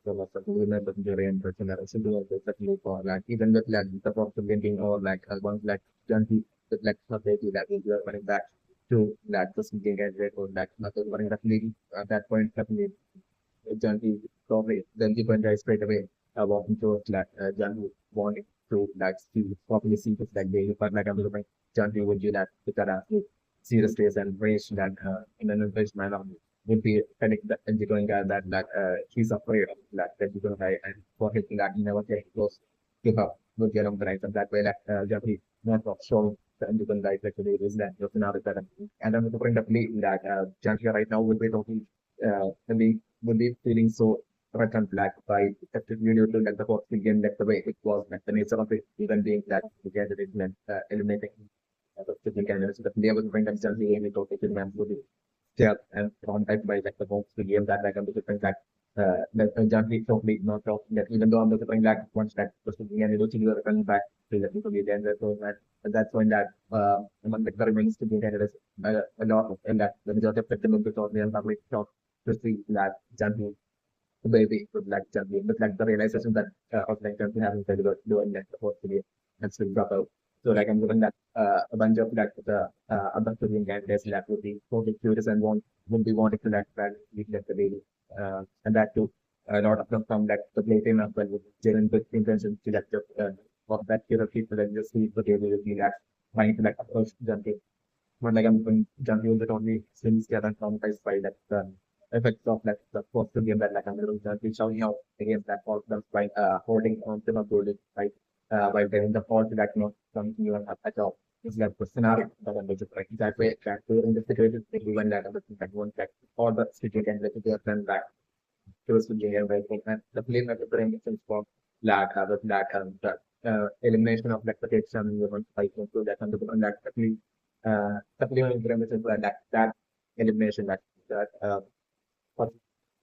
So lots of women with jury and personal simple especially for like even with like the process linking or like one like junkie with like strategy that we are running back to like the speaking candidate or like nothing running that leading at that point definitely junkie probably then the guy straight away walking towards like junkie wanting to like see properly see this like they but like I'm looking junkie would do that with that serious days and rage that in an invasive manner would be panic that and going guy that he's afraid of that you're going guy and for him that he never get close give up would get on the right of that way that Jeffrey not of showing the individual guys actually is that you're not that and I'm going to believe that Janky right now would be totally would be feeling so red and black by that video to let the box begin like the way it was like the nature of it even being that the candidate meant eliminating the candidates that they were going to instantly aim it or take advantage of it yeah, and contact by like the folks to give that like a different that that generally totally not talk that even though I'm looking like once that was looking and looking you're coming back to the people be there so that that's when that among the governments to be there is a lot of and that the majority of the members of the public talk to see that generally the baby would like generally but like the realization that of like generally having to do doing that supposed to be and still drop out. So like I'm looking at a bunch of like the other Korean candidates that would be totally curious and would be wanting to like that lead like the baby. And that too a lot of them from like the blatant as well with genuine good intentions to like just of that kid of people and just see the baby will be like trying to like approach Janti. But like I'm going Janti will not only since they are traumatized by that effects of like the first game that like I'm going to showing out against that fault them by holding on to the building right while getting the fault that not something you have at all. It's like the scenario that I'm going to like that way that in the situation even that other thing that won't like all the situation and let it turn back towards the game right and the play that bring for lack with that the elimination of like protection you want to fight into that and that supplement premises that elimination that for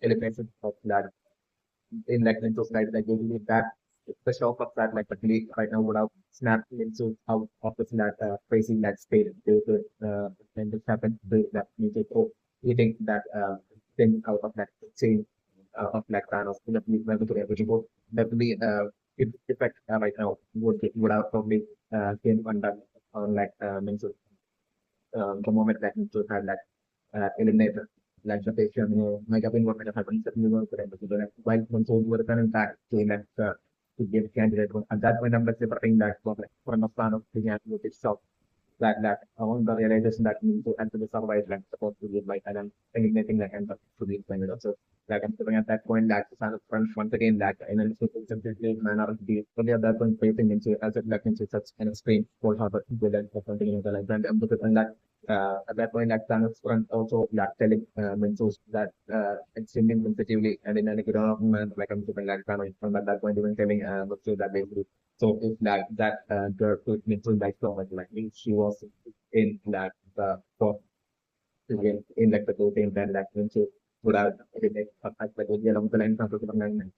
elimination of that in like into slide like usually that the shock of that like the league right now would have snapped into out of the that facing that state due to when this happened that music so you think that thing out of that chain of like Thanos in the police member to every book definitely it effect right now would have probably came undone on like the moment that you had like eliminated like the patient might have been what might have happened that you were correct to the while console were coming back to like to give candidate at that point I'm like separating that from the plan of the candidate itself that on the realization that means to enter the survive like supposed to be like and then eliminating the end to be explained also like I'm sitting at that point that the of front once again that in a simply manner of the only at that point facing into as it like into such an extreme cold harbor with that something in the like brand and that at that point that Thanos front also like telling Mentos that extremely sensitively and in a good manner like I'm sitting like Thanos from at that point even telling that they so if that girl could mental like so much like if she was in that for in like the protein then that when she would have like like with along the line from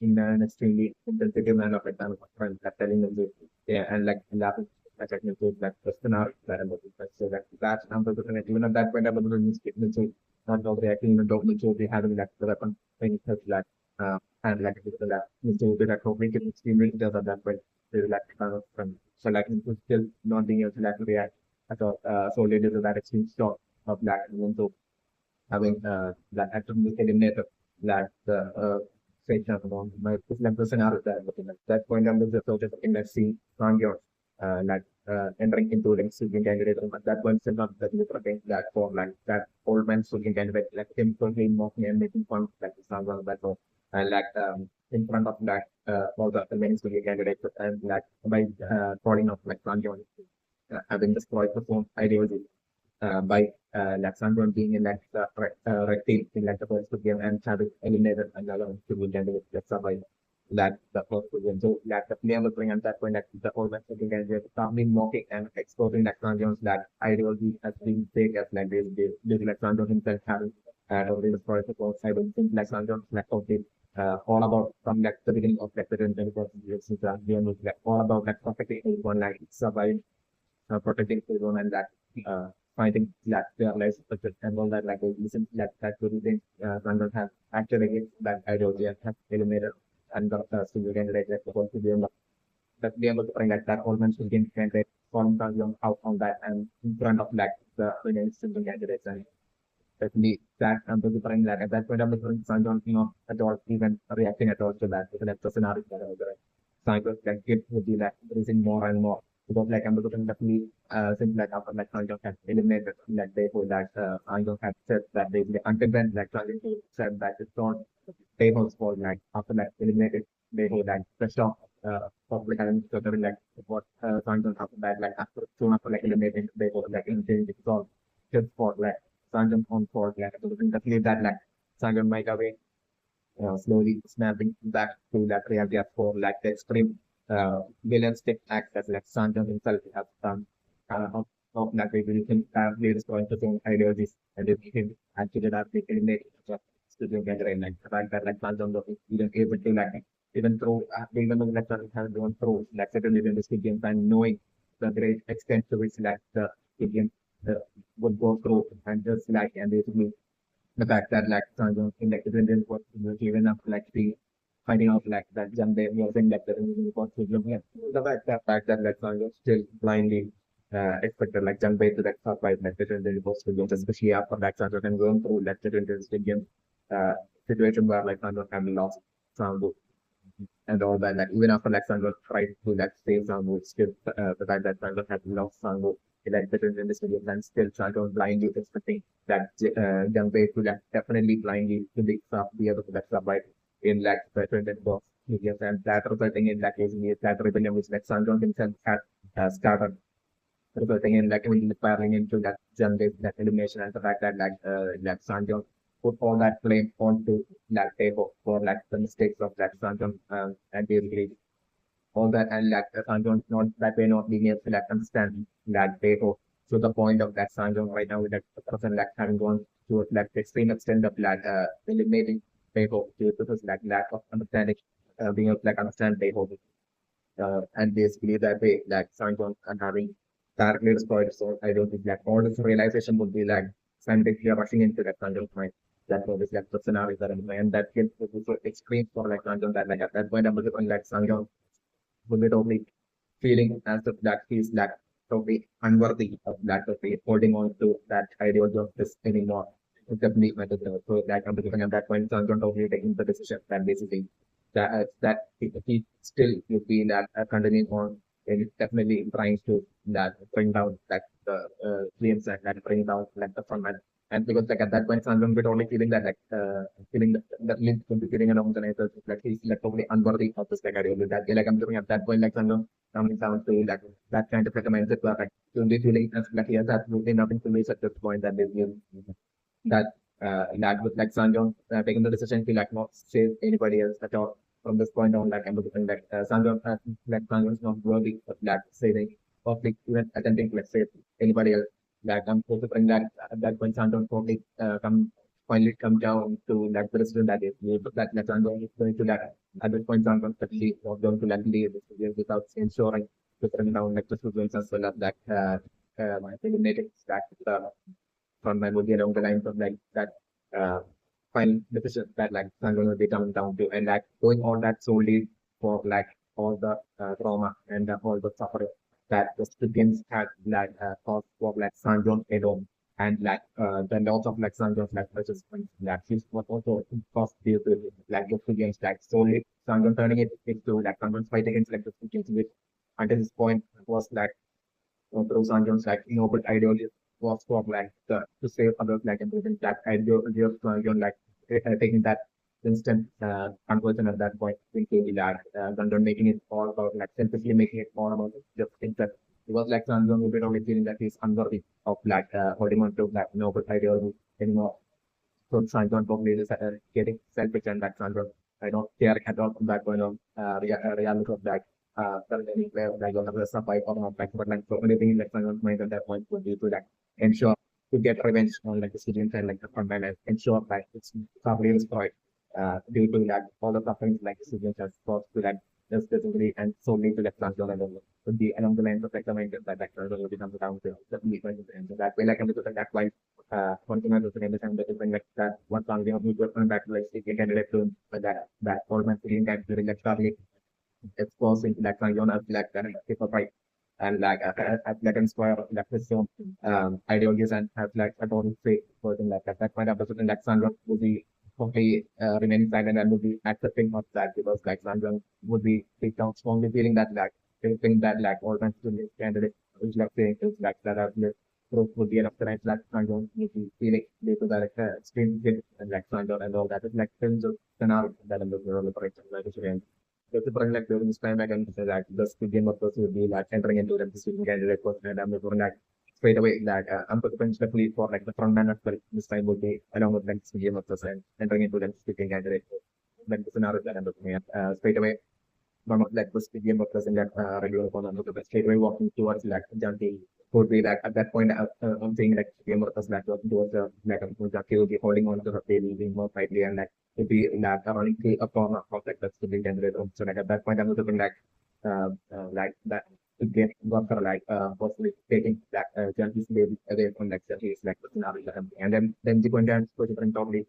in an extremely sensitive manner of example friend that telling them to yeah and like laughing like technical like question out that I'm looking for so that's number to even at that point I'm going to skip into not all reacting in the document so they having that the weapon thing such that and like that so that make it extremely does at that point they like kind of from so like it was still not being able to like react at all so later to that extreme stop of that and so having that actually eliminated that section along my like the scenario that looking at that point I'm the sort of in that scene on your like entering into like student candidate at that point still not that different that for like that old man student candidate like him totally mocking and making fun like the sound of that so and like in front of that all the main student candidate and like by calling of like Ranjan having destroyed the phone ideology by Alexander being in that red team in like the first game and having eliminated another to win candidate that survived that the first game. So that the player was bring at that point that the whole match second candidate calmly mocking and exposing Alexander that ideology has been fake as like this Alexander himself having already destroyed the first I don't think Alexander like okay all about from like the beginning of like the 20% since the game was like all about like protecting everyone like survive protecting everyone and that finding that their lives success and all that like listen that really things London has actually against that ideology and has eliminated. and the civil candidate like the whole civilian that be able to bring like that whole civilian candidate from out on that and in front of like the civil candidates and definitely that to bring that at that point I'm looking Sanjon, at all even reacting at all to that. So that's the scenario that I was Sanjon like it would be like raising more and more. Because like I'm looking definitely since like after like Sanjon had eliminated like they who that Sanjon had said that they until then like Sanjon said that it's not they was for like after like eliminated they who like the stop public and so like what Sanjon after that like after soon after like eliminating they were like in it's all just for like Sanjam on court, like definitely that like Sanjam might away, slowly snapping back to that reality of for like the extreme villainous act that like Sanjam himself has done. Of that way, we can leaders going to some ideologies and if him actually that they eliminate student gathering like the fact that like Sanjam was even able to like even through even though like Sanjam has gone through like certain realistic games and knowing the great extent to which like the Indian uh, would go through and just like and basically the fact that like Sanjay in like the Indian was given up like the finding out like that Jande was in like the Indian was looking at the fact that like Sanjay still blindly expected like Jande to like survive like the Indian was especially after like Sanjay can go through like the Indian stadium situation where like Sanjay can lost Sanjay and all that. Like even after like Sanjay tried to like save Sanjay, still the fact that Sanjay had lost Sanjay like the in the stadium and still Sanjay blindly expecting that Jungwei to like definitely blindly to be able to like survive in like the tournament box mediums and that resulting in like basically that rebellion which like Sanjay himself had started resulting in like spiraling into that Jungwei that elimination and the fact that like Sanjay put all that blame onto that table for like the mistakes of that Sanjay and basically all that and like Sanjay not that way not being able to like understand that table to the point of that Sanjay right now with that person like having gone to like the extreme extent of like eliminating table due to this like lack of understanding being able to like understand table and basically that way like Sanjay and having directly destroyed so I don't think like all this realization would be like scientifically rushing into that Sanjay's mind. That was like the scenario that I'm and that kid was so extreme for like Sanjay that like at that point I'm looking like Sanjay would be totally feeling as if that he's like totally unworthy of that totally holding on to that ideology of this anymore. It's definitely matter so that I'm looking at that point Sanjay totally taking the decision that basically that he still would be that continuing on and definitely trying to that bring down like the claims and that bring down like the front man. And because like at that point Sanjay would only feeling that feeling that link to be feeling along the nature like he's like totally unworthy of this like ideology that like I'm looking at that point like Sanjay coming down to like that kind of like a mindset where like only feeling as like he has absolutely nothing to lose at this point that is that that with like Sanjay taking the decision to like not save anybody else at all from this point on. Like I'm looking like Sanjay like Sanjay is not worthy of like saving or like even attempting to like save anybody else. Like I'm also bring that at that point Sanjay totally finally come down to like the decision that is that Sanjay is going to that at this point Sanjay actually was going to like leave this video without ensuring to bring down like the students as well as that eliminating that from my movie along the lines of like that uh, final decision that like I'm going to be coming down to and like going on that solely for like all the trauma and all the suffering that the students had like caused for like Sanjon alone and like the loss of like Sanjon's like precious points that he was also caused due to like the students like solely Sanjon turning it into like Sanjon's fight against like the students which until this point was like through Sanjon's like noble ideology was for like to save others like improving that ideology of Sanjon like taking that instant conversion at that point into like Sanjon making it all about like selfishly making it all about just interest. It was like Sanjon would be only feeling that he's unworthy of like holding on to that noble ideology anymore. So Sanjon probably is getting selfish and that Sanjon I don't care at all from that point of reality of that currently where like on the survive or not like but like so anything like Sanjon's mind at that point would be to like ensure to get revenge on like the students and like the frontline and ensure that it's properly destroyed due to like all the sufferings like the students has caused to like just specifically and solely to like Sanjon and would be along the lines of like the mind that like Sanjon will become down to the definitely going to end. So that way like I'm looking at that point continuous listening and different like that one song they have mutual and back to like speaking candidate to that all my feeling that during that public exposed into that kind of like that people right and like like inspire like this ideologies and have like a total fake person like that point of the certain like Sandra would be probably remaining silent and would be accepting of that because like Sandra would be big down strongly feeling that like they think that like all my students candidate is like saying is like that are proof would be enough tonight like Sandra would be feeling due to that extreme hit and like Sandra and all that is like films of scenario that I'm looking for like if the like during this time, I can say that the Squid of course will be like entering into the decision candidate person, and I'm looking like straight away that I'm potentially for like the front man as well. This time will be along with like Squid of person entering into the decision candidate. Like the scenario that I'm looking at straight away. One of like the Squid of person that regular upon I'm looking at straight away walking towards like Janti would be like at that point I'm saying like Squid of person like walking towards like Janti will be holding on to her baby being more tightly and like to be like ironically a form of like that's to be generated. So like at that point I'm looking like that to get got her like possibly taking that Janti's baby away from like Janti's like the scenario and then the point and so different totally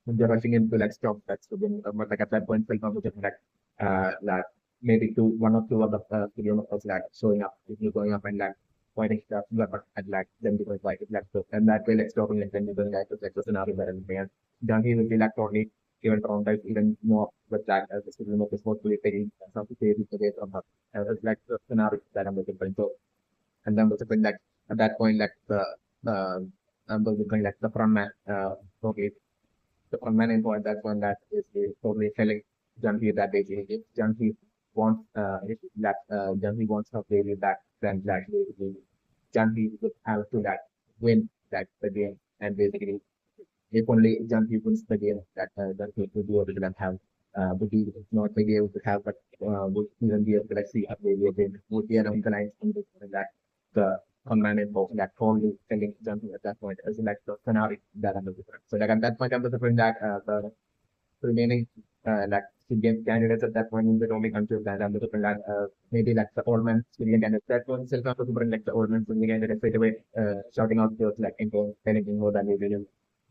they're rushing into like stop that's to be but like at that point like I'm looking like maybe two one or two of the video of like showing up if you're going up and like pointing stuff but at like them because like it's like so and that way like stopping like then you're going like the scenario better and Junkie will be like totally even traumatized even more with that as the student is mostly taking some theory away from her. It's like the scenario that I'm looking for. So and then was like at that point like uh I'm looking like the front man okay the front info at that point that is totally telling Junkie that basically if Junkie wants if that Junkie wants her baby back then that basically Junkie would have to that win that the game and basically if only young people study that that people do able to have would be not be able to have but would even be able to like see a variable would be an organized that the command info that probably telling something at that point as like the scenario that I'm looking for. So like at that point I'm looking that the remaining like Indian candidates at that point in the only country that I'm looking at maybe like the old man Indian candidates that one self not looking for like the old man Indian candidates straight away shouting out those like info anything more than usual.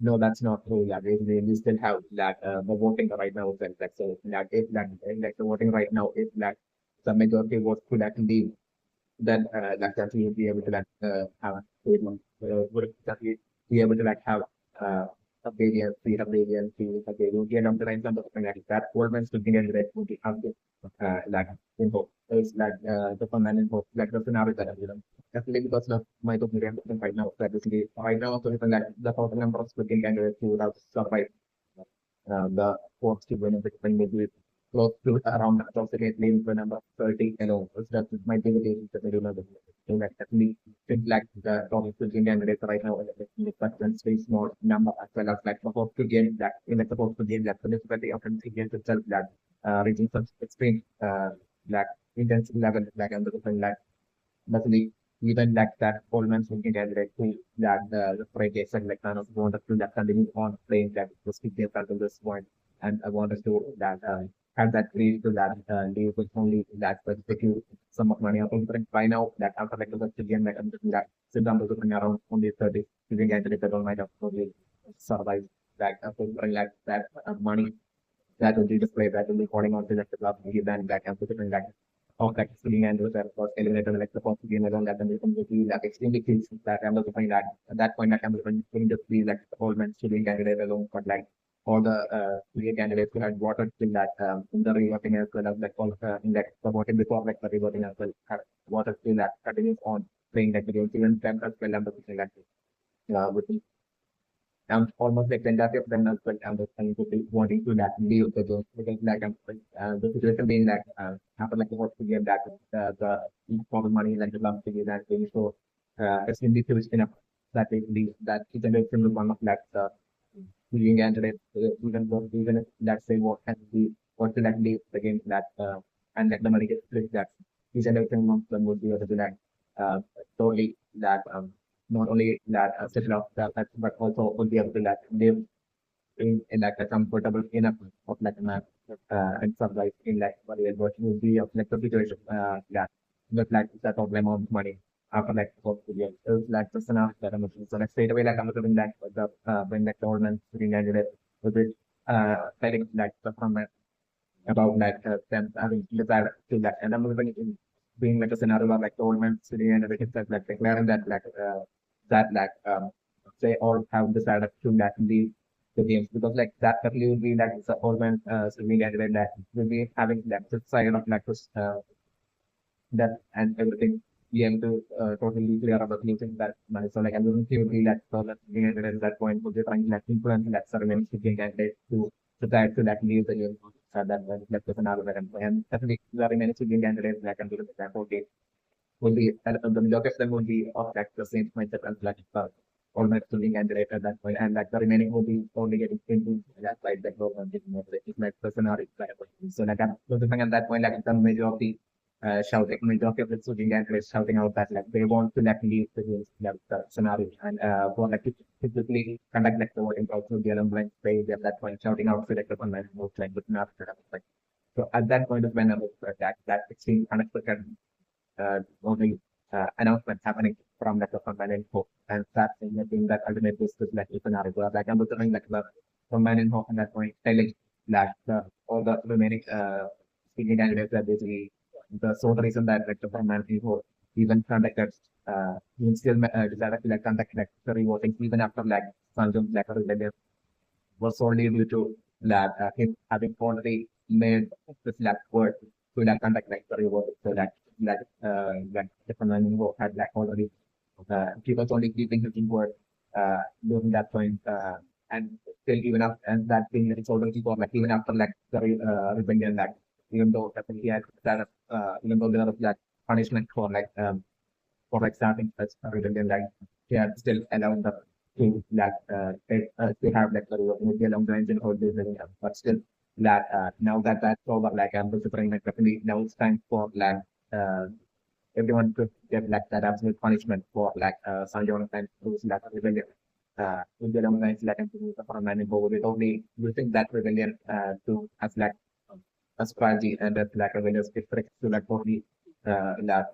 No, that's not true. Yeah, we still have that the voting right now is like so that if that like the voting right now is that the majority votes could actually then like that we will be able to like have a statement would exactly be able to like have uh, a variance, freedom variance, a variance, and the line something like that. Governments looking at it would be have to like info. It's like the command info, like the scenario that you know. Definitely because of my opinion right now, that basically right now, so like the total number of speaking candidates who have survived the forced to win the maybe close to around approximately the number 30 so that might be the case that I do not so that definitely think like the top 15 candidates right now but then very small number as well as like supposed to gain that in like supposed to gain that so this is very often against itself that reaching such extreme like intense level like and the like basically, even like that Coleman's looking at like to that the projects and like kind of wanted to that continue on playing that to speak their to this point. And I wanted to that have that reach to that leave with only that specific sum of money. I think by now that after like the game like I'm looking that sit down to looking around only 30 you can get it all might have probably survive that like that money that will be displayed, that will be calling out to the club, then back and put it in that of like sitting and those are of course eliminated like the first game alone that then completely like extremely kills that I'm looking that at that point like I'm looking just be like the whole man shooting candidate alone, but like all the three candidates who had voted in that in the revoting as well as like all in that the voting before like the revoting as well have voted in that continues on playing that video even them as well I'm looking like with I'm almost like tentative then as well. I'm just trying to be wanting to that leave the game because like the situation being like happen like what to get that common money like the lump to get that thing. So it's in the huge enough that they leave that it's a very one of like the leading candidate even if let's say what can be what to like leave the game that and like the money gets split that each and every month then would be able to like uh totally that not only that settle off that but also would be able to like live in like a comfortable enough of like a map and survive in like what would be of like the situation that with like that of amount of money. after like 4 years. It's like the scenario that I'm looking. So like straight away, like I'm looking like the when like the ordinance being candidate with it telling like the comment about like them having decided to that, and I'm looking in being like a scenario where like the old man sitting and everything like declaring that like they all have decided to like leave the games because like that definitely will be like the old man sitting and that will be having like the side of like this that and everything be able to totally clear about losing that money. So like I don't think would be like further at that point would be trying to like influence that certain speaking candidate to try to like leave the game that like there's another and definitely very many speaking candidates like can do that would be the majority of them would be of like the same mindset as like almost speaking candidate at that point and like the remaining would be only getting into that side that goes on it's like the scenario. So like I'm looking at that point like the majority shouting, majority of the student candidates shouting out that like they want to like leave the scenario and for like to typically conduct like the voting process with the alumni they at that point shouting out to like the online votes like the scenario. Like so at that point is when I was that extreme unexpected only announcement happening from like the frontline info and start saying that being that ultimate this is like a scenario like I'm looking like the frontline info at that point telling that all the remaining senior candidates are basically the sole reason that like the frontline info even conducted even still decided to like conduct like the revoting even after like Sanjum like a rebellion was solely due to that him having already made this like word to like conduct like the reward so that different learning work had like already he was only keeping his word during that point and still even after and that thing that it's already for like even after like the rebellion like even though that he had that even though there was like punishment for like starting such a rebellion like they are still allowed the to like to have like the maybe along the lines and all this and but still that now that that's over like I'm preparing like definitely now it's time for like uh everyone to get like that absolute punishment for like Sanjay and who's like a rebellion with the along lines like and to the front line with only using that rebellion to as like a strategy and that like rebellious district to like only that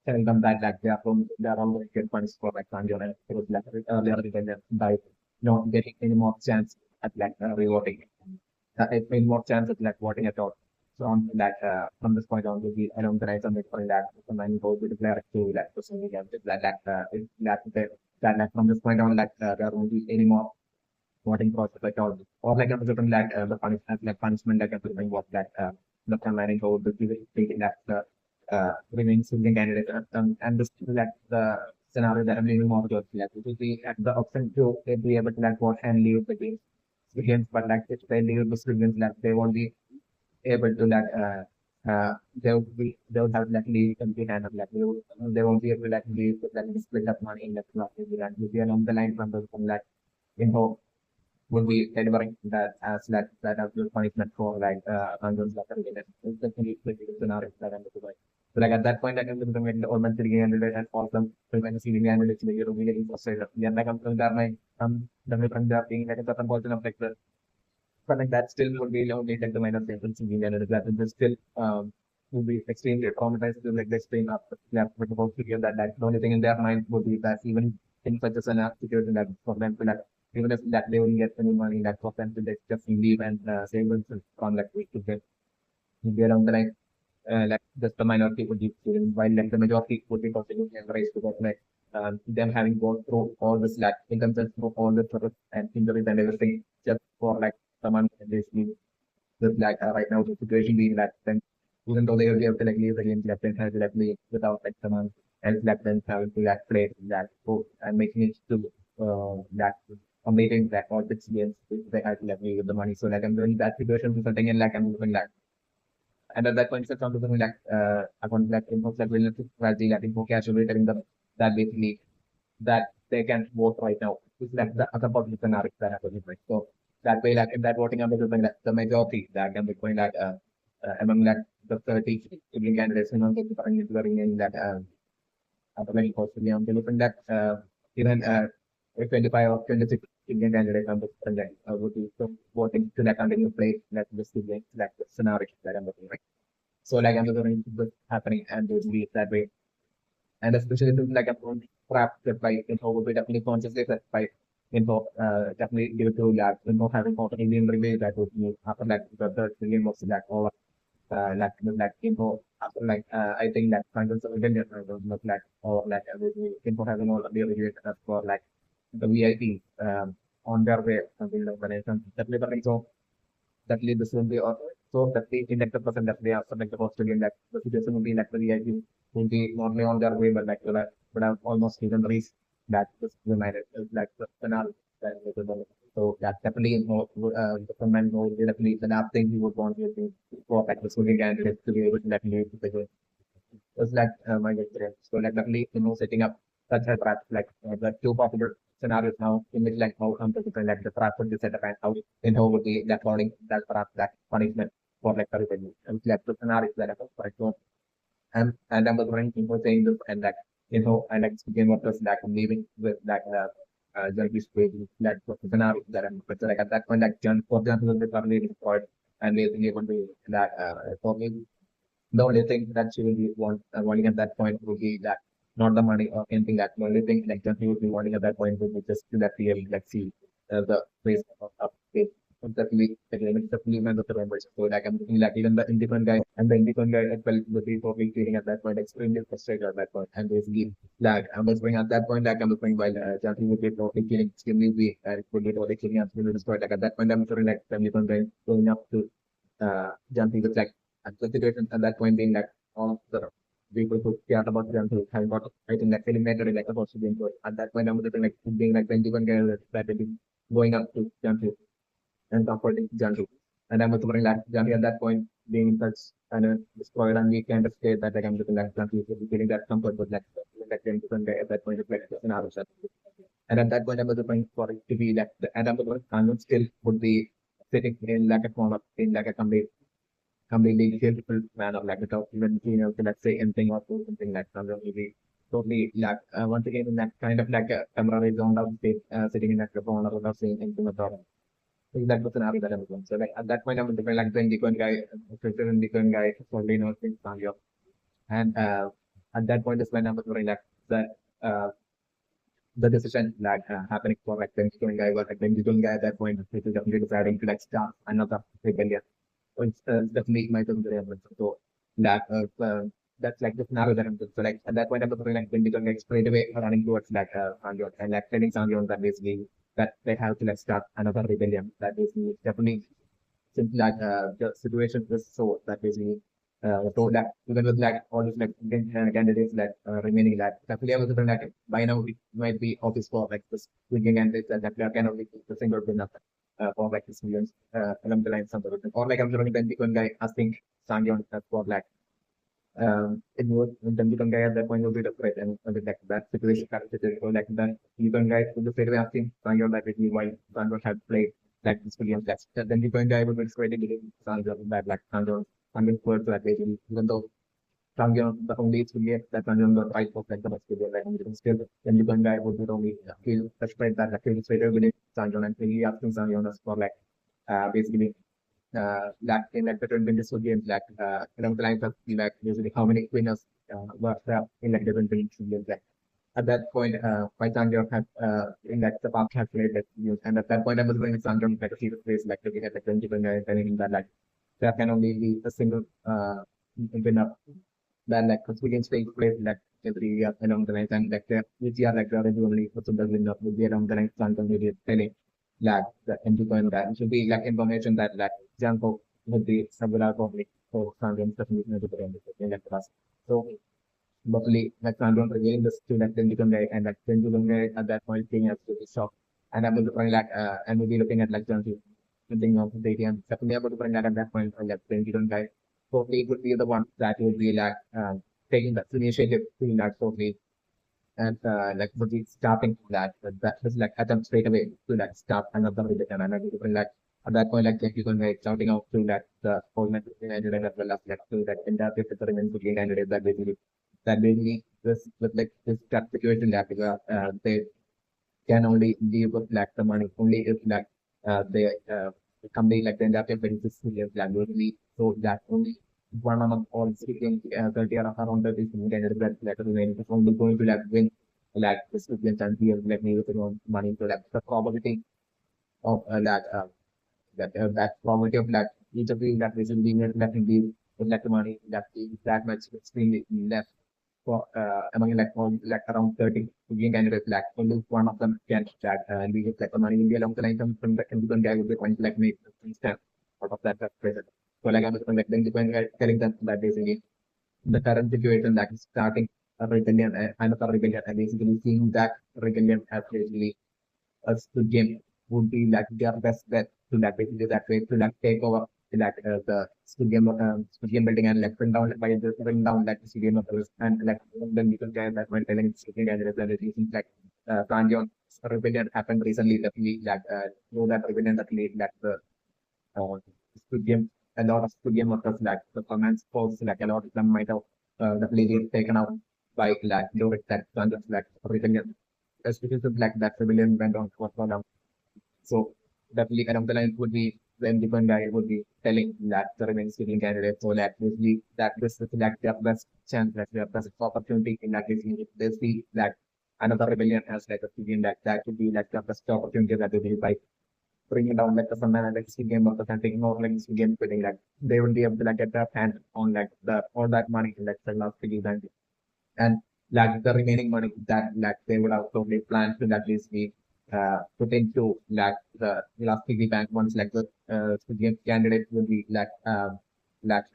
tell them that like they are only get punished for like Sanjay and it was like earlier rebellion by not getting any more chance at like rewarding it made more chance at like voting at all. So on that, from this point on, we along the lines on the point that when go to declare to that person again, that from this point on, like there won't be any more voting process at all, or like a certain like the punishment, like punishment, like everything what that the commanding code will be taking that the remaining Indian candidate and this like the scenario that I'm leaning more towards like it will be at the option to be able to like vote and leave the game against, but like if they leave the students like they won't be able to like they will have like leave empty hand of like they won't be able to like leave like split up money in like like will be along the line from like info would be delivering that as like that as the punishment for like concerns like related. It's definitely pretty good scenario that I'm looking at. So like at that point, like I'm looking at the Orman City candidate and also when seeing candidates in the European getting frustrated. Yeah, like I'm from that my the different being like a certain portion of like the but like that still would be only like the minor difference in India that is still would be extremely traumatized to like the extreme up with about figure that the only thing in their mind would be that even in such a scenario situation that for them to like even if that they wouldn't get any money that for them to just leave and save themselves on like to get on the like just the minority would be while like the majority would be considered embraced because like them having gone through all this like in terms of through all the troubles and injuries and everything just for like someone basically with like right now the situation being that then even though they will be able to like leave the game left and have left me without like someone else left then having to like play that sport and making it to that completing that all six games if they had left me with the money. So like I'm doing that situation resulting in like I'm doing like and at that point, it's something like account like info like relative strategy, like info casually telling them that basically that they can vote right now. It's like the other public scenario that happens, right? So that way, like if that voting number is like the majority that can be going like among like the 30 Indian candidates, you know, in that very possibly I'm looking that even if 25 or 26 Indian candidates on the like, would be so voting to that continue play like this like the scenario that I'm looking right. So like I'm looking this happening and it will be that way and especially if it's like a trap that by would be definitely consciously that by definitely due to that having auto Indian release that would be after like the million was that over after I think that hundreds of million was like or like having all the release for like the VIP on their way something like that. Definitely so that lead the same way or so that they in like the person that they are like the Australian that the situation will be like the VIP will be not only on their way but but have almost even reached that this United like the finale that so that definitely the comment will definitely the last thing he would want to for like the swimming candidates to be able to definitely to the was like my experience. So like definitely setting up such a trap like the two popular scenarios now in which like how different like the trap would be set up and how would be that warning that trap that punishment for like everybody. And like the scenarios that happen for example and I'm wondering people saying this and like and like speaking of this like leaving with like junkie space like the scenario that I'm but like at that point like John for example the family destroyed and basically would be that for me the only thing that she will be wanting at that point would be that not the money or anything that the only thing like that he would be wanting at that point would be just to that real like see the place of it. Definitely, definitely man of the members. So like I'm thinking like even the independent guy and the independent guy as well would be probably feeling at that point extremely frustrated at that point. And basically like I was going at that point like I was going while Janti would be probably feeling extremely weak and it would be totally feeling absolutely destroyed. Like at that point I'm feeling like the independent guy going up to Janti with like and the situation at that point being like all of the people who cared about them who have got I think like eliminated like supposed to be employed. At that point I was like being like 21 guys that will be going up to Janti and comforting Janti. And I was wondering like Janti at that point being in touch and destroyed and we kind of scared that like I'm looking like Janti would be feeling that comfort with like 21 guy at that point of like an hour. And at that point I was looking for it to be like the and I was like, still would be sitting in like a corner in like a completely helpful manner, like without even let's say anything or do something like something really totally like once again in that kind of like a temporary zone of state, sitting in like a corner without saying anything at all. So that's the scenario that I'm going. So like at that point I'm looking like the Indian guy, Christian Indian guy, probably knows things on you. And at that point is when I was very like that the decision like happening for like the Indian guy was like the Indian guy at that point, which is definitely deciding to like start another rebellion it's definitely my consideration. So that that's like the scenario that I'm doing. So like at that point I'm looking like when we like straight away running towards like Sanjon and like telling Sanjon that basically that they have to like start another rebellion. That basically definitely simply like the situation is so that basically so that even with like all these like candidates that remaining that definitely I was looking like by now it might be obvious for like this winning candidates that they cannot be the single winner for like this millions along the line something or like I'm looking then the guy asking Sanjon for like it was then the guy at that point will be the threat and with like that situation current situation so like then the guy would be straight away asking Sanjon that basically why Sanjon had played like this Williams that's then the guy would be straight away Sanjon that like Sanjon words that basically even though Sanjon the only Williams that Sanjon got right of like the best player like still then the guy would be only feel frustrated that like feel straight away with Sanjon and really asking Sanjon for like basically like in like the 2022 games, like along the lines of like usually how many winners were there in like the 2022 games. Like at that point, my Sanjay had in like the past had played that games, and at that point I was going with Sanjay like a serious place, like looking at like 20 guys telling him that like there can only be a single winner that like because we can stay place like every year along the lines and like each year like there is only a single winner will be along the lines Sanjay will be telling like the empty coin that it should be like information that like Janko would be somewhere probably for Sanjay definitely to the in that class. So roughly like Sanjay revealing this to like then become guy and like then become guy at that point being absolutely shocked. And I was looking like and we'll be looking at like Janko thinking of the ATM. Definitely about to bring that at that point like then become guy. So he would be the one that would be like taking that initiative to that totally and like would be starting that that was like attempt straight away to like start another religion and everything like at that point like you can like shouting out to that the whole United as well as like to that entire fifty remains to gain candidate that basically this with like this that situation that they can only give like the money only if like they company like the entire 26 million like would be so that only one among all speaking 30 or around 30 candidate that remain is only going to like win like the students and be like maybe with money to like the probability of that probability of that each of the that will be that will be like the money that much extremely less for among like all like around 30 Indian candidates like only one of them can that and we get like the money in India along the line from the independent guy would be going to like make instead out of that present. So like I'm like the independent guy telling them that basically the current situation that is starting a rebellion another rebellion and basically seeing that rebellion as basically us to game would be like their best bet to like basically that way to like take over like the stadium building and like bring down by just bring down like the stadium of those and like then we can get that when telling stadium and that it is like Kanjon rebellion happened recently that we like know that rebellion that lead like the uh, stadium a lot of stadium workers like the comments posts like a lot of them might have definitely taken out by like do that Kanjon like rebellion especially like that rebellion went on for so long. So definitely along the line would be the independent guy would be telling that the remaining sitting candidate so that basically that this is like their best chance, like their best opportunity in that case if they see that another rebellion as like a civilian that would be like the best opportunity that they will by bringing down like the some like game workers and taking over like game building like they will be able to like get their hand on like the all that money like the last and like the remaining money that like they would have probably planned to at least be put into like the last piggy bank once like the candidate would be like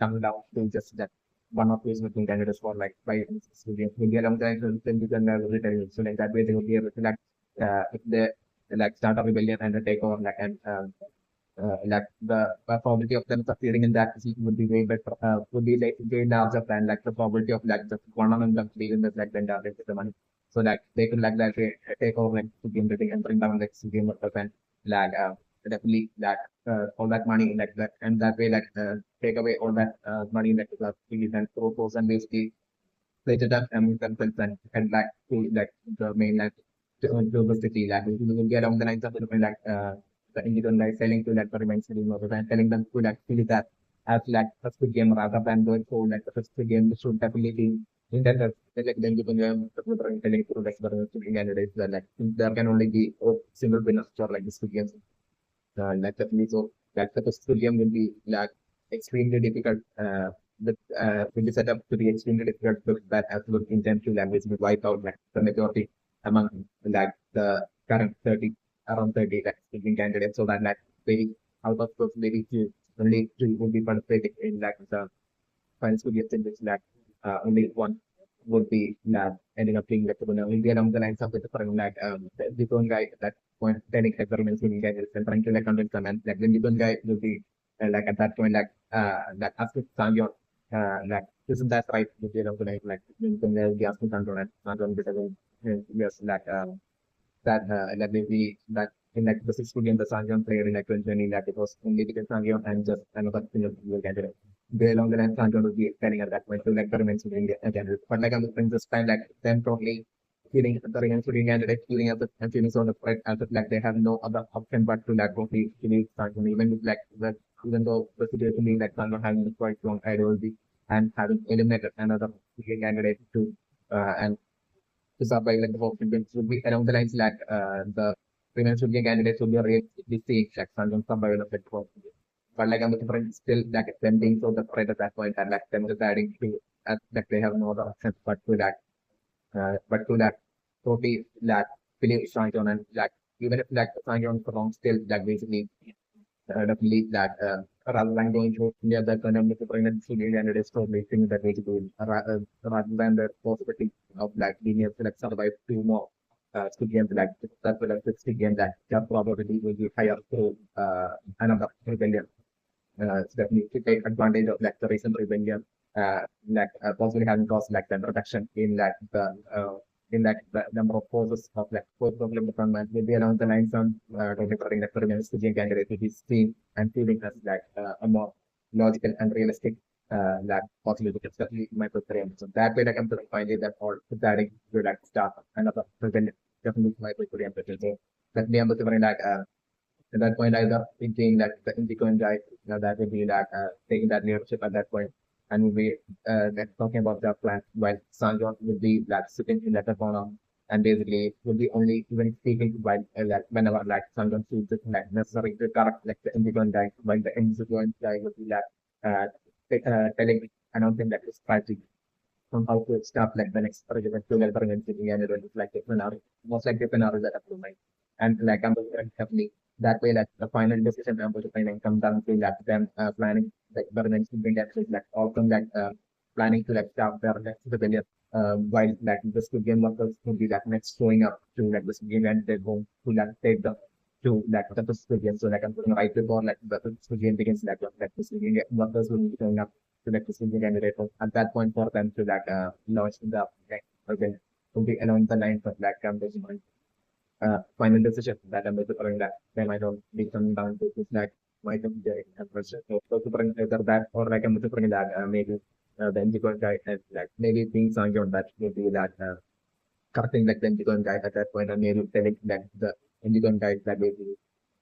coming down to just that one of these looking candidates for like by students will be along the line so then you can so like that way they will be able to like if they like start a rebellion and take over like and like the probability of them succeeding in that position would be way better, would be like way larger than like the probability of like just one of them leaving this like then direct with the money. So like they could like that take over like to game rating and bring down like to game workers and like definitely like all that money like that and that way like take away all that money that the fees and propose and basically split it up among themselves and like to like the mainland to the city like we will get along the lines of like the individual like selling to like the remains city model and telling them to like feel that as like a good game rather than going for like the first game which should definitely be intended like then you can telling to like the candidates that like there can only be a single winner for like this games like definitely so like the first game will be like extremely difficult will be set up to be extremely difficult with that absolute intensive language will wipe out like the majority among like the current 30 around 30 like speaking candidates so that like they out of those maybe two only three will be participating in like the finals will get in which like only one would be ending up being like the winner. Will be along the lines of the different like the one guy at that point telling experiments will get and trying to like convince them and like the one guy will be like at that point like asking Sangyon like isn't that right? Will be along the line like when they'll be asking Sangyon and Sangyon because yes like that maybe that in like the sixth game the Sangyon player in like 2020 that it was only because Sangyon and just another single candidate they along the line are going to be planning at that point to like the remains shooting candidate. But like I'm saying this time like them probably feeling the remains shooting candidate feeling as if and feeling sort of right as if like they have no other option but to like probably finish Sangon even with like that even though the situation being like Sangon having a quite strong ideology and having eliminated another shooting candidate to and to survive like the whole game would be along the lines like the remains shooting candidates would be really seeing like Sangon survival of the but like I'm different still like them being so desperate at that point and like them deciding to that they have no other option but to that totally like believe Sanjon and like even if like Sanjon is wrong still like basically definitely that rather than going to India that kind of different and civilian and it is totally thing that we do rather than the possibility of like being able to like survive two more games like that will like 60 games that their probability will be higher to another rebellion definitely to take advantage of like the recent rebellion, possibly having caused like the reduction in like the number of forces of like forces of deployment maybe around the lines on delivering like the remains to the candidate which is seen and feeling as like a more logical and realistic like possibility, especially in my preference. So that way like I'm going to find it that all deciding to like start another rebellion definitely my preference. So definitely I'm looking for like at that point, either thinking that the Indico and guy, that would be like taking that leadership at that point. and we'll be talking about the plan while Sanjon will be like sitting in that corner and basically will be only even speaking while like whenever like Sanjon feels it like necessary to correct like the individual guy while the individual guy will be like uh, telling announcing that his strategy on how to start like the next project to like pregnancy and it was like different hours, most like different hours that up to mine. And like I'm definitely that way like the final decision I'm going to find come down to like them planning like pregnancy being actually like also like planning to like start their next rebellion while like the Squid Game workers will be like next showing up to like the Squid Game and they're going to like take the to like the Squid Game. So like I'm going right before like the Squid Game begins like the Squid Game workers will be showing up to like the single candidate at that point for them to like launch the like okay to be along the lines of like this final decision that I'm going to bring that they might not be coming down to this like might be the question. So to bring either that or like I'm going to bring that maybe the individual guy and like maybe being sung on that maybe that correcting like the individual guy at that point and maybe telling like the individual guy that maybe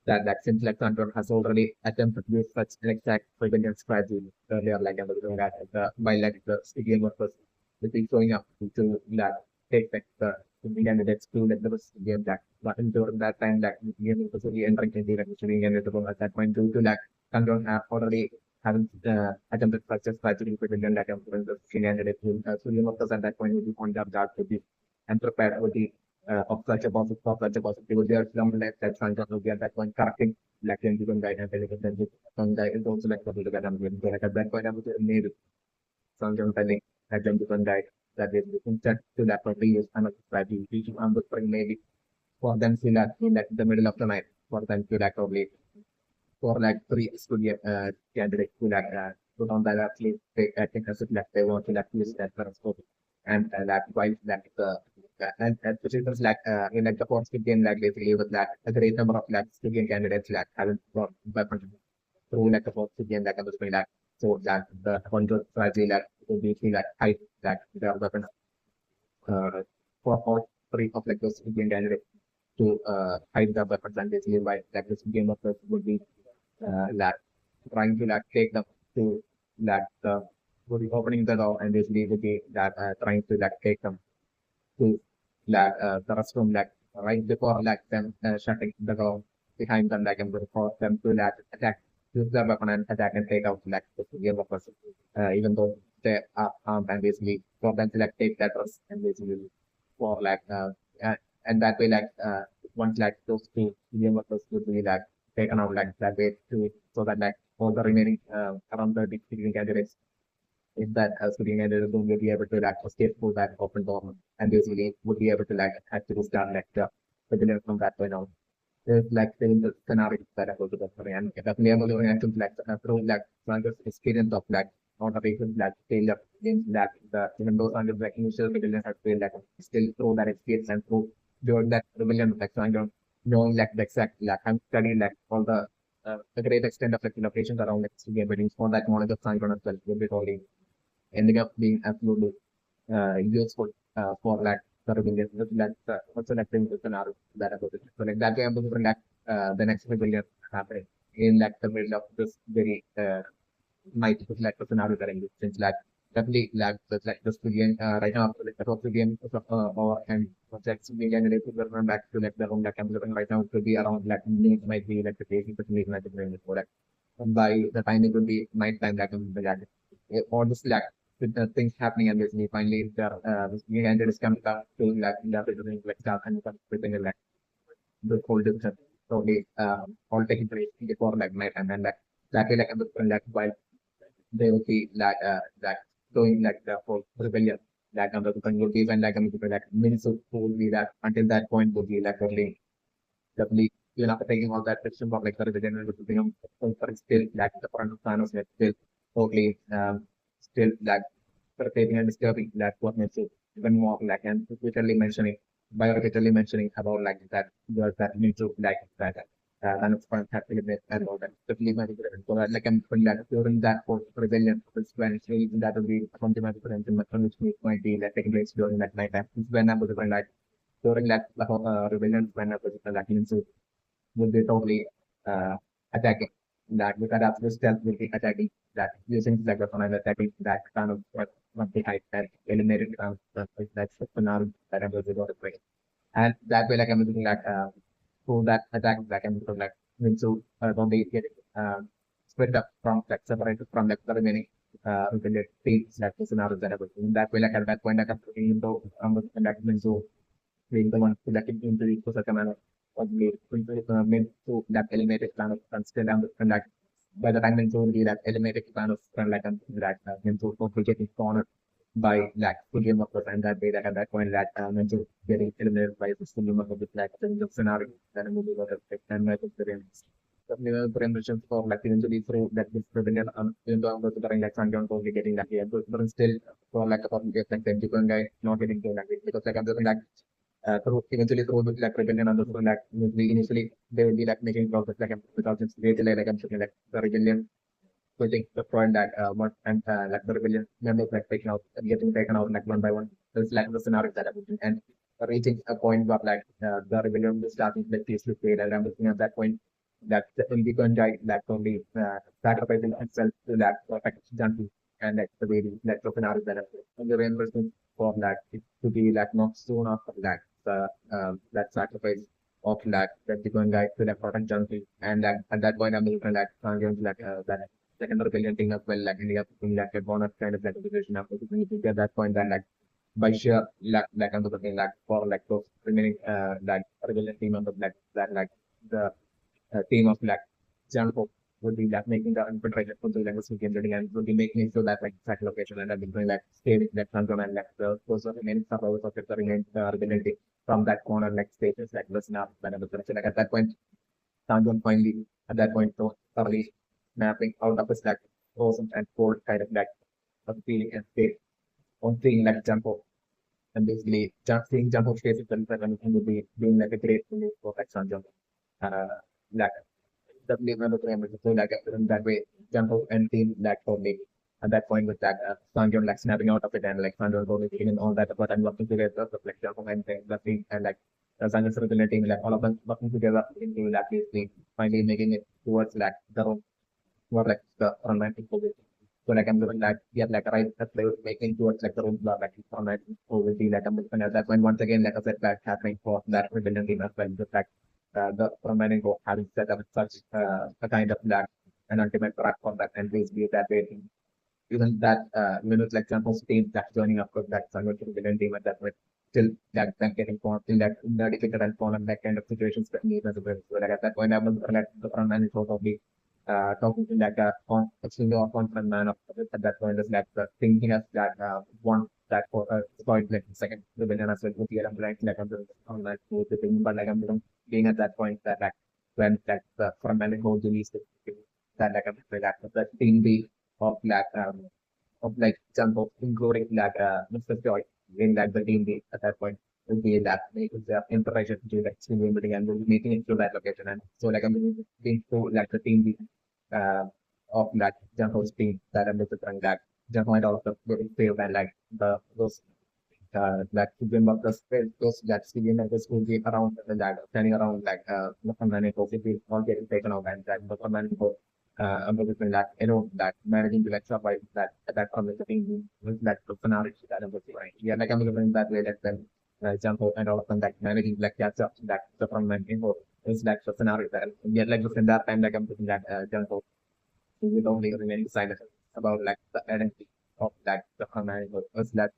that since like Sandor has already attempted to use such an exact rebellion strategy earlier, like I was doing that by like the game workers, the thing showing up to that take like the candidates to like the game that but during that time like the game was really entering into like shooting and at that point due to like Sandor have already having attempted such a strategy rebellion like the candidates so game workers at that point would be on their guard to be and prepared with the of such a possibility. There are some like that Sandra will be at that point correcting like in given guide and telling them that some guy is also like the guide I'm going to like at that point I was need some telling that them given guide that they instead to that probably use another strategy which I'm looking maybe for them to like in like the middle of the night for them to like probably for like three studio candidates to like put on that actually I think as if like they want to like use that periscope and that while that and which is like in like the fourth game like basically with like a great number of like studio candidates like haven't got weapons through like the fourth game like I was saying like so that the control strategy like will be like hide like their weapons for all three of like those studio candidates to hide the weapons and basically by like this game of would be like trying to like take them to like the would be opening the door and basically would be that trying to like take them to like the restroom like right before like them shutting the door behind them like and for them to like attack use the weapon and attack and take out like the game of person even though they are armed and basically for them to like take that risk and basically for like and that way like once like those two game workers would be like taken out like that way to so that like all the remaining around the big candidates if that screen editor will be able to like escape through that open door and basically would be able to like actually start like the villain from that point on. There's like the scenario that I go to the story and definitely I'm going to like through like Franco's experience of like not a patient like failure in that the even though under the initial rebellion had failed like still through that experience and through during that rebellion like Franco knowing like the exact like I'm studying like all the great extent of like innovations around like game building for that knowledge of Franco as well will be totally ending up being absolutely useful for like the rebellion. That's also like the scenario that about it. So like that way I'm looking for like the next rebellion happening in like the middle of this very night with like the scenario that I'm since like definitely like this rebellion right now after like the first rebellion or and once like rebellion and if we run back to like the room that I'm living right now it could be around like noon might be like the day but maybe like before that. And by the time it would be night time like like all this like with the things happening and basically finally the ended is coming down to like the like start and within like the whole decision totally all taking place before like night time and like that way like like while they will be like doing like the whole rebellion like the would be when like like minutes would be that until that point would be like only definitely even after taking all that friction from like the resident which will become still like the front of Thanos like still totally still like rotating and disturbing that what makes it even more like and literally mentioning by literally mentioning about like that was that need to like that and it's fun happening with it and all that definitely my favorite. So like I'm putting that during that whole rebellion is when it's really that will be something my difference in my which might be like taking place during that night time. It's when I was like during that rebellion when I was like into would be totally uh, attacking. that we can actually stealth will be attacking that using like a phenomenon attacking that kind of what they hide that eliminated that's the phenomenon that I'm going to go to play. And that way like I'm looking like through that attack like I'm looking like into when they get split up from like separated from like the remaining related teams that the scenarios that I was in that way like at that point like I'm looking into like into being the one who like into the command of the mid to that eliminated plan of still and like by the time into the that eliminated plan of like that into getting cornered by like full game of and that way that at that point that into getting eliminated by the full game of the like the scenario that a movie was and my experience. The emotions for like eventually through that this rebellion even though I'm considering like Sanjon probably getting that game, but still for like a couple of like the different guy not getting to like because like I'm just like through eventually through the like rebellion and through like we initially they will be like making progress like without just later like I'm saying like the rebellion quitting the point that what and like the rebellion members like taken out getting taken out like one by one. There's like the scenario that happened and reaching a point where like the rebellion is starting like peaceful fade and I'm looking at that point that the Indian guy that only sacrificing himself to that perfect junkie and like the way like the scenario that happened. And the reinforcement for that it to be like not soon after that the that sacrifice of that Bitcoin guy to that product junkie. And that at that point I'm looking at that second rebellion thing as well, like India putting like a bonus kind of like a position after at that point that like by sheer like I'm looking like for like those remaining like rebellion team members like that like the team of like John Pope would be like making the infiltration for the language weekend reading and would be making it so that like exact location and I've been doing like stay with that Santon and like the those are remaining survivors of the remain rebellion from that corner like stages like listen up whenever so like at that point Santon finally at that point so thoroughly mapping out of his like awesome and cold kind of like of feeling and state on seeing like Jumpo and basically just seeing Jumpo's face itself and everything would be being like a great relief for like Santon. Uh, like definitely remember to remember so like in that way Jumpo and team like for me at that point with that Sanjon like snapping out of it and like Sanjon totally and all that but I'm working together so like Jumpo and the team and like Sanjon's team like all of them working together into that basically finally making it towards like the what like the online people will. So like I'm looking like yeah like right that they were making towards like the room block like online people will be like I'm looking at that when once again like a setback happening for that rebellion team as well. The fact the remaining go having set up such a kind of that an ultimate track for that and please be that way. Even that even with like Jumpers team that's joining up with that Sunward rebellion team at that point still that them getting formed in that in the difficult and fallen that kind of situations that need as well. So like at that point I was like the front man is sort of the talking to like a extremely confident man of at that point is like thinking as that one that for point like second rebellion as well with the like on that the thing but like I'm being at that point that like when like the front man holds the least that like that team be of like chunk of including Mr. Joy in that the team be at that point will be that making the interaction between like streaming meeting and will be making it to that location and so like I'm being to like the team be uh, of that jump host team that I'm looking at that jump point all of the field and like the those that game of the space those that civilian members will be around that standing around like the commanding post will be all getting taken out and that the commanding post between that you know that managing to like survive that that conversation with that scenario that I'm looking right yeah like I'm looking that way that then jump out and all of them like managing like catch up that the commanding info is like the scenario that yeah like within that time like I'm looking at jump out we don't really remain silent about like the identity of like the commanding post is like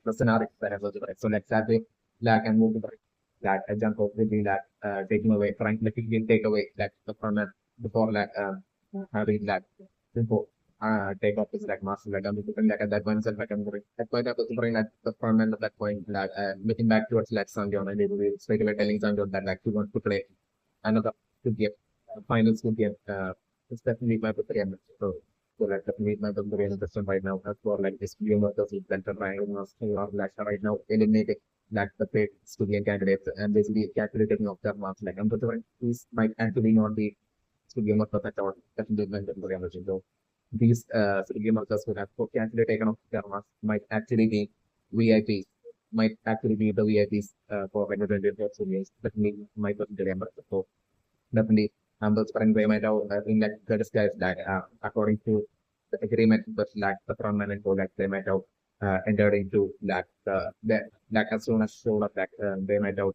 the scenario that I was right. So like that way, like and move to that a jump of will be that taking away, trying like you can take away like the format before like having that before take off is like master like I'm looking like at that point itself like I'm going at point I was bring at the format at that point like looking back towards like Sangyon and they will be straight away telling Sangyon that like he wants to play another good game finals good game it's definitely my preference. So like definitely my preference system right now as for like this game of the center of like right now eliminating like the paid student candidates and basically calculating of their marks like I'm preferring these might actually not be studio marks at all definitely my preference. So these studio marks would have calculated taken off their marks might actually be VIPs might actually be the VIPs for 2024 studios definitely my preference. So definitely. those friends they might have in like the disguise that according to the agreement with like the frontman and like they might have entered into like as soon as sort of like they might have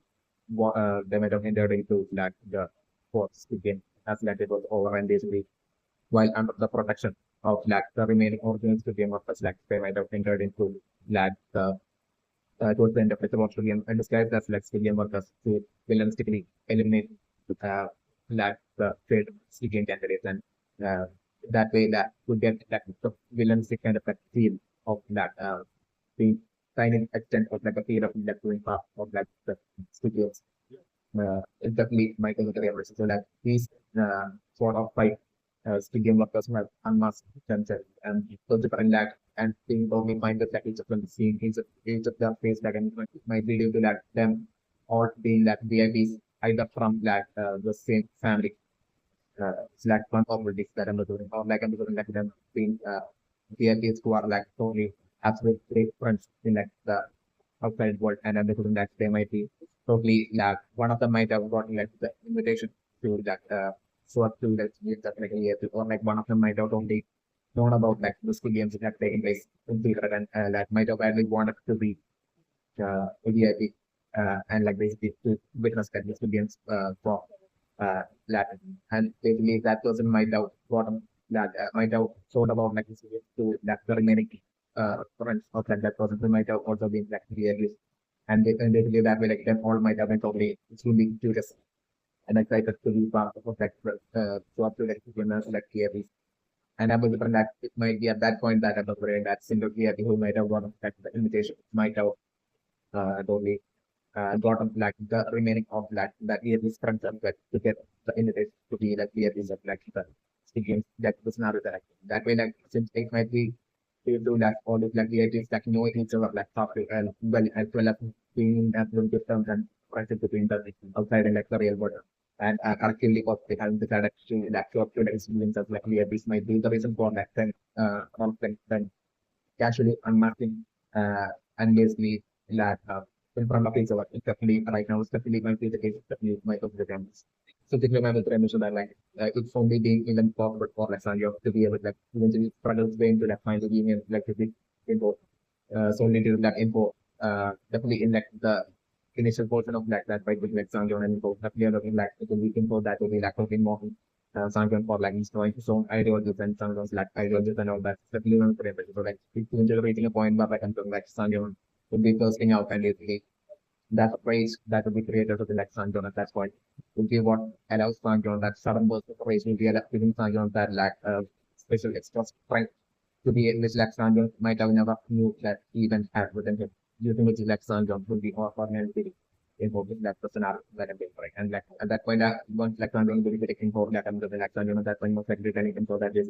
they might have entered into like the force again as like it was over and basically while under the protection of like the remaining original game of us like they might have entered into like the towards the end of it, about William and described as like civilian workers to villainously eliminate uh, like the failed civilian candidates, and uh, that way that would get like the villains kind of like feel of that the tiny extent of like a fear of like doing part of like the civilians. It definitely might be the real so that these sort of fight civilian workers who have unmasked themselves and those different like and think only find the package of them seeing each of their face like and might be due to like them or being like VIPs either from like the same family. It's like one properties that I'm doing or like I'm doing like them being VIPs who are like totally absolute great friends in like the outside world and I'm doing that they might be totally like one of them might have gotten like the invitation to that so up to that like a year or like one of them might have only known about like the school games that have taken place in theater and that might have badly wanted to be VIP and like basically to witness that the school games for Latin. And they believe that person might have gotten that might have thought about like this to that the remaining friends of that person who might have also been like VIPs. And they believe that way like them all might have been totally extremely curious and excited to be part of that so up to like winners like VIPs. And I was different that it might be at that point that I was worried that single VIP who might have gotten like the invitation might have only gotten like the remaining of like that VIPs friends and like to get the invitation to be like VIPs of like the games that was not that that way like since it might be to do that all of like VIPs like knowing each other like talk to and well as well as being as well good terms and friendship between the outside and like the real world. And collectively what they have decided to like show up to the experience of like VIPs might be the reason for that then conflict then casually unmasking and basically like in front of each other. It's definitely right now it's definitely might be the case, it's definitely might be the case. So the remember the mention that like it's only being even forward for like Sanjo to be able to like eventually struggles way into like find the union like to be info. So only to that info definitely in like the initial portion of like fight with like Sanjo and info definitely looking like it will be info that will be like talking more Sanjo for like destroying his own ideologies and Sanjo's like ideologies and all that definitely not for so like eventually reaching a point where like I'm talking like Sanjo would be bursting out and basically that phrase that will be created to the next Sanjon at that point will be what allows Sanjon that sudden burst of phrase will be giving Sanjon that like special extra strength to be which like Sanjon might have never knew that he even had within him. Using which like Sanjon would be more permanently involved in that scenario that I'm being right. And like at that point once like Sanjon will be taking hold that I'm the like Sanjon at that point most likely telling him so that is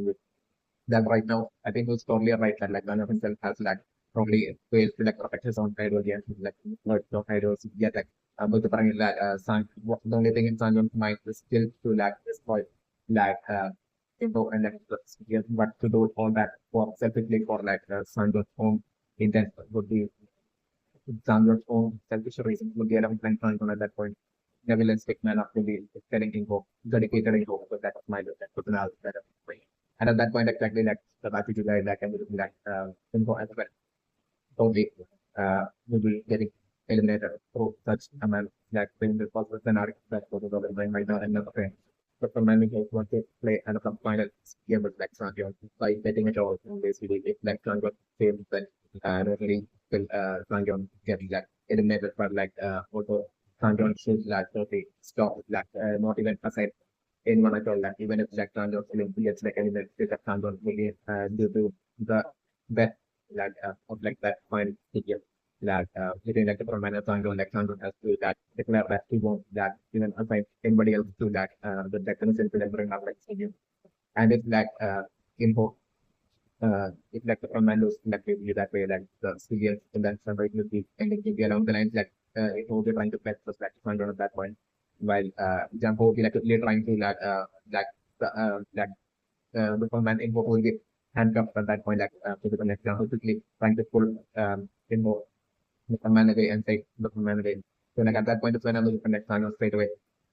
that right now, I think it's totally right that like one of himself has like probably ways to like protect his own ideology and like not no ideology yet like but the point that the only thing in Sanjung's mind is still to like destroy like info and like yes, but to do all that for selfishly for like Sanjung's own intent would be Sanjung's own selfish reasons would be around Sanjung at that point. The villain stick man up to be telling info, dedicated info, but that was my that personality that and at that point, exactly like the attitude like and like info as well. Totally will be getting eliminated through such amount like being the possible scenario that was over going right now and another thing. But for many guys want to play another final game with like Sanjo by betting it all basically if like Sanjo fails then normally will Sanjo get like eliminated but like also Sanjo should like totally stop like not even aside anyone at all. Like even if Jack Sanjo gets like any Jack Sanjo really due to the bet like of like that point figure like between like the permanent Sanjo like Sanjo has to that declare that he won't that even assign anybody else to that the deck to like bring up like figure. And it's like info if like the commandos like you that way like the civilians and then separate with the and like be along the lines like it will be trying to fetch the like Sanjo at that point while Jumbo will be like really trying to the command info will get handcuffed at that point, like to the next round, quickly trying to pull info the command away and take the command away. So like at that point, it's when I'm looking for next round straight away,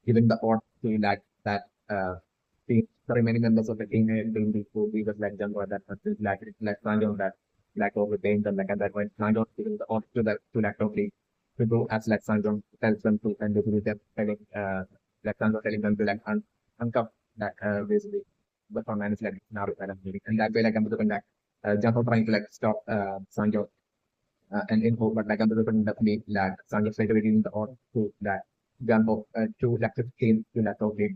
giving the order to that the remaining members of the team and doing the food, we was like jump or that like Sanjay that like over the and like at that point Sanjay giving the order to like totally to do as like Sanjay tells them to and do them telling like Sanjay telling them to like uncuff that basically the front is like now and that way like I'm doing that jump trying to like stop Sanjay and info, but like I'm going to definitely like Sanjay said in the order to that Jumbo to like 15 to like okay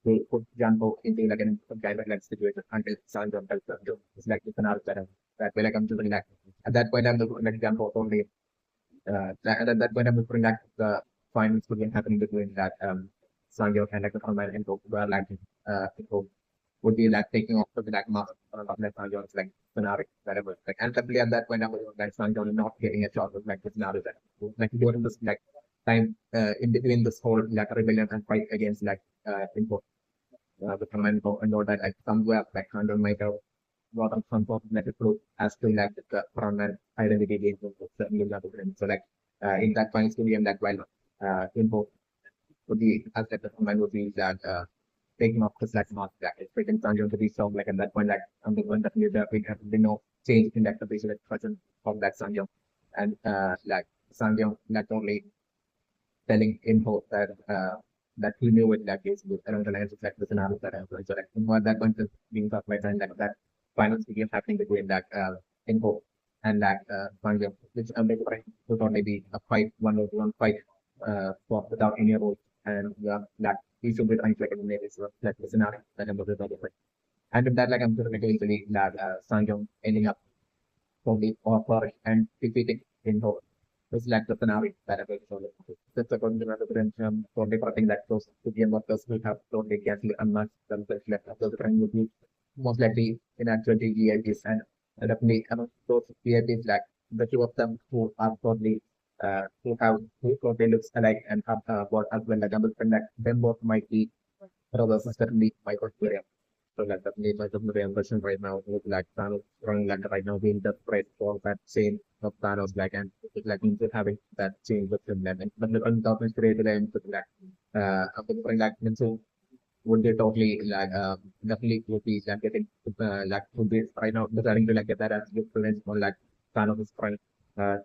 to put Jumbo into like an kind of like situation until Sanjay tells them to it's like it's an hour better. That way like I'm doing that. At that point I'm looking like Jumbo only and at that point I'm looking like the finals begin happening between that Sanjay and like the combined info where like info would be like taking off the like mask of like Sanjay like scenario, whatever. Like, and suddenly at that point, I was like, Sanjay not getting a shot with like the scenario that like during this like time in between this whole like rebellion and fight against like info the command and all that like somewhere like Sanjay might have got up some sort of like a clue as to like the frontman identity being certainly not different. So like in that point, game that while info would be as like the command would be that taking off his like mask jacket, freaking Sanjay to be strong like at that point like I'm the one that knew that we have been no change in that the basic person of that Sanjay and like Sanjay not only telling info that that he knew it that case with around the lines of like the scenario that happened. So like what that point is being talked about and like that finals begin happening between that info and that Sanjay, which they would only be a fight one fight for without any rules and that he should be trying to like eliminate this like the scenario that I'm looking for. And with that like I'm going to eventually that Sanjay ending up probably offer and defeating info was like the scenario that I was showing. That's according to the different totally protecting that those game workers will have totally carefully unmatched themselves left after the time would be most likely in actuality VIPs and definitely among those VIPs like the two of them who are totally who totally looks alike and have what as well like double friend that them both might be brothers certainly Michael so like the impression right now with like Thanos running like right now being the threat for that chain of Thanos like and it's like into having that chain with him and but the undoubtedly created and with like after the like and so would they totally like definitely would be like getting like would be right now deciding to like get that as good prevents on like Thanos' friend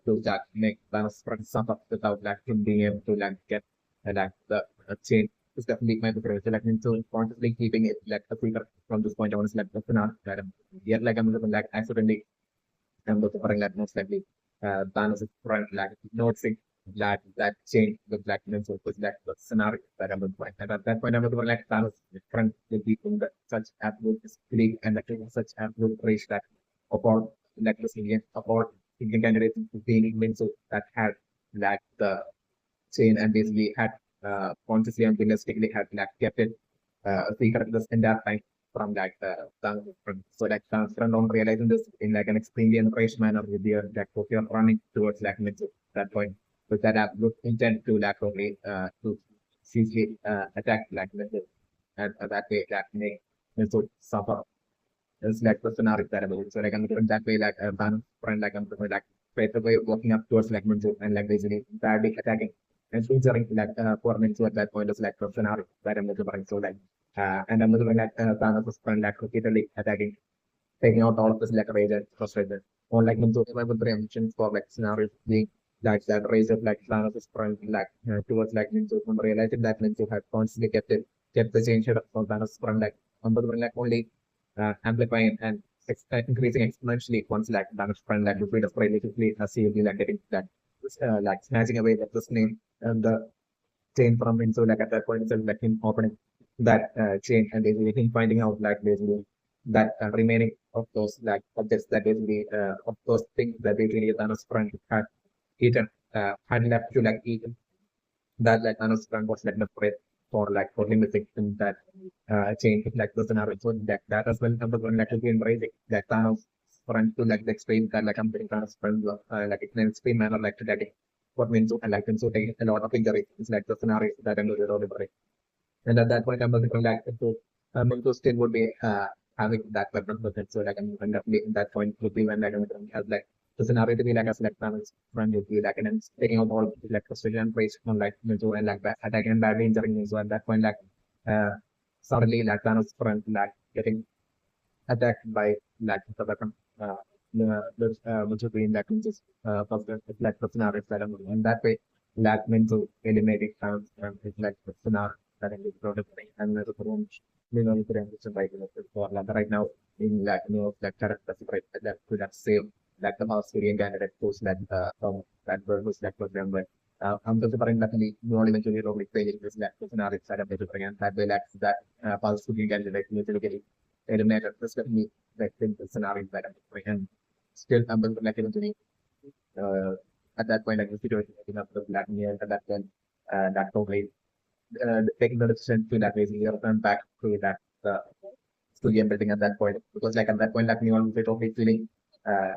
to like make Thanos' friend suffer without like him being able to like get like the chain is definitely my preference. So, like so consciously keeping it like a secret from this point on is like that's not that yet like I'm looking like accidentally I'm looking for like most likely Thanos' friend like noticing that change the black lens was that the scenario that I'm looking for. And at that point I'm looking for like Thanos' friend will be in the such absolute disbelief and like such absolute rage that about like the about Indian candidates being mental that had like the chain and basically had consciously and realistically had like kept it a secret this entire time from like from so like from on realizing this in like an extremely encouraged manner with your like if you're running towards like mid that point with that absolute intent to like only to seriously attack like Mitchell and that way like make Mitchell suffer it's like the scenario terrible. So like I'm doing that way like Ban's friend like I'm doing like straight away walking up towards like Minzu and like basically badly attacking and featuring like for Minzu at that point is like the scenario that I'm looking so like and I'm looking like Thanos' friend like repeatedly attacking, taking out all of this like rage and frustration. Or like Minzu I would preemption for like scenarios being like that rage of like Thanos' friend like towards like Minzu from realizing that Minzu had constantly kept the change of Thanos' friend like on the like only amplifying and increasing exponentially once like damage front like repeat of relatively as you'll be like getting that like snatching away that this name and the chain from him. So like at that point itself like him opening that chain and basically him finding out like basically that remaining of those like objects that basically of those things that basically Thanos front had eaten had left to like eat that like Thanos front was like the threat for like for limiting that change like the scenario. So that as well number one like to be embracing that Thanos front to like the explain that like I'm getting Thanos front like in an explain manner like to that what means and like and so taking a lot of injury. It's like the scenario that I'm going to and at that point, I'm looking like to Minto still would be having that weapon with it. So like I'm definitely in that point would be when like I'm has like the scenario to be like a select panels run would be like and then taking out all like frustration and praise from like Minto and like attacking and badly injuring me. So at that point like uh suddenly like Thanos' friend like getting attacked by like the weapon. Which would be in that just like the scenario that and that way like meant to eliminate it it's like the scenario that is product and the room for like right now in like like characters right that could have saved like the mouse Syrian candidate post that from that was that program but അന്നത്തെ പറയുന്നത് നോട് eventually റോബിക് page scenario set up പറയാൻ that way like that mouse Syrian candidate literally eliminated the like the scenario that and still but like eventually uh, at that point like the situation enough the black near at that point that probably taking the decision to that basically return back to that studio building at that point because like at that point like you will be totally feeling uh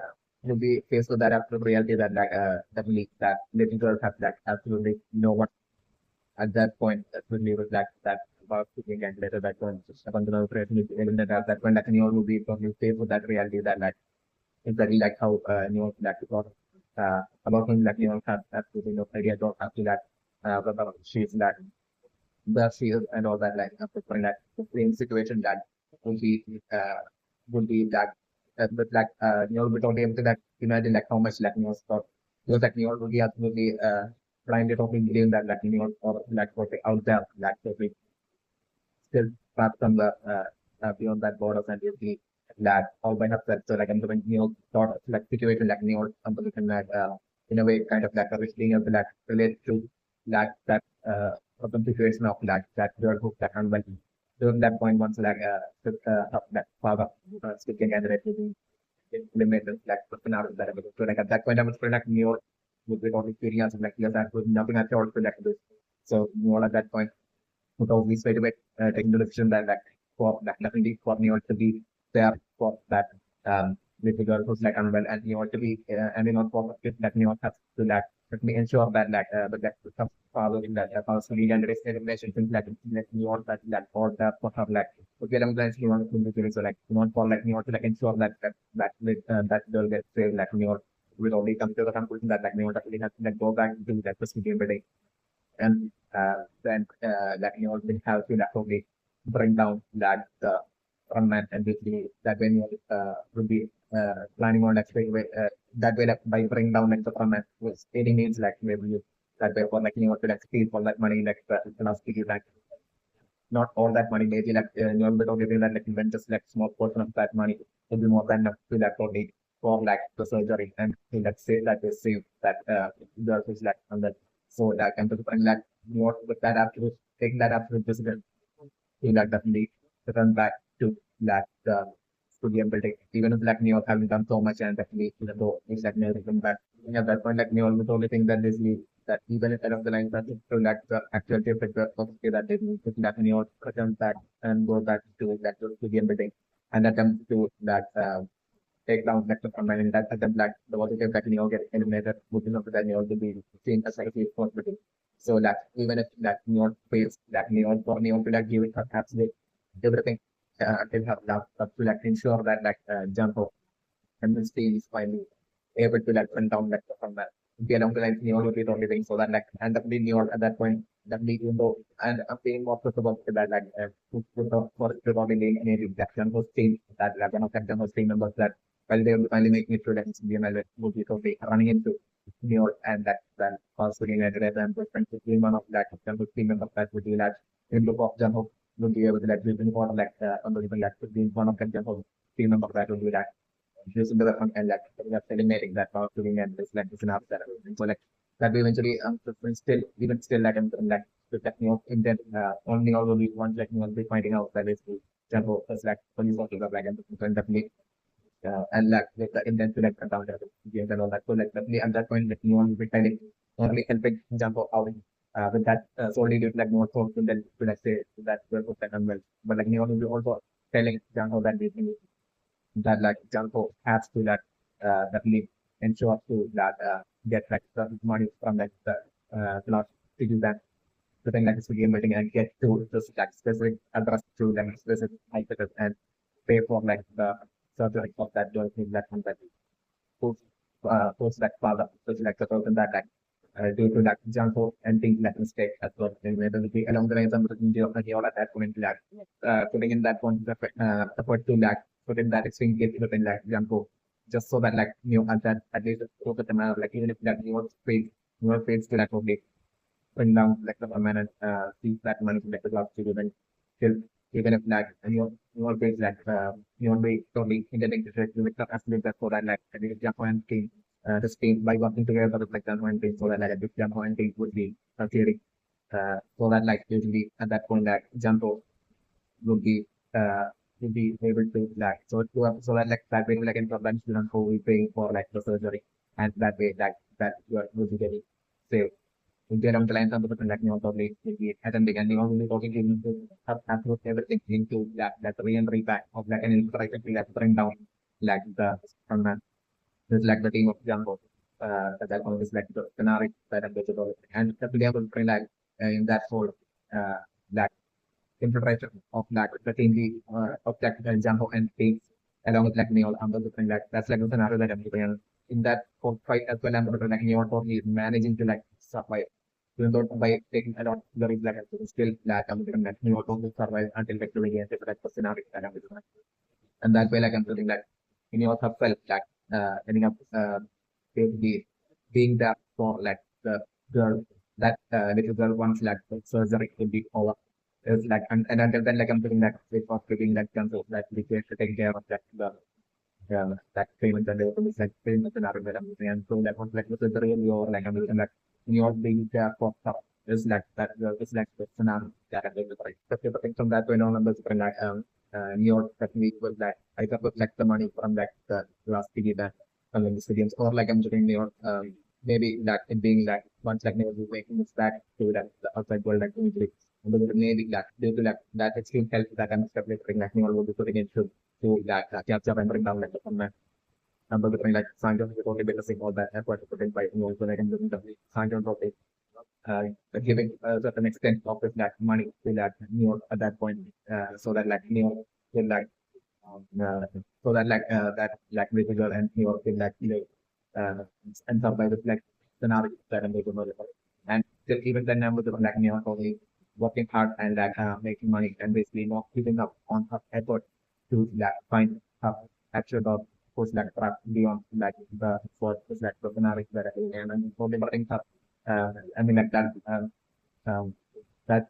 will be faced with that absolute reality that like definitely that living girls have like absolutely no one at that point that will leave it like that about cooking and later that point just up until the operation that at that point like you will be probably faced with that reality that like exactly like how that because about him like have absolutely no idea don't have to that about she's that the field and all that like for that the same situation that would be uh would be that but like we don't be able to like imagine like how much like stuff because like would be absolutely blinded of believing that like or like what they out there like totally still far from the beyond that borders and usually that all by herself. So like I'm doing sort of like situation like something that in a way kind of like being able to like relate to that problem situation of like that girl who like and when during that point once like that father speaking and related implemented like personality that so like at that point I was pretty like with all experience and like yes I was nothing at all to like this. So at that point would always straight away taking the decision that like for that definitely for me to be there for that little girl who's like unwell and you want to be and for it that has to like let me ensure that like but that some following that personally and relationship like you want that for that for her like okay I'm glad you want to do so like you want for like you want to like ensure that girl gets saved like you will only come to the conclusion that like you want to really have to like go back to that procedure and then that you also have to definitely bring down that frontman and basically that when you will be planning on like that way like by bringing down like the frontman which any means like maybe you that way for like you want to like steal for that money like like not all that money maybe like you bit of giving that like even just like small portion of that money will be more than enough to like probably for like the surgery and let's say that they save that the is like on that so that can bring that more with that absolute taking that absolute decision to like definitely return back to that studio building even if like New having done so much and definitely even though it's like never come back at that point like New York the only thing that is that even if along the line that to that actual effect of that they need to that New York return back and go back to that studio building and attempt to that take down Vector from and that attempt that the positive that Neo get eliminated within of that Neo to be seen as like a responsibility. So that even if that Neo fails that Neo for Neo to like give it absolute everything until have that to like ensure that like jump off and the team is finally able to like run down that from that. Be along the lines Neo will be the only thing so that like and definitely Neo at that point definitely even though and I'm being more about that like for the body being in that was team that like one of them was team members that while they were finally making it through that BML would be totally running into New York and that also United and different between one of that team members that would be that in look of John Hope would be able to like be one of like unbelievable that would be one of them John Hope team members that would be that using the weapon and like eliminating that power to and this like this and after that. So like that we eventually still even still like like the technical intent only although we want like we will be finding out that is John Hope is like police officer like and definitely and like the intent to like cut down the games and all that. So like definitely at that point, like no one will be telling, only helping jump out with that solely due to like more so then to like say that we're good and well. But like no one will be also telling Janko that basically that like Janko has to like definitely ensure to that get like the money from like the class to do that. The thing like this game building and get to this like specific address to like specific hypothesis and pay for like the surgery of that doing that one that post that father, so like the person that like due to that junk food and things like mistake as well. And whether it be along the lines of at that point like putting in that point effort to like put in that extreme gift within like junk food just so that like at that at least focus them out like even if that your face to that probably bring down like the permanent see that money like the last to then still even if like and you always like you won't be totally intending to with the absolute best for that like I think jump and team the team by working together with like the one team so that like a big jump and team would be theory so that like usually at that point like jump would be uh would be able to like so that like that way like in problem student who will pay for like the surgery and that way like that you are will be getting saved. Dia dalam client sampai pendeknya probably maybe attending and you only talking to have to everything into that re-entry back of like an infrastructure that bring down like the from that there's like the team of Django that one is like the scenario that I'm going to and that will be able to bring like in that whole that infrastructure of like the team of like Django and things along with like Neil I'm going to bring like that's like the scenario that I'm doing in that whole fight as well I'm going to like Neil totally managing to like survive even though by taking a lot the risk that still that I'm going to survive until victory against it like the scenario that I'm doing and that way like I'm feeling like in yourself felt like ending up basically being there for like the girl that little girl once like the surgery will be over. It's like and until then like I'm feeling like it was feeling like cancel that we have to take care of that the that payment and everything is like payment and everything and so that was like the surgery and you're like I'm like you're being there for stuff is like that it's like the scenario that I'm doing right. But from that point on I'm just like New York technique was that I got like the money from like the last PD that from the stadiums or like I'm doing New York maybe that it being like once like never making this back to that the outside world like immediately but maybe that due to like that extreme help that I'm establishing like New York will be putting into to that capture and bring down like the format number between like scientific only because all that effort put in by New York so they can do the scientific uh, giving a certain extent of his like money to that New York at that point so that like New York will like uh, so that that like visitor and New York will like uh, ends up by this like scenario that I'm making and still even then I'm with like New York only working hard and like making money and basically not giving up on her effort to like find her actual job post like beyond like the for like the scenario that and I'm only working her I mean like that um, that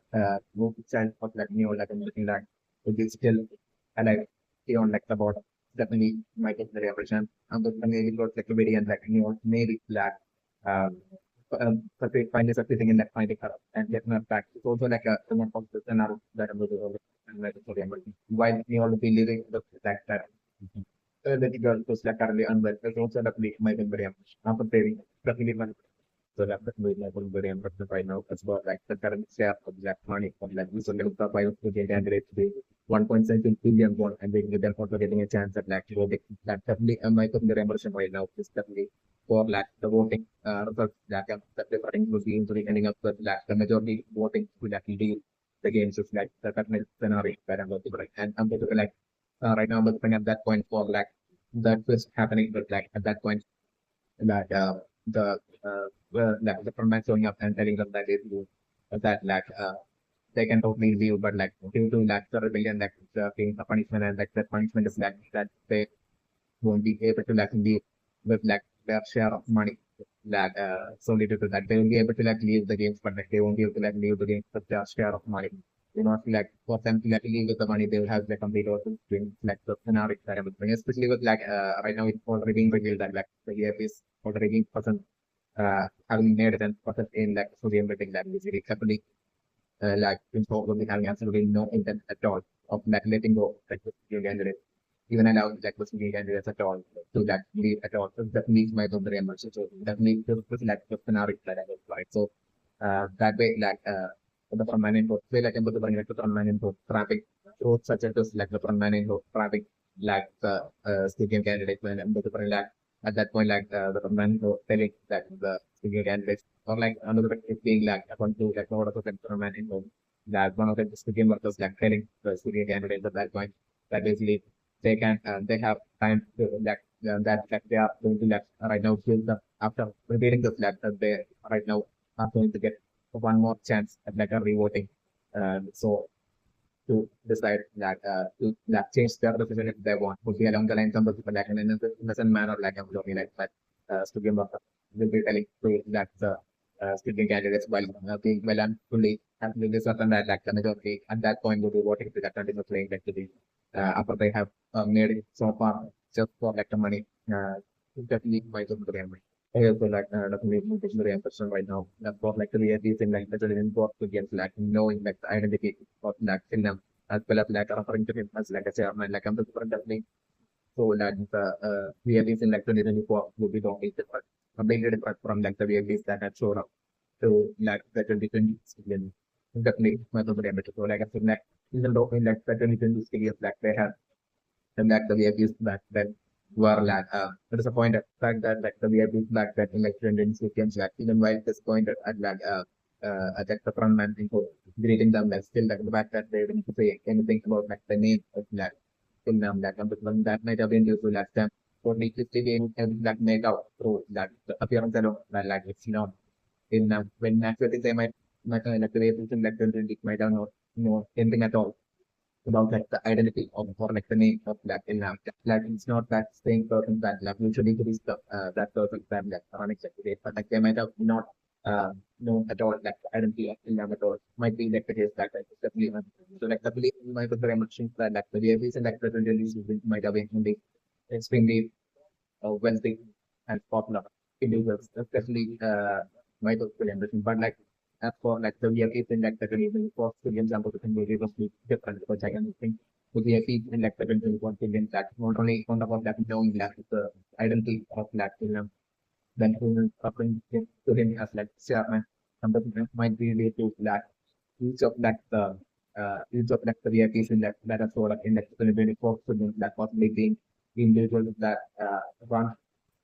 move itself was like new like I'm looking like it is still alive beyond like the border. Definitely might get the repression. And the maybe got like very and like new maybe black but they find this everything in that finding her and getting her back. It's also like a someone of the scenario that I'm looking over and like sorry I'm looking. While you all be living the that the girl was like currently unwell. There's also definitely might be very much. I'm preparing definitely so that will like very important right now as well like the current share of black money from like this will the by to get candidate to be 1.7 billion won and they then also getting a chance at like voting that definitely my the reimbursement right now is definitely for like the voting results that the voting will be into ending up with like the majority voting will actually lead the games is like the current scenario that I'm looking right and I'm looking like right now I'm looking at that point for like that was happening but like at that point that the like the front man showing up and telling them that it will that like they can totally leave, but like due to like the rebellion, like being a punishment and like that punishment is like that they won't be able to like leave with like their share of money. Like solely due to that they will be able to like leave the games, but like they won't be able to like leave the games with their share of money. You know, like for them to like leave with the money, they will have like complete or doing like the scenario that I'm doing, especially with like right now it's already being revealed that like the EF is already being present having made a percent in like sodium rating that is really heavily like probably having absolutely no intent at all of like letting go like the studio candidate, even allowing like the studio candidates at all to like leave at all. So that needs my own reimbursement. So that needs to like the scenario that I have applied. So that way like the permanent road, say like I'm going to bring it to permanent road traffic roads such as like the permanent road traffic like the studio candidate when I'm going to bring like at that point like the permanent road telling that the studio candidates or like another it being like according to like order of environment in home that one of the student workers like telling the student candidates at that point that basically they can they have time to like that like they are going to like right now feel the after revealing this that they right now are going to get one more chance at like a revoting. So to decide that to like change their decision if they want would be along the lines of the like in an innocent manner like I'm talking like that student will be telling to that the student candidates while being well and fully absolutely certain that like the majority at that point will be voting to that continuous playing like to the after they have made it so far just for like the money definitely my own. I also like definitely very interesting right now. For like the reality thing like the children work against like knowing like the identity of like in them as well as like referring to him as like a chairman like I'm the different definitely so like the realities in like 2024 will be totally different. Completely different from like the realities that had shown up to like the 2020 experience. Definitely my own. So like I said like even though in like the 2020 experience like they have and that the VIPs back then were like disappointed fact that like the VIPs back then in like trending sequence like even while disappointed at like at like the front man info greeting them like still like the fact that they didn't say anything about like the name of like till them like but that might have been due to like them only to still and like make out through like the appearance alone like it's not in when actually they might like the VIPs in like the might have not know anything at all about like the identity of or like the name of Black in like it's not that same person that like usually to be stuff that person that like unexecuted, but like they might have not known at all like the identity of Ilham at all. Might be like the case that like definitely so like the belief might be very much that like the reason like the religious might have been the extremely wealthy and popular individuals, especially Michael William Anderson. But like as for like the VIP in like the 2024 Williams example, the thing was different because I can think the VIP in like the 2021 Williams that not only on top of that knowing that the identity of that film, then who will bring him to him as like chairman. Something might be related to that each of like the each of like the VIPs in that are sort of in like 2024 Williams that possibly being individuals that run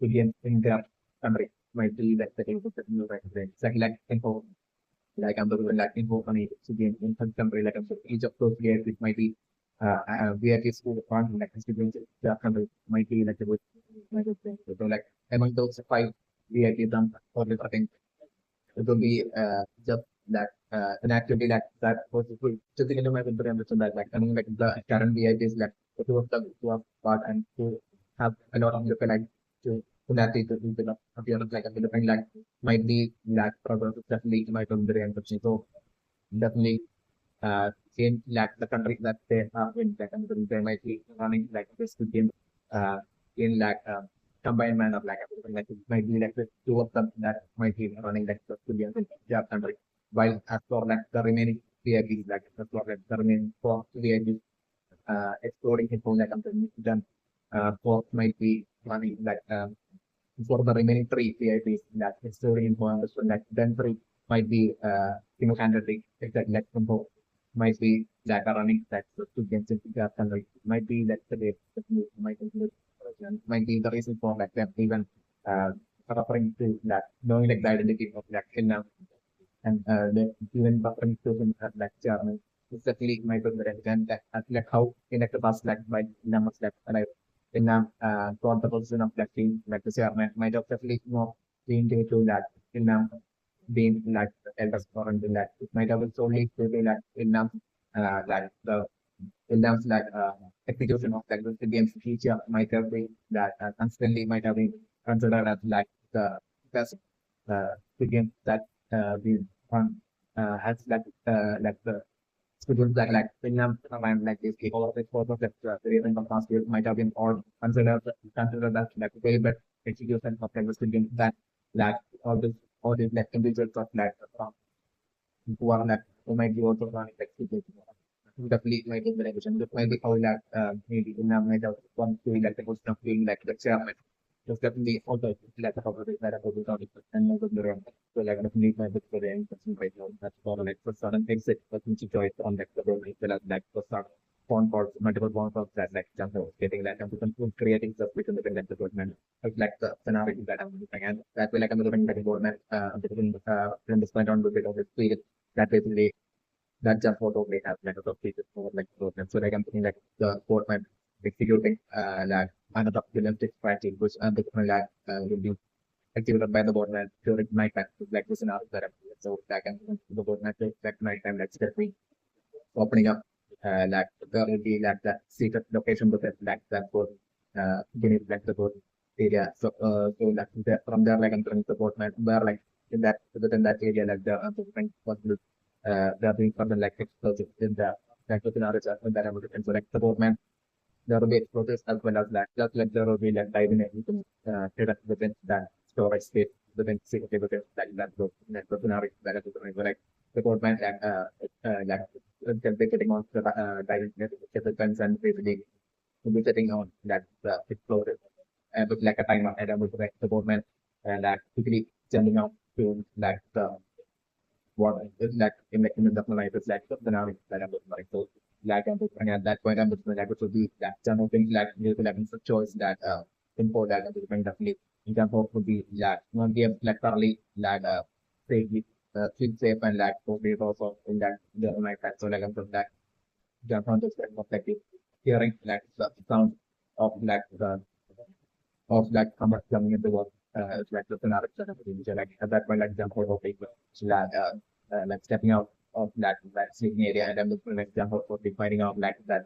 against in their country might be like the case of the new president. Second, like info, like I'm talking like info on it again in some country, like I'm saying, each of those players it might be VIPs who run like constituents in their country might be like a good so like among those five VIPs for this I think it will be just that an activity that was just into my winter understand that like I mean like the current VIPs like the two of them who are part and who have a lot of different to similarity to the appearance like a different like might be that progress definitely might be very interesting. So definitely in like the country that they are in like they might be running like this game uh in like combined manner like it might be like the two of them that might be running like the Indian job country. While as for like the remaining VIPs like as for like the remaining four VIPs exploring his own like then four might be running like for the remaining three VIPs that exploring info understood like then three might be single handedly exact like info might be that are running that to get into the country might be that the might be the reason for like them even uh referring to that knowing like the identity of like in and even referring to him as like chairman is definitely might be the and that like how in like the past like by numbers like in got the position of like being like the chairman might have definitely more been due to that in being like the eldest foreign in that it might have solely to be like in like the in terms like execution of like the game's feature might have been that constantly might have been considered as like the best game that we run has like the students like Finland and like this all of this photos of the event of last year might have been all considered as like very bad execution of like the students that like all these like individuals of like who are like who might be also running like definitely might be television. That might be how like maybe in a might have one doing like the position of being like the chairman. Just definitely also like about the topic and like the room. So like definitely my book for the person right now. That's for like for certain exit but which choice on like the room as well as like for some phone calls, multiple phone calls that like jump out, getting like I'm creating stuff within the like development like the scenario that I'm looking at. That way like I'm looking at the development in this point on the bit of experience that basically that just photo may have like a lot of features for like program. So like I'm thinking like the code might executing like another epileptic strategy which like will be activated by the boardman during nighttime, like this scenario that so that can the boardman like nighttime like step opening up like there will be like the secret location with it like that for beneath like the board area. So like from there like entering the boardman where like in that within that area like the different possible they are being something like explosive in the like the scenarios that I would like the boardman there will be explosives as well as that. Just like there will be like diving hidden within that storage space within security within that group network scenario that is like the boardman like can be getting on the diving get the guns and basically will be sitting on that explosive with like a timer and with the boardman and quickly jumping out to like the what is like in the life is like the scenario that I'm looking like so like and at that point I'm looking like it would be that some of things like you will have a choice that import that is going to flip in terms of would be like not be like thoroughly like safely feel safe and like probably also in that the like that so like I'm from that jump on this of like hearing like the sound of like the of like combat coming into work it's like the scenario like at that point like jump out of people like stepping out of that sleeping area and then the like jump out for finding out like that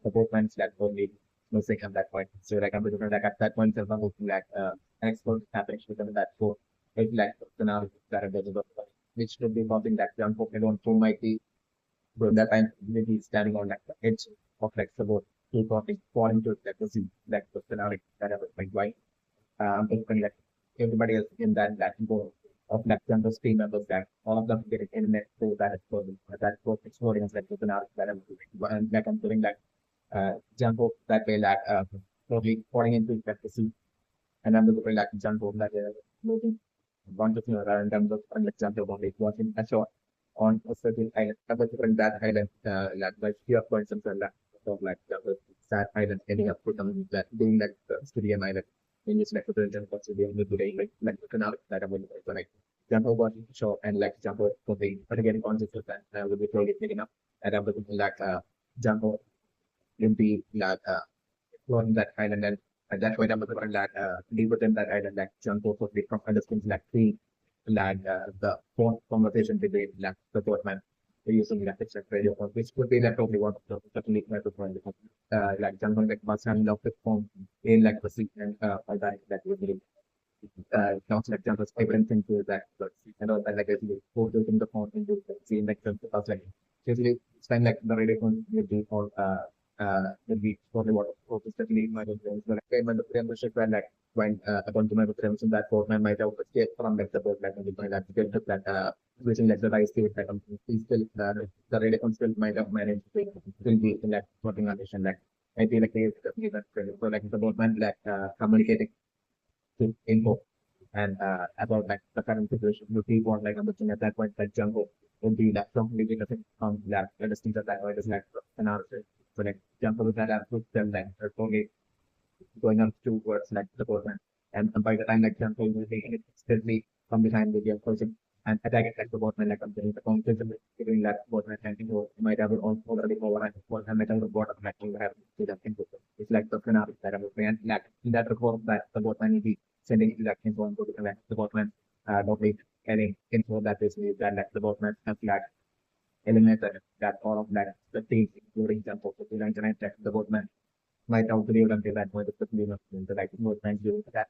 supportments that only missing at that point. So like I'm looking like at that point I'm looking like an expert happening within that so it's like the scenario that available which would be something that jump out alone who might be but that time maybe standing on like the edge of like the boat, he probably falling to like the sea, like the scenario that I was like why thinking like everybody else in that boat of like jungle team members that all of them get internet so that explosion that boat exploding is like the scenario that I'm doing and like I'm doing like jump off that way like probably falling into like the sea and I'm looking like jump off that moving bunch of random for example only watching a shot on a certain island. I was on that island, like few points and like so like that was sad island ending up with them that being like the Syrian island. In which like the president was Syrian with the like the canal that I would so like jump over the shore and like jump over for the but again conscious of that with the slowly getting up and I was like jump over in the like on that island and at that point I was on that deep within that island like jump over the from understands like three like the phone conversation between like the boatman using like it's like radio phone, which could be like probably one of the certainly microphone like something like must have of the phone in like the sea and all that would be sounds like just everything to that but and all that like actually photos in the phone into the scene like the like usually it's time like the radio phone will be all will be probably what focus that lead my friends but like when the membership when like when upon to my friends in that port man might have escaped from like the port like when they like to get to that using like the rice field like still the radio phone still might have managed to still be in that working condition like I feel like they so like the boatman like communicating to info and about like the current situation. You keep on like understanding at that point that jungle will be like completely nothing on that. The things that I is like analysis. So like jungle with that would tell like they're only going on towards like the person. And by the time like jungle will be steadily from behind with your person and attack it like the boatman like I'm saying the competition between that boatman and you might have already overrun one and metal report of like you have to that input. It's like the scenario that I'm saying like in that report that the boatman will be sending that info and go to the boatman don't need any info that is that like the boatman has like eliminated that all of that the things including jump of the internet that the boatman might have believed until that point especially the like boatman do that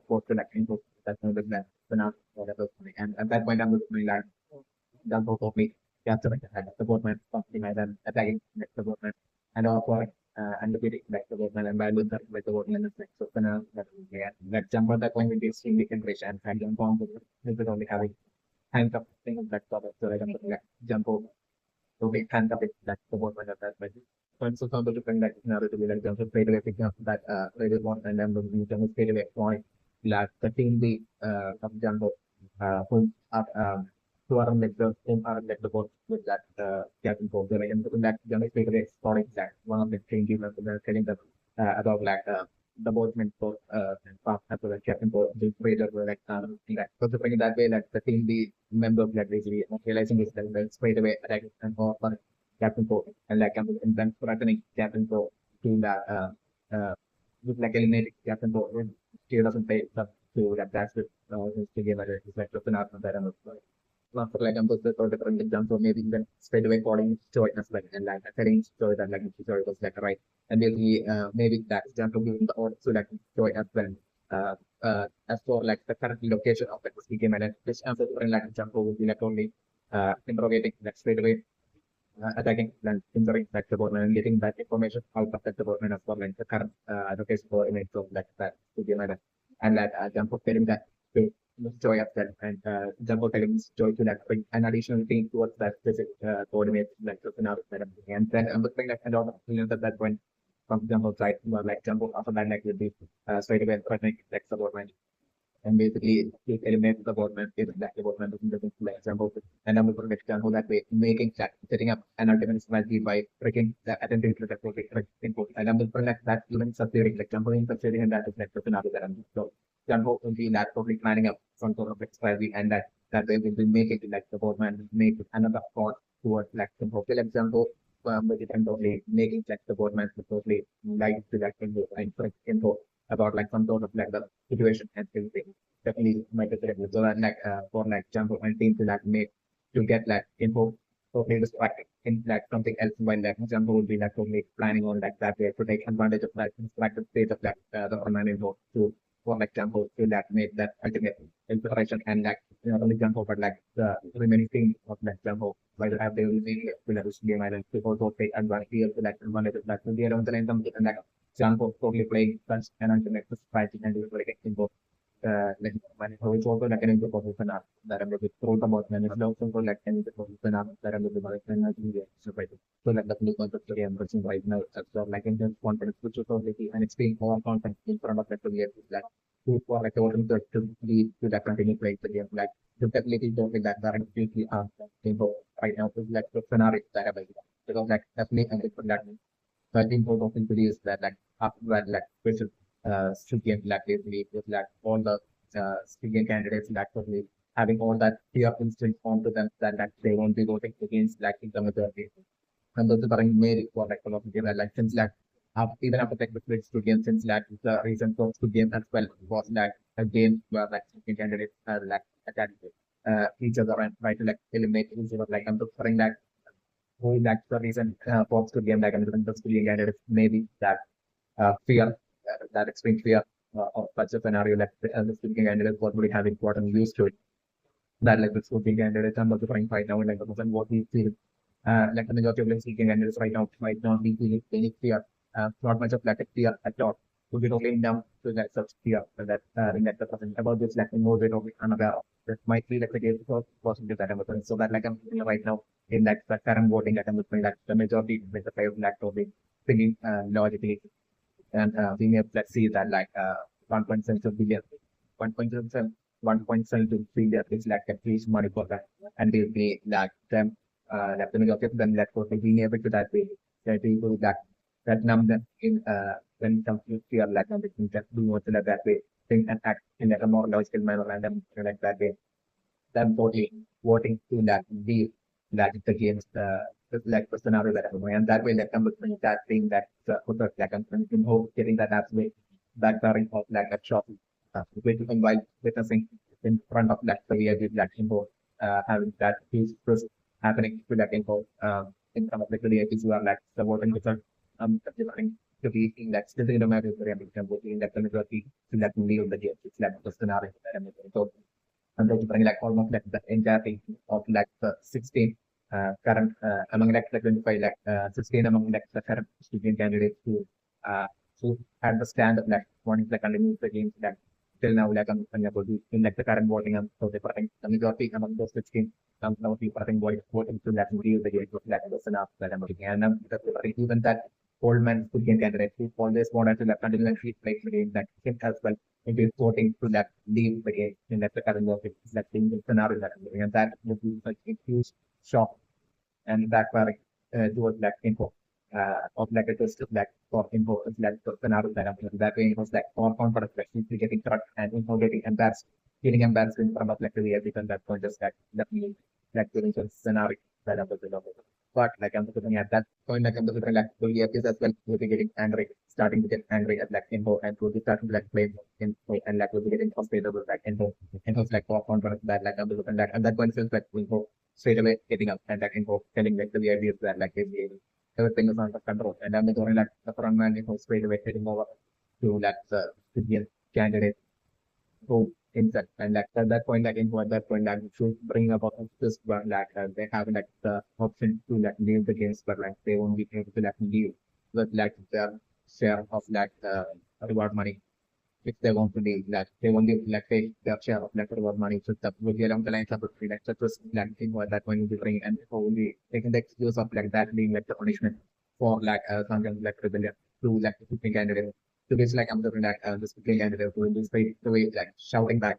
for selecting info that's not the plan so now whatever and at that point I'm looking like done both of me capturing the boatman something like that attacking the boatman and also and defeating like the boatman and by losing like the boatman is like so that yeah that jump on that point will be extremely concentration and jump on with only having hands up things that sort of so like I'm like jump over so we hands up it like the boatman at that point. So I'm so comfortable to bring that scenario to be like jump straight away picking up that radio one and then the jump straight away point like the team the of jump who are who are like the whom are like the boat with that captain boat. So like and that jump straight away exploring that one of the changes and they're telling them about like the boatman boat and fast after the captain boat the trader were like like so to bring it that way like the team the member of that basically realizing this that they'll straight away attack and go for captain boat and like and then threatening captain boat to that with like eliminating captain board when he doesn't pay stuff to that that's with his game it's like looking out that and after like I'm supposed to sort of different example, maybe then straight away calling story as well and like setting story that like the story was like right. And maybe maybe that example giving the order so like story as well. As for like the current location of that game and which answer different like example would be like only interrogating like straight away attacking and injuring like the government and getting that information out of that government as well like the current location for image of like that to game and like example telling that to joy of that and example telling joy to that bring an additional thing towards that specific coordinate like the scenario that I'm doing. And then I'm looking like a lot of millions at that point from example side like example after that like with the straight away threatening like subordinate and basically it eliminates the government if that government doesn't like example and I'm looking at example that way making that setting up an ultimate strategy by breaking the attempting to the input and I'm looking at that even subsidiary like example in subsidiary and that is like the scenario that I'm so example will be that totally planning up some sort of like strategy and that way will be making like the government make another thought towards like some for example but it can totally making like the government totally like to that info about like some sort of like the situation and everything. Definitely might be correct. So that like for like example and things to like make to get like info totally distracted in like something else while like example would be like totally planning on like that way to take advantage of that distracted state of like the online info to for example to like make that ultimate inspiration and like not only example but like the remaining thing of like example why they have they will be to like game island to also take advantage of like advantage of that. So they don't and like example totally playing such an ultimate society and is very involved like when it's also like an information that I'm looking through the board and it's also like an information that I'm looking at and I think so right. So like the new concept that I'm pushing right now so like in just confidence which is totally and it's being more content in front of that to be like who for like to lead to that continue playing the game like the definitely don't think that that usually info right now is like the scenario that I'm because like definitely and it's that so I think both of them is that like after that like we should get like basically with like all the student candidates like totally having all that fear instinct onto them that they won't be voting against like in the majority. And those are made for like a lot of game like since like even after like the students since like the reason for students as well was like a game where like student candidates like attack each other and try to like eliminate each other like I'm just saying that that's the reason for good game like I'm just candidates maybe that fear, that extreme fear of such a scenario that the speaking candidate was really having gotten used to it. That like the speaking candidates I'm multiplying right now, and like the person what we feel, like the majority of the speaking candidates right now might not be feeling any fear, not much of like a fear at all. Would be totally down to that such fear in that the person about this like more than unaware of. That might be like the case for possibly that I'm looking. So that like I'm feeling right now in that the current voting that I'm looking like the majority with the five lakh totally thinking logically and being able to see that like 1.7 billion, 1.7, 1.7 billion is like at least money for that, and they be like them, like the majority of them that for being able to that way, that people that number in when it comes to fear like they can do what that way, think and act in like a more logical manner and then like that way them totally voting to that deal that it's against like the scenario that I'm going. And that way that comes with that thing that puts us like in hope getting that absolute backfiring of like a shop with while witnessing in front of that the real black info having that huge risk happening to that info in front of like the realities who are like the voting result considering to be in that still in the matter of the voting in that majority to that leave the game. It's like the scenario that I'm going. So and then bring like almost like the entire thing of like the 16 current among like the 25 like 16 among like the current student candidates uh, who had the stand of like wanting like underneath the games like till now like I'm about in like the current voting so they think the majority among those 16 now people I think voting to like real the game of like the enough that I'm looking and even that old man student candidate who always wanted to like continuously play the game that him as well it is voting to that leave the game in that the current work is that thing the scenario that I'm doing. And that would be like a huge shock and backfiring towards that info of like a just like for info is like the scenario that I'm doing. That way it was like more confidence like simply getting correct and info getting embarrassed in front of like the real because that point just that means like the scenario that I'm doing. But like I'm looking at that point, like I'm looking at like the real as well, we're getting angry starting to get angry at like info and will be starting to like blame info and like will be getting frustrated with like info's like walk on that like and that and that point feels like info straight away getting up and like info telling like the idea that like everything is under control and I'm going like the front man info straight away heading over to like the candidate who insect and like at that point like info at that point like should bring about this but like they have like the option to like leave the games but like they won't be able to like leave with like their share of like reward money if they want to leave like they won't give like pay their share of like reward money so that will be along the lines of like such as like info at that point will be bringing and only taking the excuse of like that being like the punishment for like something like rebellion to like the candidate so it's like I'm doing like this candidate who will be straight away like shouting back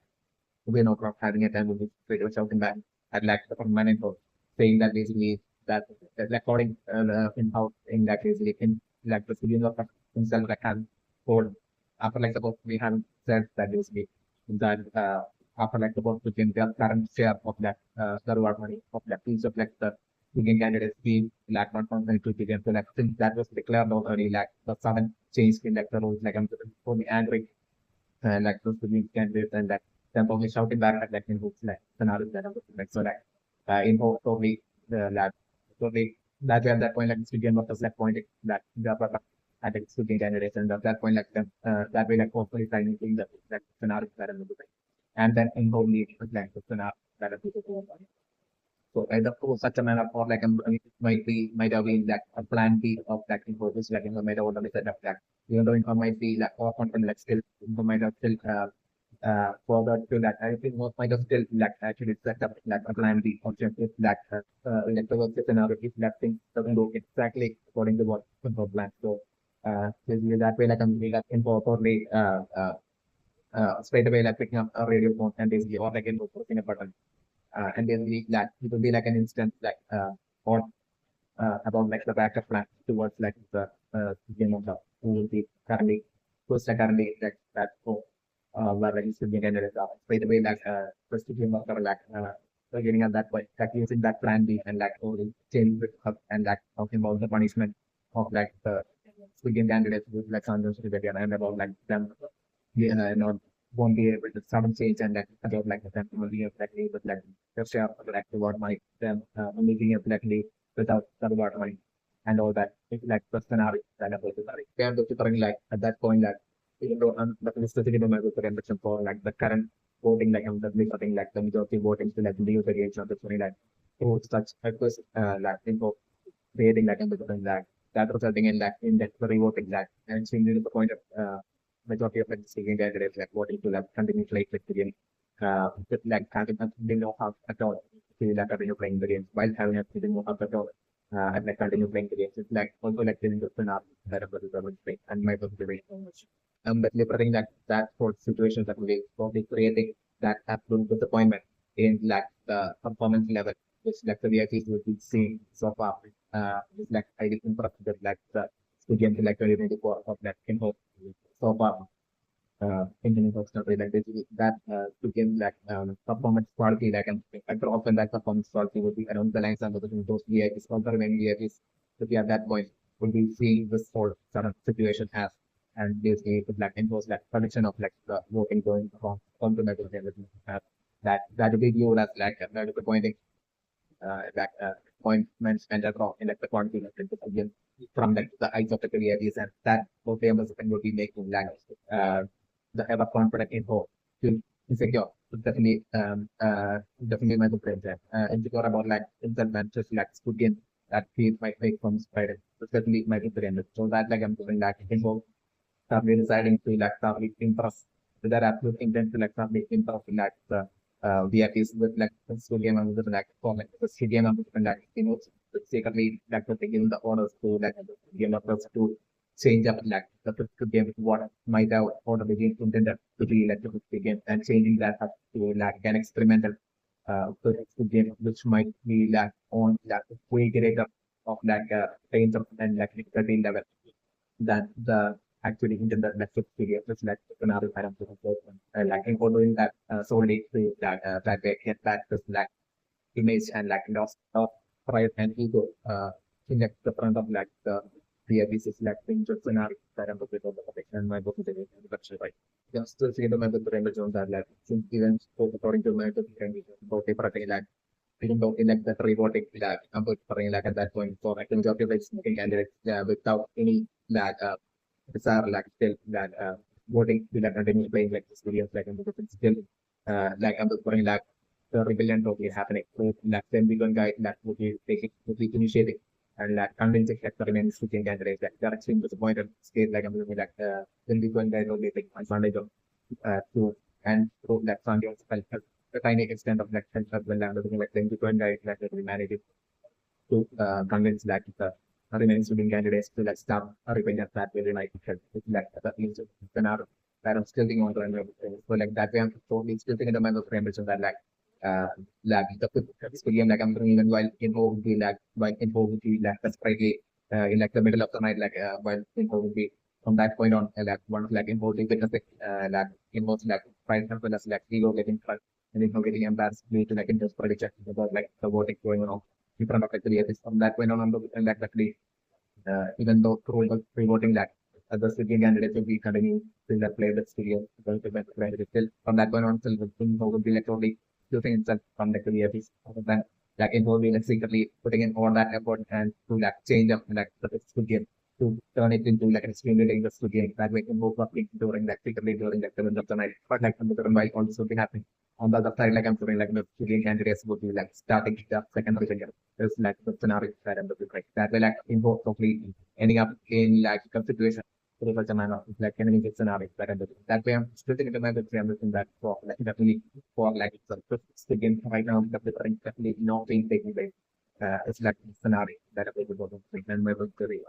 we're not having a time with straight away shouting back at like the permanent vote, saying that basically that recording in how in that basically in like the civilians of himself like have told after like suppose we have said that basically that after like suppose within their current share of that the reward money of that piece of like the begin candidates be like 1.2 billion. So like since that was declared already like the sudden change in like the rules like I'm totally angry and like those between candidates and like them probably shouting back at like in hoops like scenarios that are like so like in hope probably the lab probably that at that point like student was that point that the product at the student candidates and at that point like them that way like hopefully trying to the like scenarios that are like and then in probably like the scenario that are so either for such a manner or like might have been like a plan B of that info which like info might have already set up that even though info might be like or content like still info might have still forward to that. I think most might have still like actually set up like a plan B option if that like the work scenario if that thing doesn't go exactly according to what info plan. So basically that way like I'm like info probably straight away like picking up a radio phone and basically or like info pressing a button and then like it will be like an instant like on about like the backup plan towards like the game of the who will be currently who's like currently like that for where like it's being ended straight away like first game of the like beginning at that point like using that plan B and like only change with up and like talking about the punishment of like the Squid candidates with like Sanjay Srivedya and about like them not won't be able to sudden change and like about like the temporary exactly with like the share of like reward money, them making it exactly without the reward money and all that. It's like the scenario that about the scenario. And the like at that point that even though the specific my election for like the current voting like I'm definitely something like the majority voting to like the new variation of the story like so such at first like info creating like that resulting in that in that revoting that and seeing the point of majority of the seeking candidates like voting to like continue to like the game with like having they know how at all to like continue playing the games while having a they know how at all and like continue playing the games. It's like also like getting the spin up that of the government play and my possibility so much. But liberating that sort of situations that we probably creating that absolute disappointment in like the performance level which like the VIPs will be seeing so far. It's like highly impressive that like the student like 2024 of that info so far engineering functionality like basically that became like performance quality like and often that performance quality would be around the lines of those VIPs or the remaining VIPs to be at that point would be seeing this sort of situation as and basically it would like enforce like prediction of like the voting going from the method and everything that would be viewed as like a disappointing that point mentioned across in like the quantity of the again from like the eyes of the VIPs and that both famous would be making like the ever confident info to insecure. So definitely my friend insecure about like instant just like Squid that he might make from spider. So certainly my friend. So that like I'm doing that info probably deciding to like probably impress with that absolute intent to like probably impress like the VIPs with like the school game and with like comment the school game and like secretly like to give the orders to like game of to change up like the physical game what might have order the game intended to be like the physical game and changing that up to like an experimental physical game which might be like on like way greater of like range of and like 13 level than the actually intended Netflix series, which like another kind of person. Like in following that solely to that they get that this like image and like lost of pride and ego in like the front of like the the abuses like injured scenario that I'm looking for the protection and my book is a right. Just to see the method to remember Jones are like since events according to my book can be about a protect like even though elect that robotic lag about like at that point for like majority of the smoking candidates without any lag it's our like still that voting to that continues playing like this videos like because it's still like I'm like the rebellion totally happening. So like then we going guide that would be taking would be initiating and like convincing that the remaining switching candidates that they're actually disappointed state like I'm looking like then we going guide only take advantage of to and through that sound felt a tiny extent of like self as well and looking like then we going guide that we manage it to convince that the remaining student candidates to like stop a rebellion that will like like that means that I'm still thinking on the so like that way I'm totally still thinking in the mind of frame that like the experience like I'm doing even while involved be like while involved be like that's probably in like the middle of the night like while involved be from that point on like one like involved in the like involves like pride as well as like ego getting crushed and getting embarrassed due to like interest politics about like the voting going on in front of like the VFs from that point on and like actually even though through the pre-voting that the city candidates will be continuing to that play that studio because the best candidate still from that point on still the thing will be like only using itself from like the VFs other than like involving like secretly putting in all that effort and to like change up like the studio to turn it into like an extremely dangerous game that way can move public during that secretly during like the middle of the night but like the might also be happening on the other side like I'm feeling like the studio candidates would be like starting the secondary figure is like the scenario that I'm looking like that way like involve completely ending up in like a situation for such a manner like an immediate scenario that I'm looking that way I'm splitting into my I'm looking that for like definitely for like it's again right now definitely not being taken place it's like a scenario that I'm able to think and my theory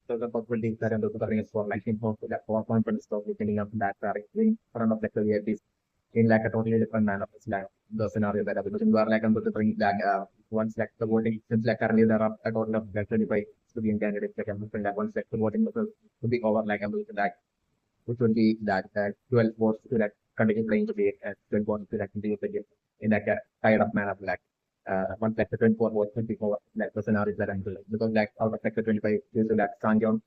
so the possibility that I'm looking is for like involve that for confidence of looking up that directly front of like the in like a totally different manner. It's like the scenario that I've been where like I'm going to bring that once like the voting since like currently there are a total of like 25 student candidates like I'm looking like once like the voting will be over like I'm looking like which would be that 12 votes to that continue playing to be 12 votes to that continue playing in like a tied up manner like once like the 24 votes will be over like the scenario that I'm doing because like out of like the 25 due to that Sanjon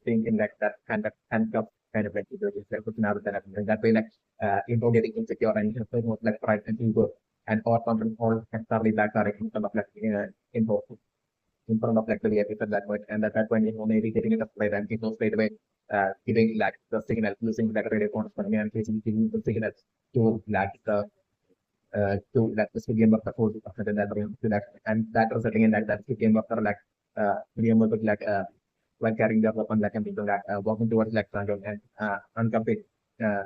thing in like that handcuff kind of like it's like a scenario that I'm doing that way like info getting insecure and most like pride and ego and all confidence all necessarily that are in front of like info in front of like the VIP at that point and at that point info maybe getting it up by then info straight away giving like the signal using like radio phones for me and giving the signals to like the to like the game of the 40% in that room to that and that resulting in that game of the like game of like while carrying their weapon like and people like walking towards like Sanjong and uncuffing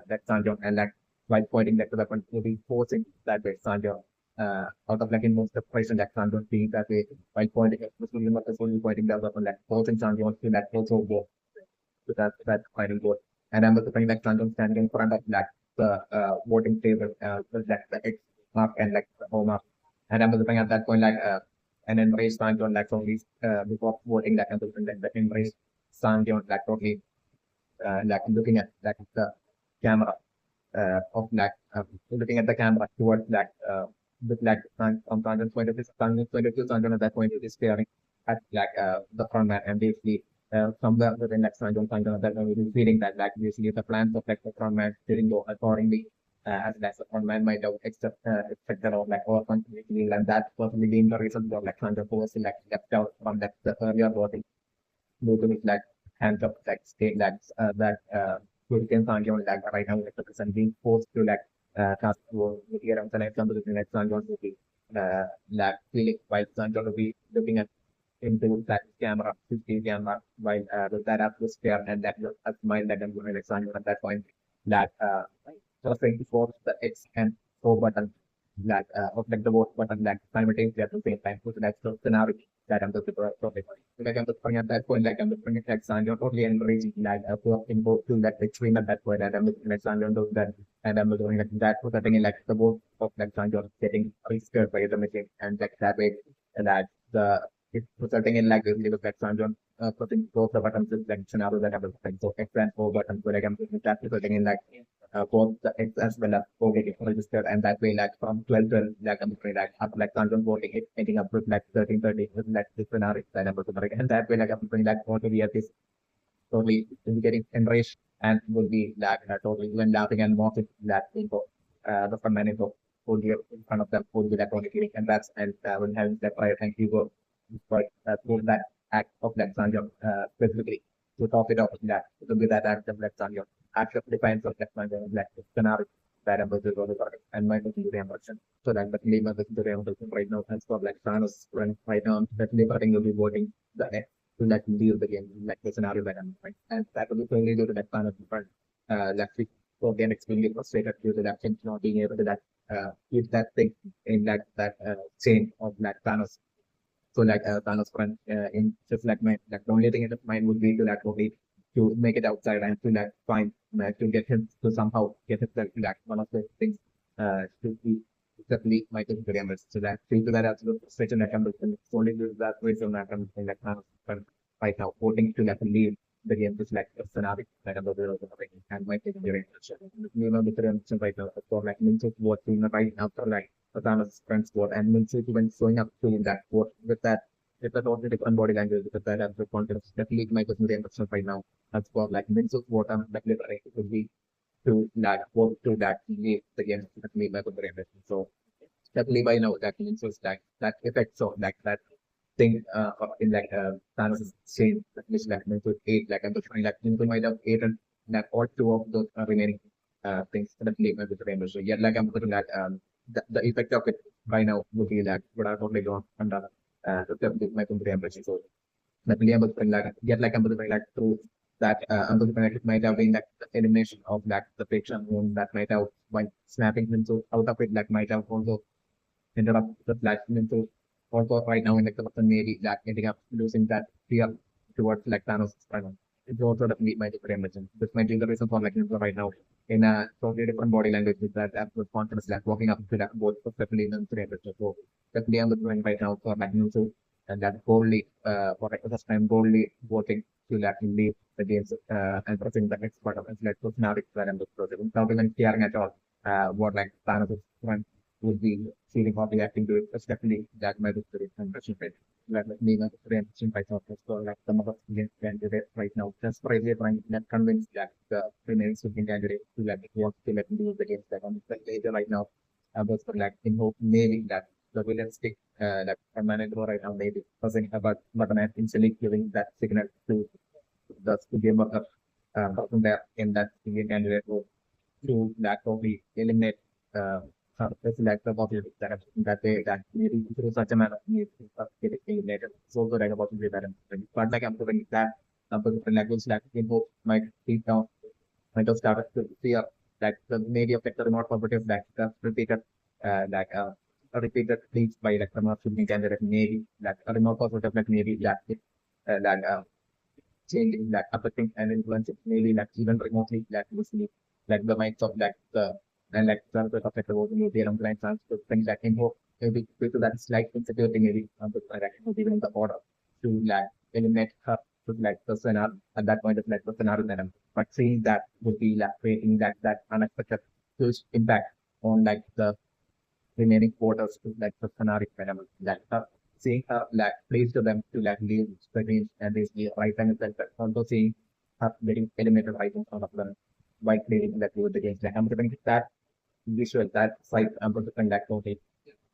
that Sanjong and like while pointing like the weapon to be forcing that way Sanjong out of like in most preparation like Sanjong being that way while pointing at the Muslim of the solely pointing their weapon like forcing Sanjong to that also go to that final vote. And I'm looking like Sanjong standing in front of like the voting table with like the X mark and like the O mark. And I'm looking at that point like and then raise Sanjong like only before voting like I'm looking like the embrace Sanjong like totally like looking at like the camera of like looking at the camera towards like with like from Sanjong's point of view, Sanjong's point of view, Sanjong at that point is staring at like the front man and basically somewhere within like Sanjong at that point is feeling that like basically the plans of like the front man didn't go accordingly as like the front man might have expected or like or something and that possibly being the reason for like Sanjong was like left out from that the earlier voting due to his like handcuff like state that Hurricane Sanjay like right now like the person being forced to like cast here on the next number the next Sanjay will be like feeling while Sanjay will be looking at into that camera 50 camera while with that atmosphere and that smile that I'm going to like Sanjay at that point that just trying to force the X and O button that of like the vote button that simultaneously at the same time. So that's the scenario that I'm just like I'm just putting at that point, like I'm just putting it like Sanjo totally encouraging that to invoke to that extreme at that point, and I'm looking at Sanjo doing that, and I'm doing like that, so that in like the vote of like Sanjo getting rescared by the machine, and like that way, and that the it's resulting in like the look at Sanjo pressing both the buttons is like scenario that I'm pressing. So X and O buttons, so like I'm pressing that resulting in like both the X as well as O getting registered, and that way like from 12 like I'm pressing like up like 140 it ending up with like 1330 like this scenario that I'm pressing, and that way like I'm pressing like auto we have this totally getting enraged and would be like totally even laughing and mocking that info. The front man info would be in front of them would be like only feeling, and that's and when having that prior thank you for that act of that Sanjay specifically to top it off that to be that act of that Sanjay act of defiance of that Sanjay like scenario that I'm going to and my looking to the emotion. So that but me the emotion right now as for like Thanos right now that Liberty will be voting the to like deal the game like the scenario that I'm right. And that will be only due to that kind of different like we so again extremely frustrated due to that thing not being able to that keep that thing in that chain of that Thanos. So like Thanos front in just like the only thing in the mind would be to like only to make it outside and to like find to get him to somehow get himself to like one of the things to be definitely Michael Williams. So that due to that absolute frustration that comes with only due to that reason that I'm saying like Thanos front right now voting to like leave the game is like a scenario that I'm the and might take during you know the difference right now for like means of watching right after like Thanos friends sport and Milsey when showing up to that sport with that with the totally different body language with that as the confidence definitely my personal impression right now that's for like Milsey sport I'm like literally it would be to that work to that leave the game definitely my personal impression. So definitely by now that means like that effect so like that thing in like Thanos' chain which like meant to eight like I'm trying like into might have eight and like all two of those remaining things that leave me with the rainbow. So yeah, like I'm putting that the effect of it right now would be that would have totally gone under the my rainbow. So definitely I'm putting like yet like I'm putting like through that I'm putting like it might have been like the elimination of that the fiction wound that might have by snapping into out of it like might have also interrupt the platform. So also right now in like the person maybe that ending up losing that fear towards like Thanos final. It's also definitely my different emergence. This might be the reason for like right now in a totally different body language with that absolute confidence like walking up to that both definitely in the three episodes. So definitely I'm doing right now for like Nusu and that boldly for like the first time boldly voting to like leave the games and pressing the next part of it like personality that I'm looking without even caring at all what like Thanos is would be feeling or reacting to it, especially that might be very impression rate. Like me, my reaction by thought so like some of us candidate right now, just probably trying to convince that the remaining student candidate to like want to let me do the games that on the later right now. I was like in hope maybe that the realistic like a manager right now maybe pressing about button and instantly giving that signal to the game worker person there in that student candidate to that totally eliminate it's like the possibility that they that maybe through such a manner need to get it eliminated. It's also like a possibility that but like I'm doing that language like in hope might deep down might have started to fear that the maybe affect the remote properties that repeated like a repeated things by like remote shooting candidate maybe like a remote property like maybe that it that changing that affecting and influencing maybe like even remotely like loosely like the minds of like the and like the affect about the their own clients and things like info maybe due to that slight insecurity maybe like even the order to like eliminate her to like the scenario at that point of like the scenario then but seeing that would be like creating that unexpected huge impact on like the remaining quarters to like the scenario parameter that seeing her like please to them to like leave the range and this the right and center. Also seeing her getting eliminated right in front of them by creating that with the games. Like I'm putting that visual that site I'm going to conduct only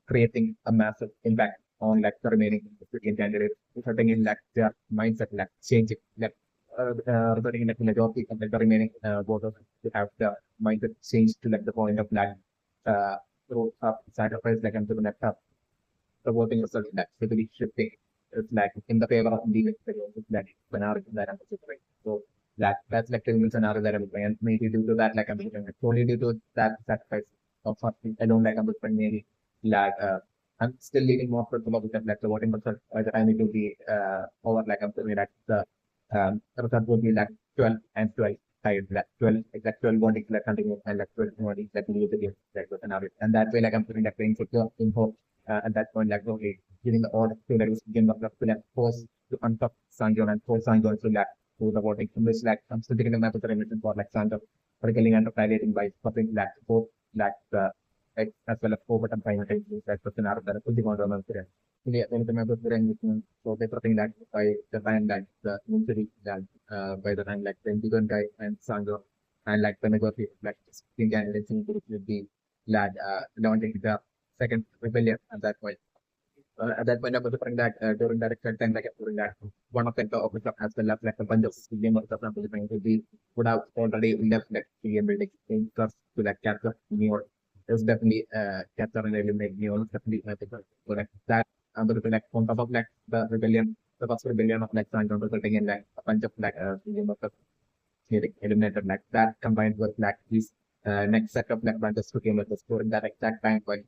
creating a massive impact on like the remaining African candidates, resulting in like their mindset like changing like resulting in like the majority of like, the remaining voters to have the mindset changed to like the point of like through sacrifice like I'm doing that the voting result that's really shifting. It's like in the favor of the that scenario that I'm considering. So that's like the scenario that I'm doing. And maybe due to that, like I'm doing it. Only due to that sacrifice of something I don't like I'm doing maybe like I'm still leaning more for the like the voting result by the time it will be over like I'm doing that the result will be like 12 and 12 tied like 12 like 12 voting like continue and like 12 voting like leave the game like the scenario. And that way like I'm doing that playing secure info at that point, like okay, giving the order to like begin to like force to untap Sanjon and force Sanjon to like to the voting, from which like I'm still taking the map of the remission for like Sanjon, particularly and violating by stopping like four like as well as four button final that person out of the putting on the then the members were in so they think that by the time that the injury that by the time like the Indian guy and Sanjo and like the majority like the candidates in would be lad launching the second rebellion at that point. At that point, I was referring that during that exact time, like during that one of the officers as well as like a bunch of civilian workers from the point we would have already left like civilian buildings in trust to like capture New York. There's definitely capture and eliminate New York, definitely so like that like on top of like the rebellion, the first rebellion of like San resulting in like a bunch of like civilian workers getting eliminated like that combined with like this next set of like branches to came with the score in that exact time point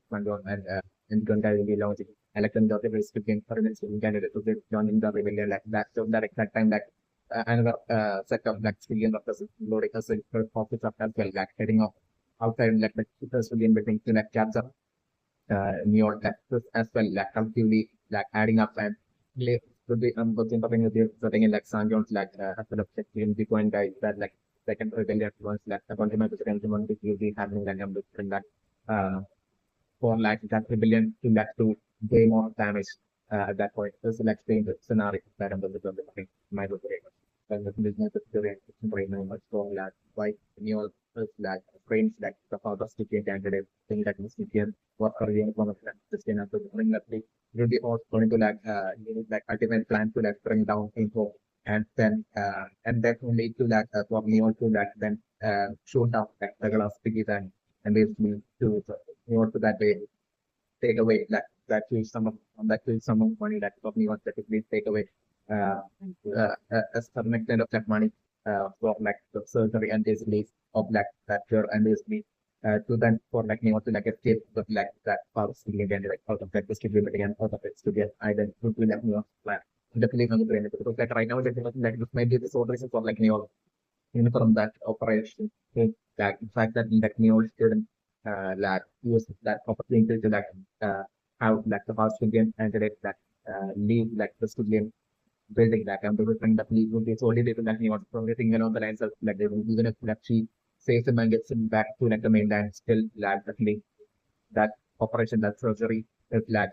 and Gunga really launching election the race became permanent candidate to get joining the rebellion like that. So that exact time like another set of like civilian workers loading us in for office of as well, like heading off outside like the first civilian building to like capture New York Texas as well, like collectively like adding up and would be what's interesting is setting in like San John's like as well as in Bitcoin guys that like second rebellion ones like the consumer second one which will be happening like I'm looking that uh for like that rebellion to like to way more damage at that point. There's like same scenario that I'm looking my and the business is doing right now much so like why New York is like frames like the father sticky candidate thing that is work career one of them sustainable bring that they will be also going to like like ultimate plan to like bring down info and that will lead to like for me also that then shoot down like the glass piggies and basically to to that way take away that will some of that will some of money that for me wants that to please take away uh, a certain extent of that money for like the surgery and this lease of like that cure and this lease to then for like me want to like escape with like that part of the again like out of that distributed again out of it to get either to like new plan. Definitely not the brain because like right now like this might be the sole reason for like new from that operation. Like in fact that like new student like use that opportunity to like have like the fast again and like leave like the student building that and everything that league would be solely due to that he was progressing along the lines of like they will even if like she saves him and gets him back to like the mainland still like definitely that operation, that surgery is like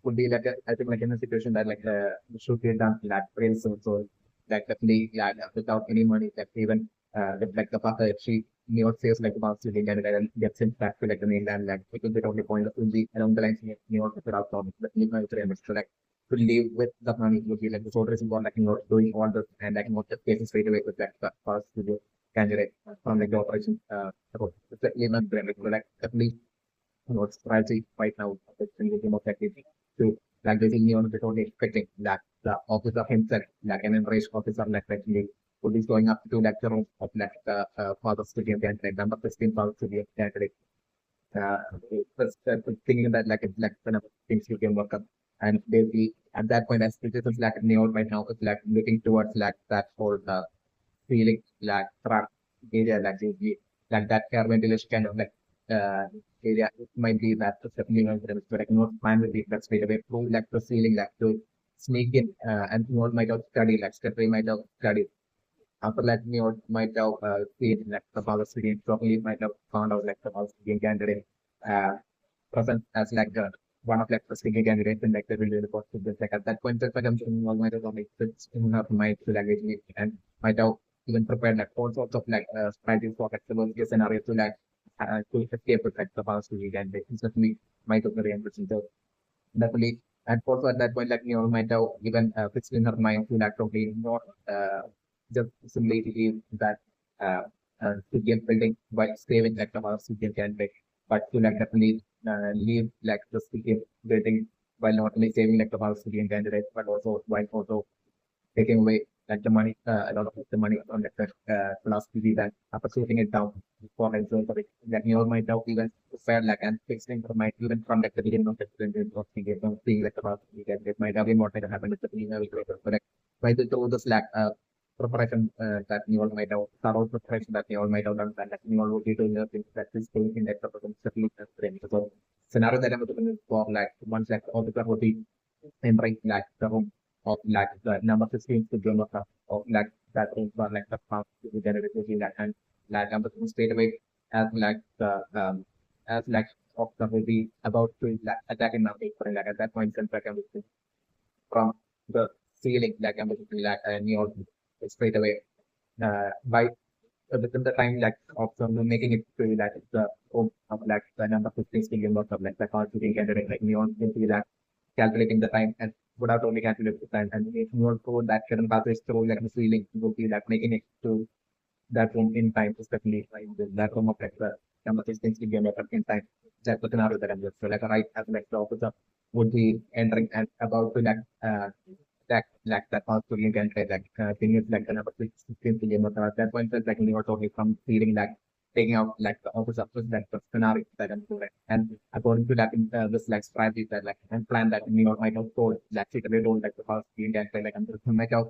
would be like I think like in a situation that like should be done like real soon. So like definitely like without any money, like even with like the fact that she never saves like about to Canada and gets him back to like the mainland, like because they only point will be along the lines New York without problem. But you know, so like to live with the money would be like the soldiers involved like you know doing all this and like not just getting straight away with like the first to the candidate from like the operation. It's like even like definitely strategy right now it's really more effective to like basically on the totally expecting that the officer himself, like an enraged officer, like actually who is going up to like the room of like the father studio candidate, number 16 father studio candidate. Uh, first thinking that like it's like kind of things you can work up. And basically at that point as it is like Neo right now it's like looking towards like that whole feeling like truck area like that air ventilation kind of like uh area it might be that definitely not like not fine with the that straight away through like the ceiling like to sneak in and you might have studied like Steffi might have studied after that you might have seen like the power student probably might have found out like the power student candidate uh present as like one of like the singing candidates and like the really positive just like at that point the consumption all might have like fits in her mind to like actually and might have even prepared like all sorts of like strategies for like the worst case scenario to like to escape with like the past week and like instantly might have very interesting so definitely and also at that point like might have even fixed in her mind to like totally not just simply leave that uh CPM building by saving like the past weekend can but to like definitely leave like the CPM building while not only saving like the past weekend candidate but also while also taking away like the money, a lot of the money on like the philosophy that after shooting it down for example, that you all might have even fair like and fixing for might even from like the beginning of the of seeing like about that it might have been what might have happened with the female but like by the told this lack preparation that you all might have thorough preparation that you all might have done that you all would be doing the things that is going in that preparation certainly so scenario that I'm looking for like once like all the would be entering like the room of like the number 16 to the of like that room for like the path to be generated that and like number 16 straight away as like the as like of the will be about to like attack in number for like at that point like I'm looking from the ceiling like I'm looking like and you straight away by within the time like of making it to like the home of like the number 15 million of like the car shooting candidate like neon into that calculating the time and would have only calculated the time and if you want to that current pathway through like the ceiling will be like making it to that room in time, especially like that room of like the number 16 million in time. That's the scenario that I'm just so like right as like the officer would be entering and about to like that also you can say like thing is like the number 16 billion but that point is like you were talking from feeling like taking out like the office of that the scenario that I'm doing and according to that this like strategy that like and plan that New York might have told that it they don't like the first you can say like I'm just might have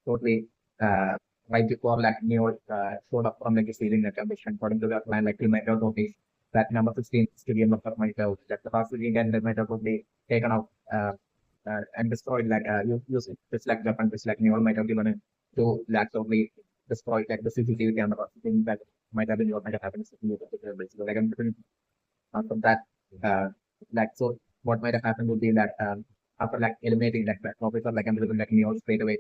totally right before like New York showed up from like the ceiling like ambition according to that plan like you might have noticed that number 16 stadium of might have that the first weekend that might have probably taken out and destroyed like use just like weapon just like Neo might have given it to like only destroyed like the CCTV camera thing that might have been what might have happened so like I'm different from that uh like so what might have happened would be that after like eliminating like that officer like I'm like Neo straight away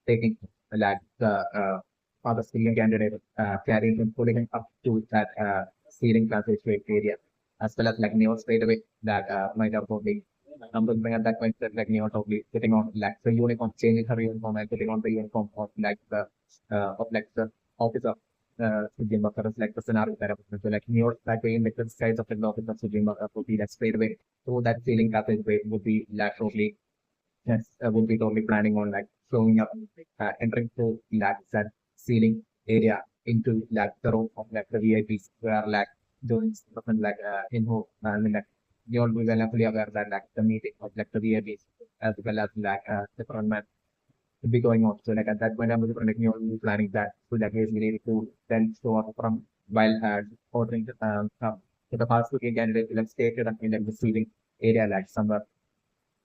taking like the for the ceiling candidate carrying him pulling him up to that ceiling passageway area as well as like Neo straight away that might have probably something at that point that like Neo totally sitting on like the uniform, changing her uniform and putting on the uniform of like the officer Sujin Bakar is like the scenario that happens. So like Neo that way in like the sides of the officer Sujin Bakar would be like straight away through that ceiling passageway would be like totally yes, I would be totally planning on like showing up, entering through that ceiling area into like the room of like the VIPs where like doing something like in who I mean like you all be well fully aware that like the meeting of like the VIPs as well as like the front man would be going on. So like at that point I'm like you all be planning that so that is really to then show up from while ordering stuff. So the fast food candidate like stated up in like the ceiling area like somewhere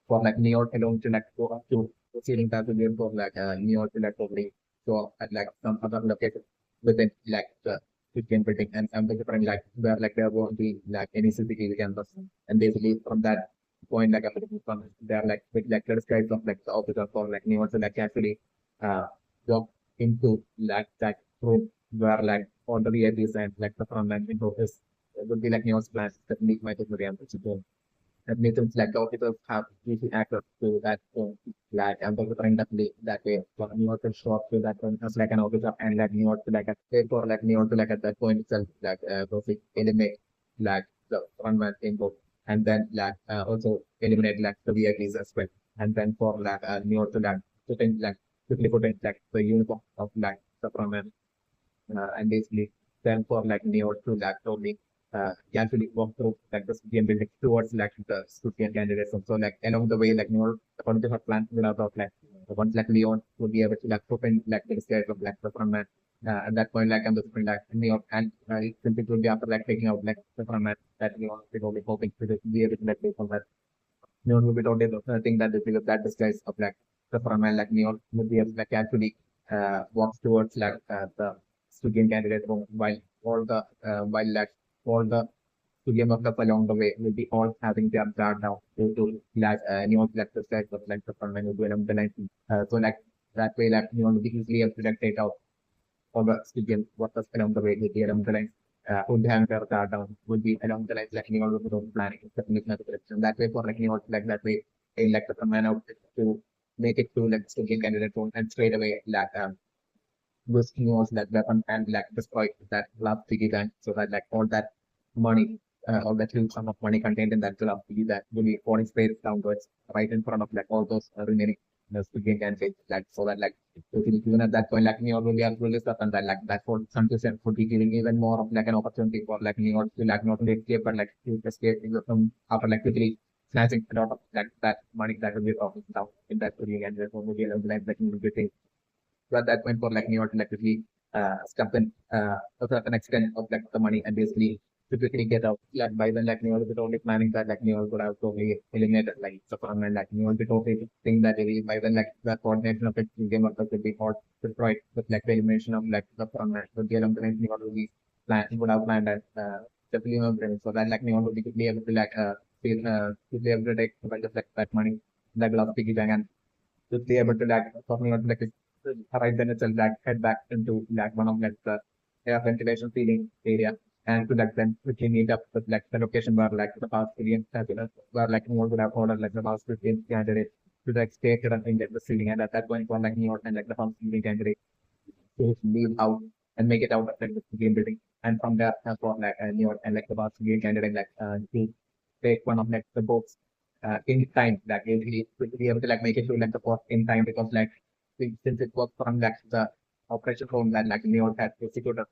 for like New York alone to like go up to proceeding that to game for like New York to like probably show up at like some other location within like the Squid building and some different like where like there won't be like any CCTV cameras and basically from that point like from there like with like the skies of like the officer for like New York to like actually uh walk into like that room where like all the VIPs and like the front line info is it would be like New York's plans that meet my tutorial that makes it like the officers have easy access to that like and the randomly that way for New York to show up to that one as like an officer and like New York to like a for like New York to like at that point itself like eliminate like the frontman info and then like also eliminate like the VIPs as well and then for like New York to like putting like quickly putting like the uniform of like the frontman and basically then for like Neo to like only actually walk through like the Studian building towards like the Studian candidates. So like along the way, like Neo according to her plan will have like once like Leon would be able to like open like the disguise of like the front man. At that point, like I'm just like Neo and since it will be after like taking out like the front man that Leon will be hoping to be able to like take from that. Neon will be totally the thing that because that disguise of like the front man like Neon would be able to like actually walks towards like the studium candidate room while all the while like all the studium workers along the way will be all having their guard down to like Neon like the disguise of like the front man will be along the line. So like that way like Neon will be easily able to like take out all the students workers along the way will be along the line. Would have their guard down would be along the lines like Neon would be planning the direction. That way for like Neon like that way they like the command out to make it to like student candidate phone and straight away like was Neon's that weapon and like destroy that lab piggy bank so that like all that money all that huge sum of money contained in that lab piggy that will be falling straight downwards right in front of like all those remaining student candidates like so that like even at that point like Neon will be able to release stuff and that like that for some percent would be giving even more of like an opportunity for like Neon to like not only escape but like to escape from after like quickly snatching a lot of like that money that will be offered down in that student candidate phone will be able to like that will be so at that point for like New York to like really step in a certain extent of like the money and basically to quickly get out. Like by then, like Neo was only planning that like Neo would have totally eliminated like the fun and like Neo would be totally think that he, by then like the coordination of it game of could be hot destroyed with like the elimination of like the fun and the elimination Neo would be plan would have planned that definitely no brain. So that like Neo would be quickly able to like quickly able to take a bunch of like that money, like a lot of piggy bank and quickly able to like talking about like right then itself like head back into like one of like the air ventilation ceiling area and to like then quickly meet up with like the location where like the past billion where like New York would have ordered like the past 15 candidate to like stay currently in the ceiling and at that point for like New York and like the past 15 candidate to leave out and make it out of like the game building and from there for like New York and like the past billion candidate like to take one of like the boats in time that usually will be able to like make it to like the port in time because like since it was from like the operation room that like New York had executed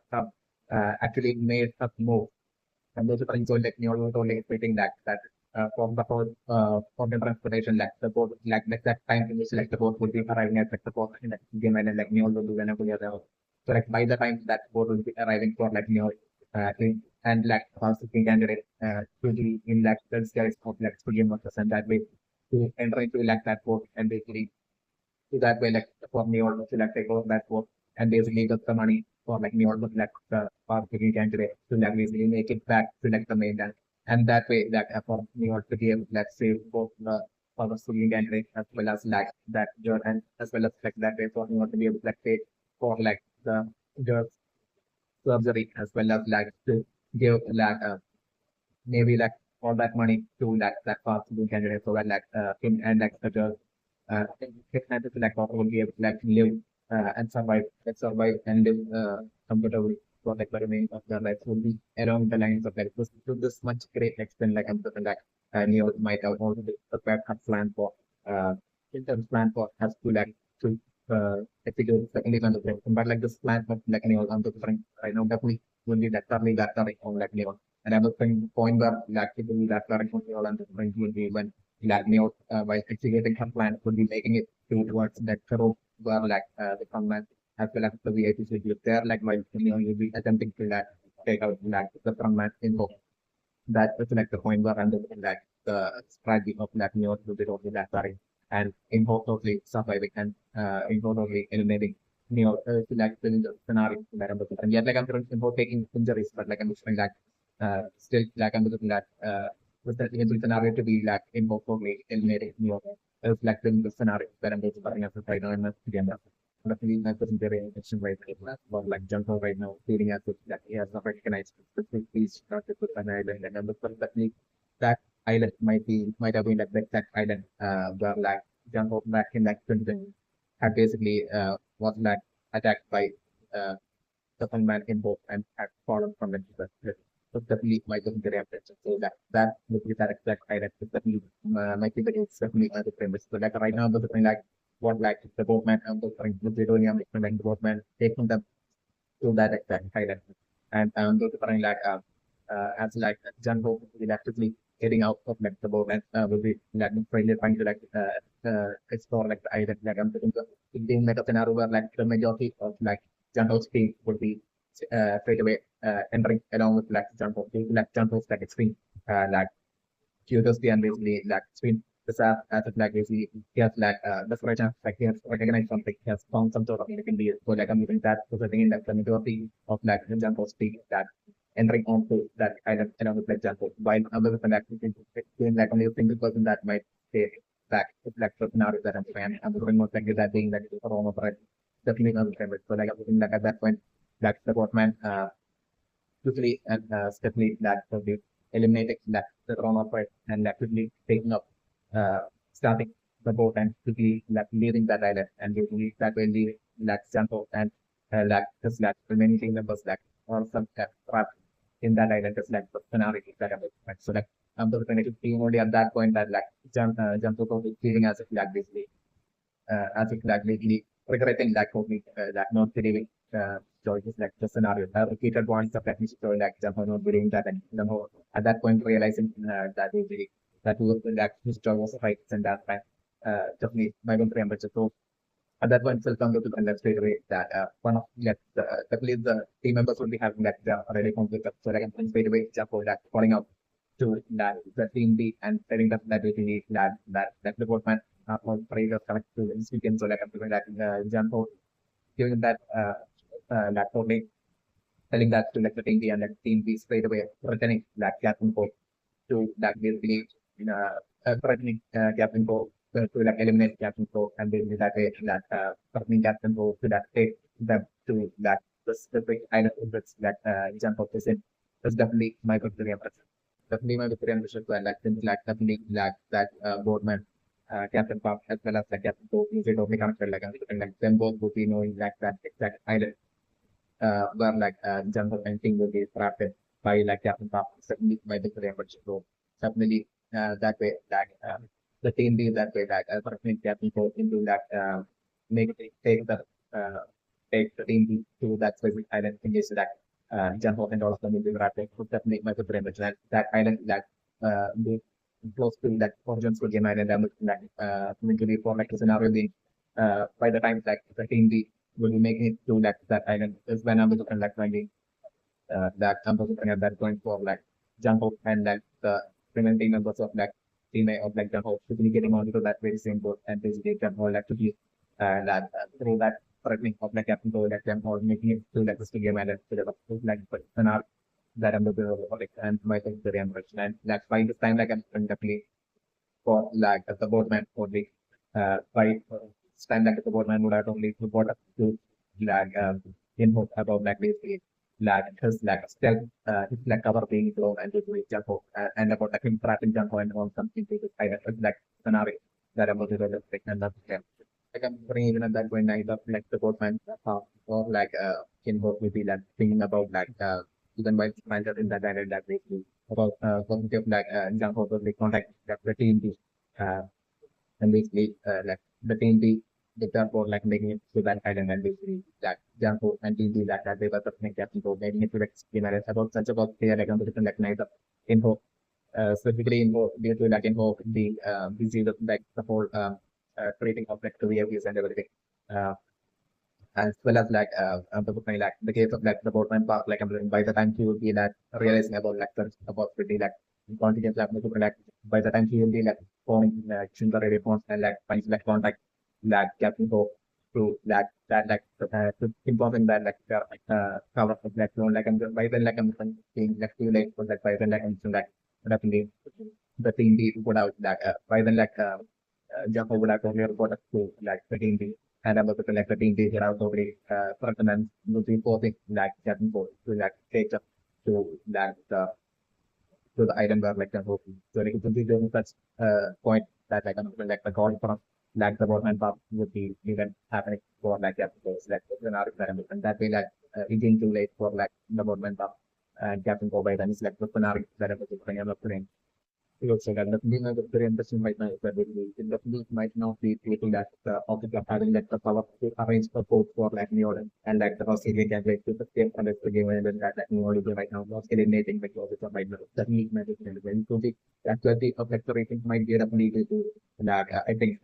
actually made us move and those are like New York was only expecting that from the whole from the transportation like the boat like that time in which like the boat would be arriving at like the port in like game and like New York will be whenever we are there. So like by the time that boat will be arriving for like New York and like constituting candidate usually in like the skies of like game workers and that way to enter into like that port and basically so that way, like for me, almost like take over that work and basically get the money for like me almost like the marketing candidate to like basically make it back to like the mainland. And that way, like for me or to give let's say both the for the student candidate as well as like that job and as well as like that way for me or to be able to like pay for like the job surgery as well as like to give like maybe like all that money to like that fast food candidate so that like him and like the girl his chances to like will be able to like live and survive and live comfortably for like the remaining of their life would be along the lines of like this to this much great extent like I'm certain like Neo might have also prepared a plan for in terms plan for us to like to execute secondly on the plan. But like this plan of like Neo on the different right now definitely will be that thoroughly that thoroughly on like Neo and another thing, point where actively that direction will and the point will be when Lagneo by executing her plan would be making it towards that curve where like the command as well as the VIP city there, like while you'll be attempting to like take out like the command info. That is like the point where under like the strategy of Lagneo to be totally that sorry and info totally surviving and info totally eliminating to like the scenario that I'm looking at. And yet like I'm info taking injuries, but like I'm looking like still like I'm looking at was that able scenario to be like involved for me in making reflecting the scenario that I'm talking about right now in the agenda. Definitely my very attention right now about like Junko right now feeling as if that he has not recognized please not to put an island and I'm looking definitely that island might have been like that island where like Junko back in like 2020 had basically was like attacked by uh the man in both and had fallen from it. So definitely my secondary attention. So that would be that exact direct is definitely my favorite is definitely the premise. So like right now the thing like what like the boatman and the doing like the boatman taking them to that exact highlight. And those are like as like John Hope will actively getting out of like the boatman will be like really trying to like explore like the island like I'm thinking it being like a scenario where like the majority of like John Hope's team would be straight away entering along with like John Hope like John Hope's like extreme like curiosity and basically like between the staff as of like basically he has like desperation like he has recognized something he has found some sort of like in the so like I'm using that so I think that the majority of like example speak that entering onto that island along with like example while other than that doing like only a single person that might stay back it's like the scenario that I'm saying I'm going more likely that being like a wrong of definitely not the same so like I'm thinking like at that point like the boatman quickly and steadily that the eliminating that the wrong upright and that quickly taking up starting the boat and quickly like leaving that island and usually that will leave that Santo and like just like remaining team members like or some trapped in that island just like the scenario that I'm right. So like the definitive team only at that point that like jump to feeling as if like basically as if like lately regretting that totally that not believing choices like the scenario. Repeated points of like story like example not believing that and at that point realizing that they that was that his choice was right and that time definitely my own temperature. So And that one will come to the left straight away that one of definitely the team members will be having that already conflict. So like straight away jump over that calling out to that the team B and telling them that we need that department or traders connect to the institution so like that jump over giving that only telling that to like the team B and that team B straight away returning that captain code to that basically threatening captain code to like eliminate captain code and basically that way that threatening captain code to that take them to that the specific island which that jump of this in. That's definitely my victory impression. Definitely my victory impression to like things like definitely like that boardman Captain Pop as well as like Captain Code usually totally connected and like them both would be knowing like that exact island where like jungle and thing will be crafted by like Captain Pop certainly by the Korean version. So definitely that way that the team be that way that certainly Captain Code into that make it uh, take the team B to that specific island in case that jungle and all of them will be crafted. So definitely my Korean version that island that be close to that origins will game island and like eventually for like the scenario being by the time like the team B will be making it to that island is when I'm looking like finding that I'm looking at that point for like Jungle and like the remaining members of like teammate of like Jungle to be getting onto that very same boat and basically Jungle like to be that through that threatening of like Captain Cole like them or making it to like the game island to the like an arc that I'm looking for like and my thing the version and that's why this time like I'm definitely for like the boatman only by stand like the boatman would have only report up to like info about like basically like his like stealth his like cover being blown and to jump off and about like him trapping jump and on something to this kind of like scenario that about the realistic and that's them. Like I'm bringing even at that point I love like the boatman or like info will be like thinking about like even while finding in that direct that basically about positive like jump over the contact that the team uh, and basically like the team B the jump for like making it to that island and basically that jump for and team B that they were the captain for making it to like schema about such about clear like competition like night of info specifically info due to like info the busy the like the whole creating of like career views and everything. Uh, as well as like like the case of like the boatman park like by the time she will be like realizing about like the possibility like contingency like like by the time she will be like forming like choosing the radio phones and like finding like contact like Captain Hope to like to informing that like cover of like phone like by then like I'm being like too late for like by then like I'm like definitely the team B would have like by then like jump over like earlier product to like the team B and I'm looking like the team B here out already pertinent looking for things like Captain Hope to like take up to like to the item where like the hope. So like it would be doing such point that like like the call from like the government pub would be even happening for like episodes like an article and that way like it being too late for like the government pub and Captain Kobe then it's like the scenario that episode bring up so that definitely the very interesting might not that it definitely might not be people that object of having like the power to arrange the code for like New Orleans and like the Australian template to the same and the game and then that New Orleans right now was eliminating the object of right now. That means magic and when to the actuality of like the rating might be definitely due to that I think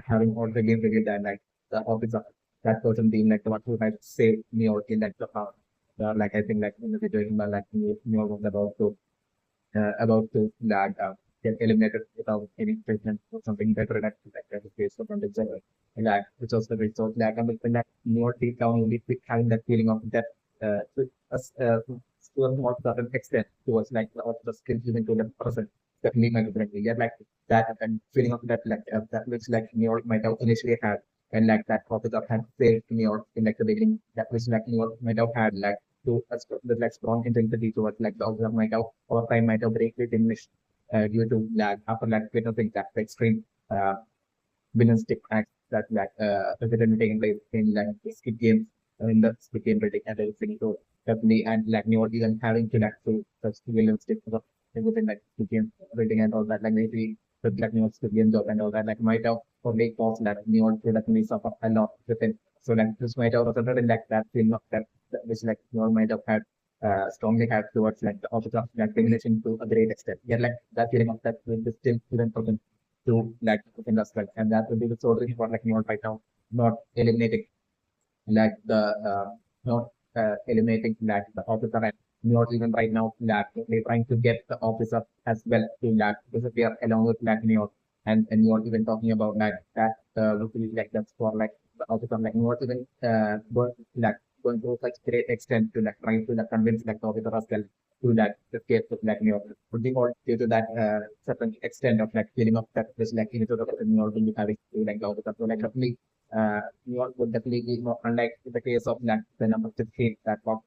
having all the game revealed that like the office of that person being like the one who might save New York in like the like I think like in the situation like New York was about to that get eliminated without any treatment or something better that like that is based on the general and that which was the result that I'm like more deep down only having that feeling of that to us to a more certain extent towards like the skills given to the person definitely my differently yeah like that and feeling of that like that which like New York might have initially had and like that topic of had failed New York in like the beginning that which like New York might have had like to the like strong intensity towards like the outcome might have or time might have greatly diminished due to lag after lag witnessing that extreme uh, villanistic acts that like evidently taking place in like Squid Games in the Squid Game building and everything. So definitely and like not even having to like to such villanistic stuff within like Squid Game building and all that like maybe with like Squid Game job and all that like might have only caused that Neo to definitely suffer a lot within. So like this might have resulted in like that feeling of that which like Neo might have had strongly had towards like the opposite of like diminishing to a great extent. Yeah, like that feeling of that will be still even present to like in the strike. And that will be the sole reason for like Neo right now not eliminating like the not eliminating like the officer and not even right now that they're trying to get the officer as well to like disappear along with like New York and you're even talking about like that literally like that's for like the officer like not even going to such great extent to like trying to like convince like the officer as well to like escape to like New York. Would be all due to that certain extent of like feeling of that just like into the New York will be having to like the officer. So like definitely New York would definitely be more unlike the case of like the number 15 that was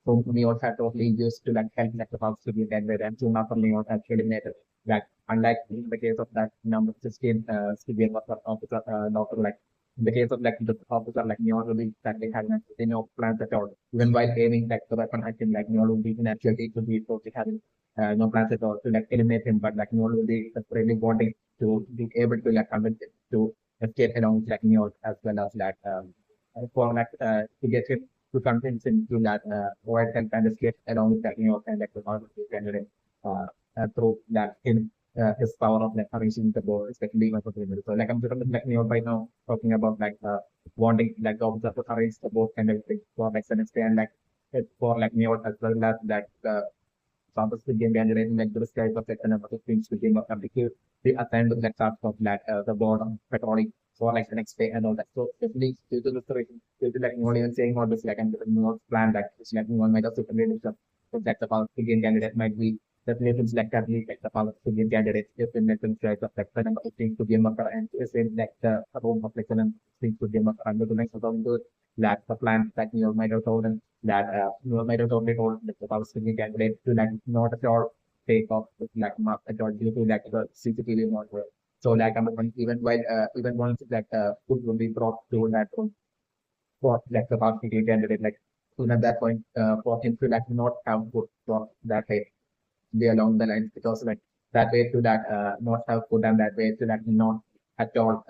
so New York had totally used to like help like the Bucks to be Denver and soon after New York had eliminated. Like unlike in the case of that number 16 civilian was officer not like in the case of like the officer like New York will be that they had no plans at all. Even while aiming like the weapon I think like New York will be in actually to be totally having no plans at all to like eliminate him but like New York will be really wanting to be able to like convince him to escape along with like New York as well as like for like to get him to convince him to that avoid help and escape along with that New York and like the candidate through that in his power of like arranging the board, especially my opinion. So like I'm sort of like New York right now talking about like wanting like the officer to arrange the board and everything for like Wednesday and like it for like New York as well as like campus game generating like the sky of like another things to game of the assigned with like task of like the board on patrolling for like the next day and all that. So definitely due to the story, due to like not even saying all this like I'm not plan that it's like one might also create stuff. So that's about the game candidate might be definitely things like that like the power to game candidate if in the choice of like the number of things to game up and is in like the room of like the things to game up and the next of the like the plan that you might have told and that you might have only told that the Palestinian candidate to like not at all take off with like mark at all due to like the CCTV not work. So like I'm even while even once like food will be brought to that room for like the Palestinian candidate like soon at that point for him to like not have food for that day be along the lines because like that way to that not have food and that way to like not at all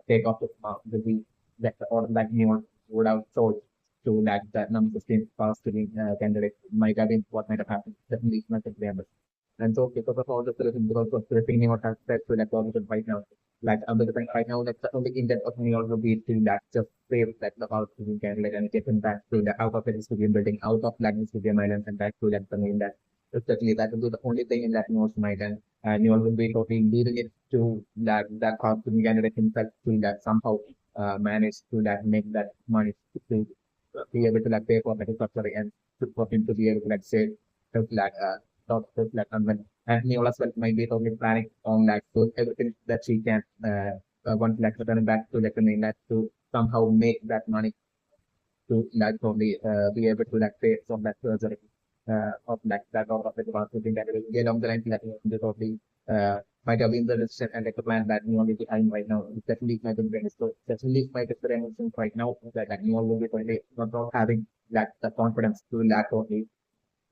take off the week that or like new would have sold to like that number 15 past to the candidate might have been what might have happened. Definitely not at the end. And so because of all the solutions, because of the thing what has said to like all right now. Like the thing right now, like the only intent of me also be to that just save like the house to the candidate and get him back to the out of it studio building, out of like the studio island and back to like the main that exactly that will be the only thing in that most might and you all will be totally leaving it to that house to the candidate himself to that somehow manage to that make that money to be able to like pay for medical surgery and to, for him to be able to like say to like talk to like and Neola as well might be totally planning on like to everything that she can once like return back to like the mainland to somehow make that money to like probably be able to like pay some that surgery of like that or of the marketing that will get along the line that they totally might have been the decision and like the plan that you are behind right now. It's definitely my difference. So definitely my difference right now that like you all will be totally not having like the confidence to like totally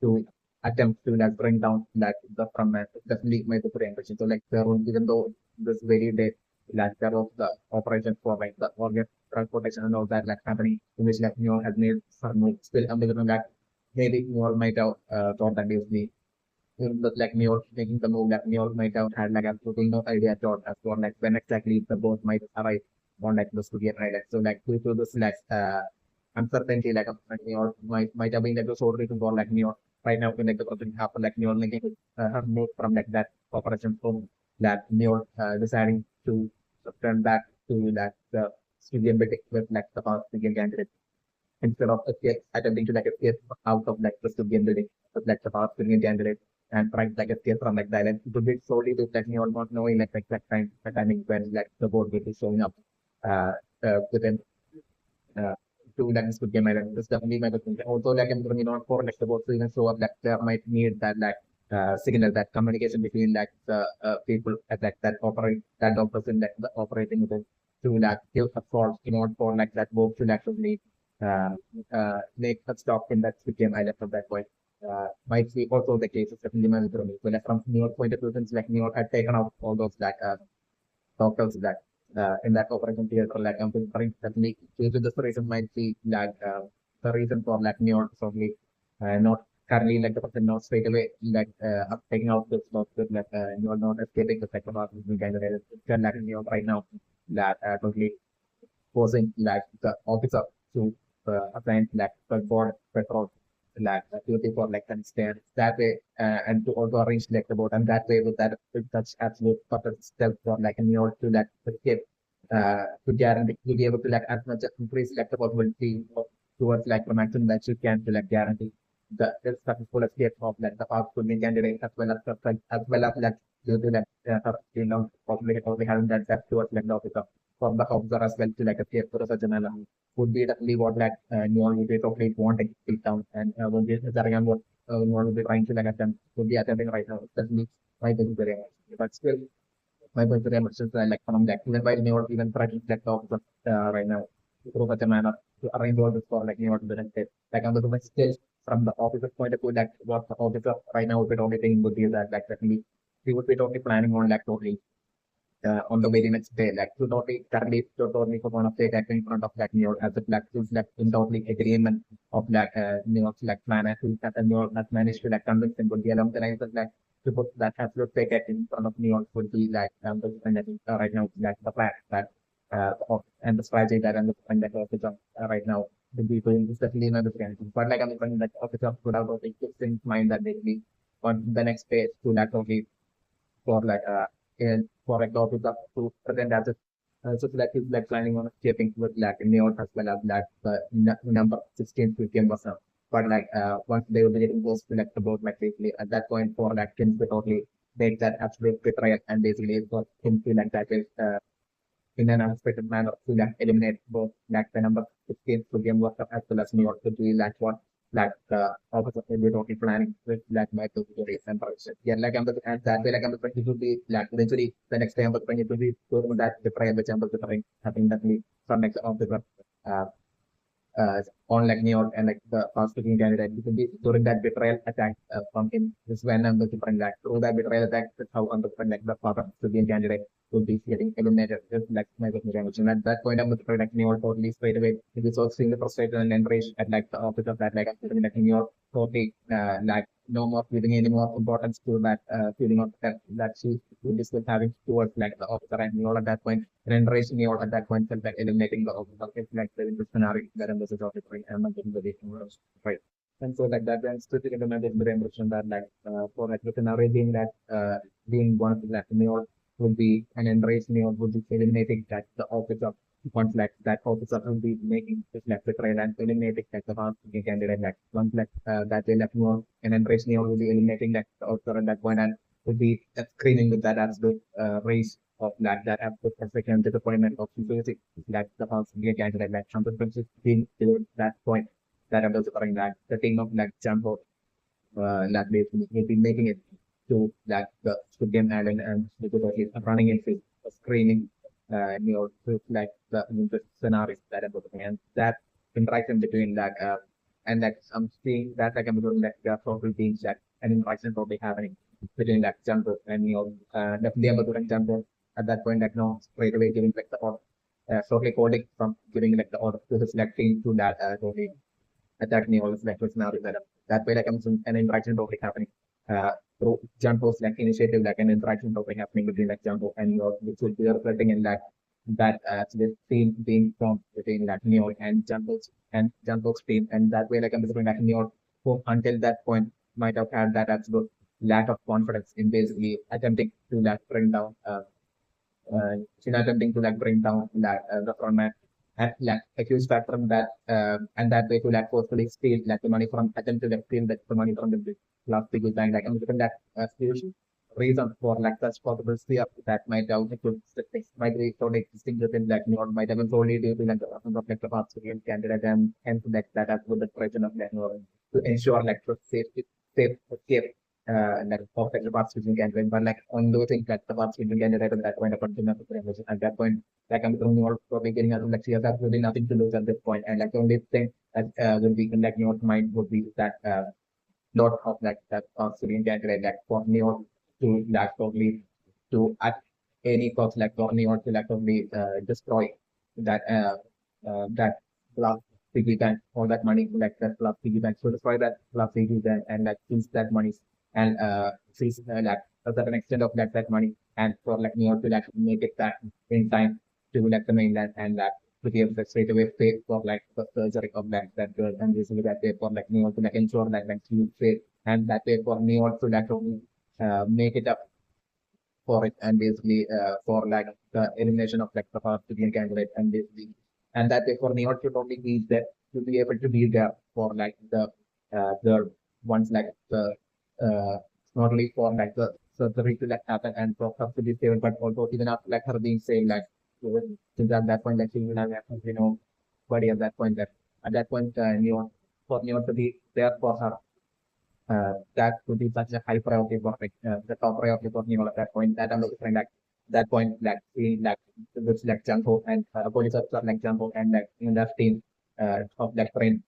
to attempt to like bring down like the from definitely my differentiation. So like there was even though this very day like there was the operation for like the organ transportation and all that like happening in which like you know has made some moves. Still I'm living that maybe you all might have thought that is the like me all making the move that me all might have had like absolutely no idea at all as to like when exactly the boat might arrive on like the studio island. So like due to this like uncertainty like me all might have been like the sole reason for like me all right now when like the person happen like me all making her move from like that operation from that me all deciding to turn back to that the studio building with like the past candidate instead of attempting to like escape out of like the Stubian building with like the power brilliant candidate and trying to like escape from like the island. It would be slowly with like me almost knowing like the exact time the timing when like the boat will be showing up uh, within uh, to like this game island. This definitely my question. Also like I'm going on for like the boat to even show up like there might need that like signal that communication between like the people at like that operate that doctors in like the operating with to like give a call in order for like that boat to actually uh, make a stop in that became island from that point. Might be also the case of definitely my so like from New York point of view, since like New York had taken out all those like doctors that in that operation theater like I'm definitely due to this reason might be like the reason for like New York probably not currently like the person not straight away like taking out this doctor like you're not escaping the second part of the kind of like New York right now that totally forcing like the officer to assign like the board petrol like duty for like understand that way and to also arrange like the board and that way with that with such absolute perfect step for like in order to like escape to guarantee to be able to like as much increase like the possibility towards like the maximum that you can to like guarantee the successful escape of like the past swimming candidate as well as like due to like possibility of having that step towards like the officer from the officer as well to like escape to such a manner would be definitely what like Neon would be totally wanting to take down and would be carrying what Neon would be trying to like attempt would be attempting right now, especially my very much. But still my very much is like from that even by Neon even trying to like the officer right now through such a manner to arrange all this for like Neon to benefit. Like on the woman still from the officer's point of view, like what the officer right now would be only thing would be that like definitely we would be totally planning on like totally on the very next day, like to totally currently to totally for one of the like in front of like New York as a black is like in totally agreement of like New York's like plan as to that New York has managed to like convince them would be along the lines of like to put that absolute fake in front of New York would be like the thing that is right now like the plan that of and the strategy that I'm looking at officer right now would be doing is definitely not the same. But like I'm looking that officer would have a fixed in mind that they will be on the next page to like totally for like in for like the office to present as a so like is like planning on escaping with like neon as well as like the number 16 to 15%. But like once they will be getting close to like the boat like basically at that point for like things to totally make that absolute betrayal and basically for him to like that is in an unexpected manner to like eliminate both like the number 16 to game work as well as New York to be like what like the opposite will be totally planning with like my tutorials and projects. Yeah, like I'm the and that way like I'm the trying to be like eventually the next day I'm trying to be doing that the prayer which I'm trying having that me from next of the uh on like New York and like the past speaking candidate. It could be during that betrayal attack from him. This is when I'm looking for like through that betrayal attack, that's how I'm looking like the past speaking candidate would be getting eliminated. Just like my question. At that point, I'm looking for like New York totally straight away. It is also seeing the frustrated and enraged at like the opposite of that, like I'm feeling like New York totally like no more giving any more importance to that feeling of that she is still having towards like the officer and New York at that point generation you at that point felt like eliminating the bucket like the scenario that I'm just offering and not getting the data right. And so like that then still in the method the impression that like for like the scenario being that being one of the like New would be an embrace New would be eliminating that the office of once like that officer will be making this like the trail and eliminating like the past candidate like once like that they left New and embrace New will be eliminating that the officer at that point and would be screening with that as the race of like that absolute perfection and disappointment of music that the house candidate like Trump Princess being to that point that I'm also covering that the thing of like Jumbo that will be making it to like the Squid Game Island and because he's running into a screening to like the scenarios that I'm looking and that interaction between that and like I'm seeing that like I'm doing like the probably being that an interaction probably happening between like Jumbo and definitely I'm doing Jumbo at that point like no straight away giving like the order shortly coding from giving like the order to the selecting to that totally attacking all the selectors now that way like I'm seeing an interaction totally happening through Jumbo's like initiative like an interaction totally happening between like Jumbo and your which will be reflecting in that this team being formed between like New York and Jumbo's team and that way like I'm between like New York who until that point might have had that absolute lack of confidence in basically attempting to like bring down she's attempting to like bring down like the frontman and like a huge factor in that and that way to like forcefully steal like the money from attempt to like steal that the money from the last big bank like I'm looking at that huge reason for like such possibility of that might have might be totally existing within like you know might have been solely due to like the absence of like the Australian candidate and hence like that has with the president of like to ensure like for safe like perfect the parts switching candidate, but like on those things like the parts switching candidate at that point of continuous preparation at that point, like I'm throwing all probably getting out of like she has absolutely nothing to lose at this point, and like the only thing that will be in like your mind would be that lot of like that Syrian candidate like for me or to like probably to at any cost like for me or to like probably destroy that that last piggy bank all that money like that last piggy bank so destroy that last piggy bank and like seize that money and seize like a certain extent of that money and for like me or to like make it back in time to like the mainland and that to give the straight away pay for like the surgery of that girl, and basically that way for like Neo to like ensure that she will pay, and that way for Neo to like make it up for it, and basically for like the elimination of like the first to be a candidate, and basically and that way for Neo to only be there to be able to be there for like the ones like the uh not only for like the surgery to like happen and for her to be saved, but also even after like her being saved, like since at that point like she will have body at that point, that at that point Neo for Neo to be there for her, that would be such a high priority for like, the top priority for me at that point. That I'm looking like that point like seeing like looks like Jumbo and police officer like Jumbo and like in that team of that train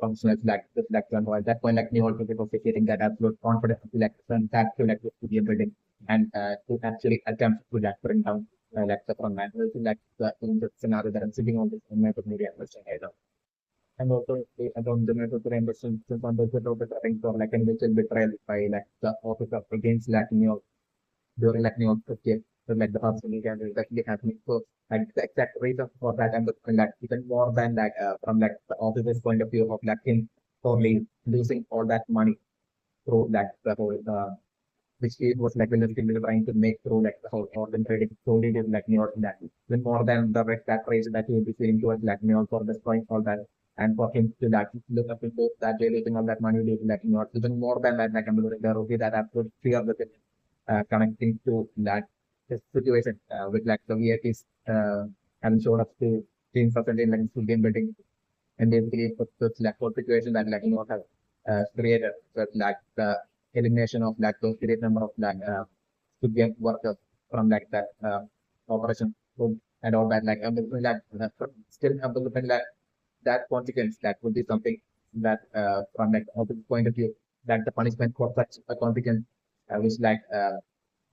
functionals like this like Jumbo. At that point like me also people getting that absolute confidence to like turn that to like to be a building and to actually attempt to like bring down like the front man. Like the in the scenario that I'm sitting on this in my media and also and on the method to reimbursement on the things or like individual betrayal by like the officer against lacking of during lacking of the case so like the hospital can exactly happening. So like the exact reason for that and like even more than that from like the officer's point of view of like him totally losing all that money through like the whole which he was like realistically trying to make through like the whole organ trading solely is like New York that even more than the rest that race that he will be seeing towards like New York for destroying all that and for him to like look up into that releasing all that money to like New York even more than that like I'm looking there will be that absolute fear with it connecting to that this situation with like the VIPs and showed up to team percentage like to game building and basically put such like whole situation that like have created with like the elimination of like those great number of like student workers from like that operation room and all that like like still looking like that consequence that would be something that from like opposite point of view that the punishment for such a consequence which like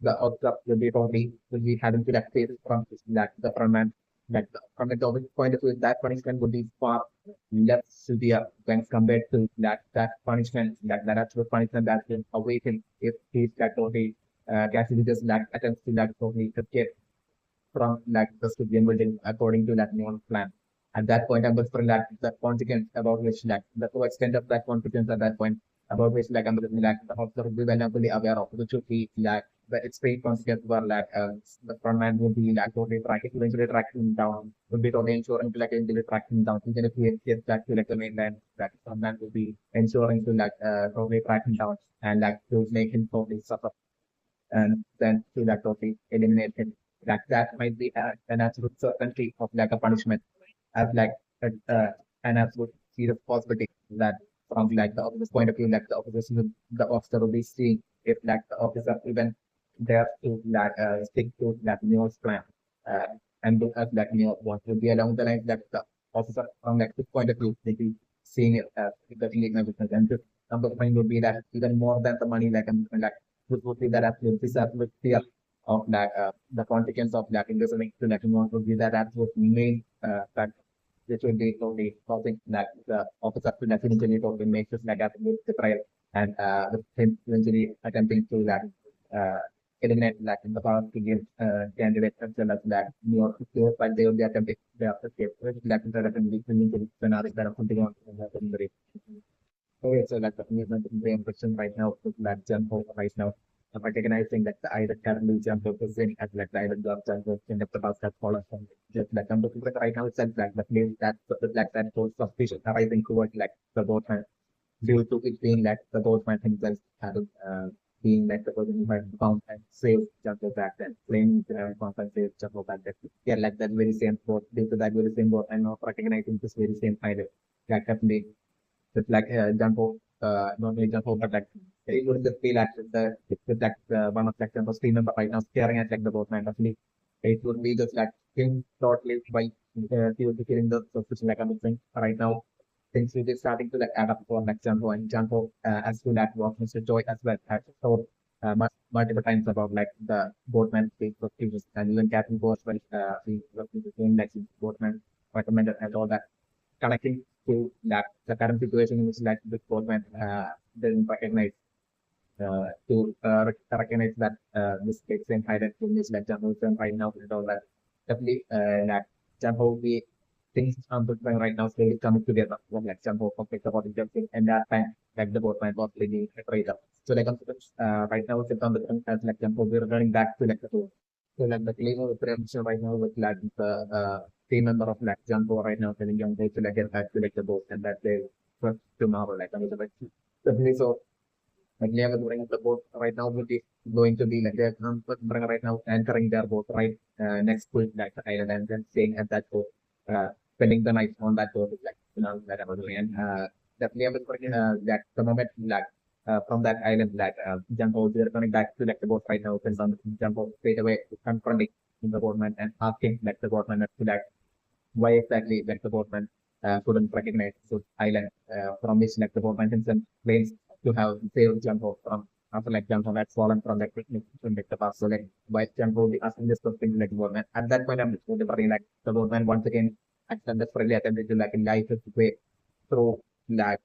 the outcome will be probably will be having to like face from like the front man like from the government point of view that punishment would be far less severe when compared to that punishment that actual punishment that will awaken if he's like totally actually just like attempts to like totally escape from like the civilian building according to that new plan. At that point, I'm looking like the consequence about which like the full extent of that consequence at that point about which like I'm looking like the officer will be well fully aware of which would be like the extreme consequence were like the front man will be like totally tracking eventually tracking down will be totally ensuring to like eventually tracking down even if he gets back to like the mainland that front man will be ensuring to like totally tracking down and like to make him totally suffer and then to like totally eliminate him. Like that might be an absolute certainty of like a punishment as like an absolute serious possibility that from like the officer's point of view, like the officer will be seeing if like the officer even dare to like stick to like Neo's plan uh, and look at like Neo what will be along the line that the officer from like this point of view they be seeing it as the illegal business and this number point would be that even more than the money like this would be that absolute this absolute fear of like the consequence of like listening to like would be that absolute main factor which will be totally causing that the officer to definitely totally make this like absolute trial and with him eventually attempting to like uh, eliminate like in the power to give candidates as well as like more players but they will be attempting their escape which like the definitely scenario that are something on in the race. Okay, so like the movement in question right now is like jump over right now. I'm recognizing that the either currently jump over position as like the either job jump over in the past that follows from just like I'm looking at right now itself like the place that like that whole suspicion arising towards like the both due to it being like the both my himself having being like the person who had found and saved jump over back then playing found and saved jump over back then. Yeah, like that very same boat due to that very same boat I'm not recognizing this very same either. Like definitely with like Jumbo, not only Jumbo, but like it would just be like with like one of like Jumbo's team member right now staring at like the boatman. Actually, it would be just like him shortly by he would be feeling the suspicion like I'm saying right now. Things will be starting to like add up for like Jumbo and Jumbo as well as was Mr. Joy as well has told multiple times about like the boatman being suspicious and even Captain Boat well being suspicious like boatman recommended and all that connecting to that the current situation in which like the government didn't recognize to recognize that this takes in hidden in this like journalism right now and all that definitely like Jambo we things right now slowly coming together. One like jump of like the body jumping and that time like the boatman was leading right up. So like right now it's on the as like jump we're running back to like the boat. So like the claim of the right now with like the team member of like Jumbo right now telling young boys to like get back to like the boat and that they first tomorrow like I mean, definitely so like they are doing the boat right now will be going to be like they're right now anchoring their boat right next to like the island and then staying at that boat, spending the night on that boat like that I'm doing and definitely I'm looking that the moment like from that island like Jumbo they're coming back to like the boat right now because Jumbo straight away confronting the boatman and asking like the boatman to like why exactly like the boatman couldn't recognize the island from which like the boatman himself claims to have saved Jumbo from after like Jumbo had fallen from like the past. So like why Jumbo be asking this question to like the boatman. At that point I'm just wondering like the boatman once again desperately attempted to like life his way through like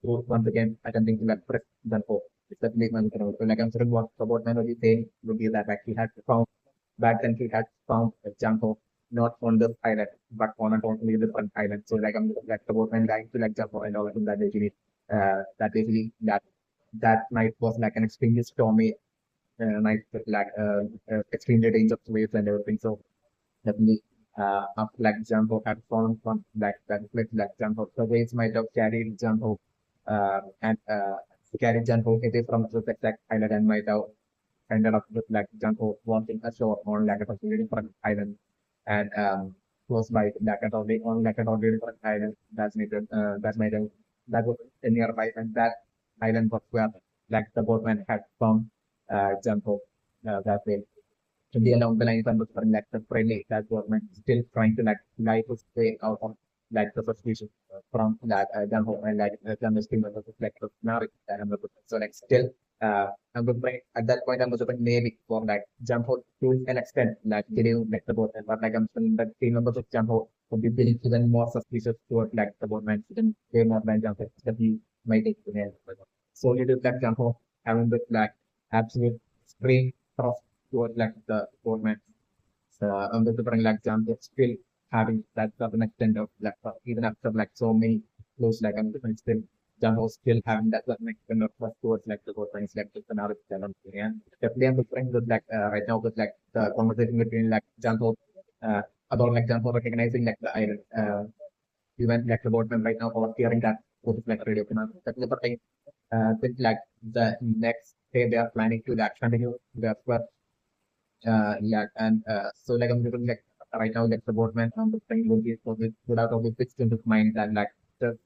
through once again attempting to like press Jumbo. It's definitely so like I'm sure what the boatman was saying would be that like he had found back then he had found a Jumbo not on this island, but on a totally different island. So like I'm like about when dying to like jump and all that basically that night was like an extremely stormy night with like extremely dangerous waves and everything. So definitely after like Jumbo had fallen from like that cliff like Jumbo. The waves might have carried Jumbo and carried Jumbo away from the exact island and might have ended up with like Junko wanting a show on like a totally different island and close by like a totally on like a totally different island that's made a, that was nearby and that island was where like the boatman had found Junko that way to be along the lines and was like the friendly that government still trying to like life his way out of like the suspicion from that Junko and like the still was like the scenario that I'm looking at. So like still I'm looking at that point I'm looking maybe for like Jumbo to an extent like getting like the boatman but like I'm saying that the members of Jumbo would be feeling even more suspicious towards like the boatman even way more than Jumbo that he might take to the end. So it is like Jumbo having this like absolute extreme trust towards like the government. So on the different like jump, it's still having that certain extent of like even after like so many close like I'm different still jump was still having that certain extent of trust towards like the government like the scenario challenge. And definitely I'm different with like right now with like the conversation between like Jumbo about like Jumbo recognizing like the iron even like the government right now or hearing that what is like radio finance. That's the thing think like the next day they are planning to like continue the first yeah, and so like I'm looking like right now like the boardman on the thing will be so it would have to be fixed into mind that like the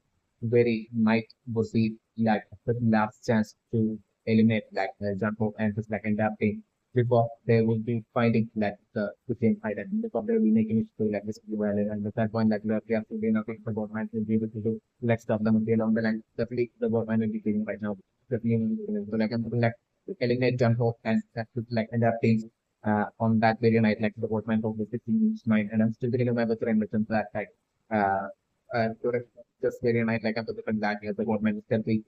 very might would be like the last chance to eliminate like the jump off and just like adapting before they will be finding like the same island before they will be making it to like this well and at that point like we have to be nothing the boardman will be able to do like stuff them along the line definitely the boardman will be feeling right now definitely so like I'm looking like eliminate jump off and like adapting on that very night, like the boatman of the 16 night, and I'm still thinking about the mentions that like uh, during this very night, like after the that year, the boatman still be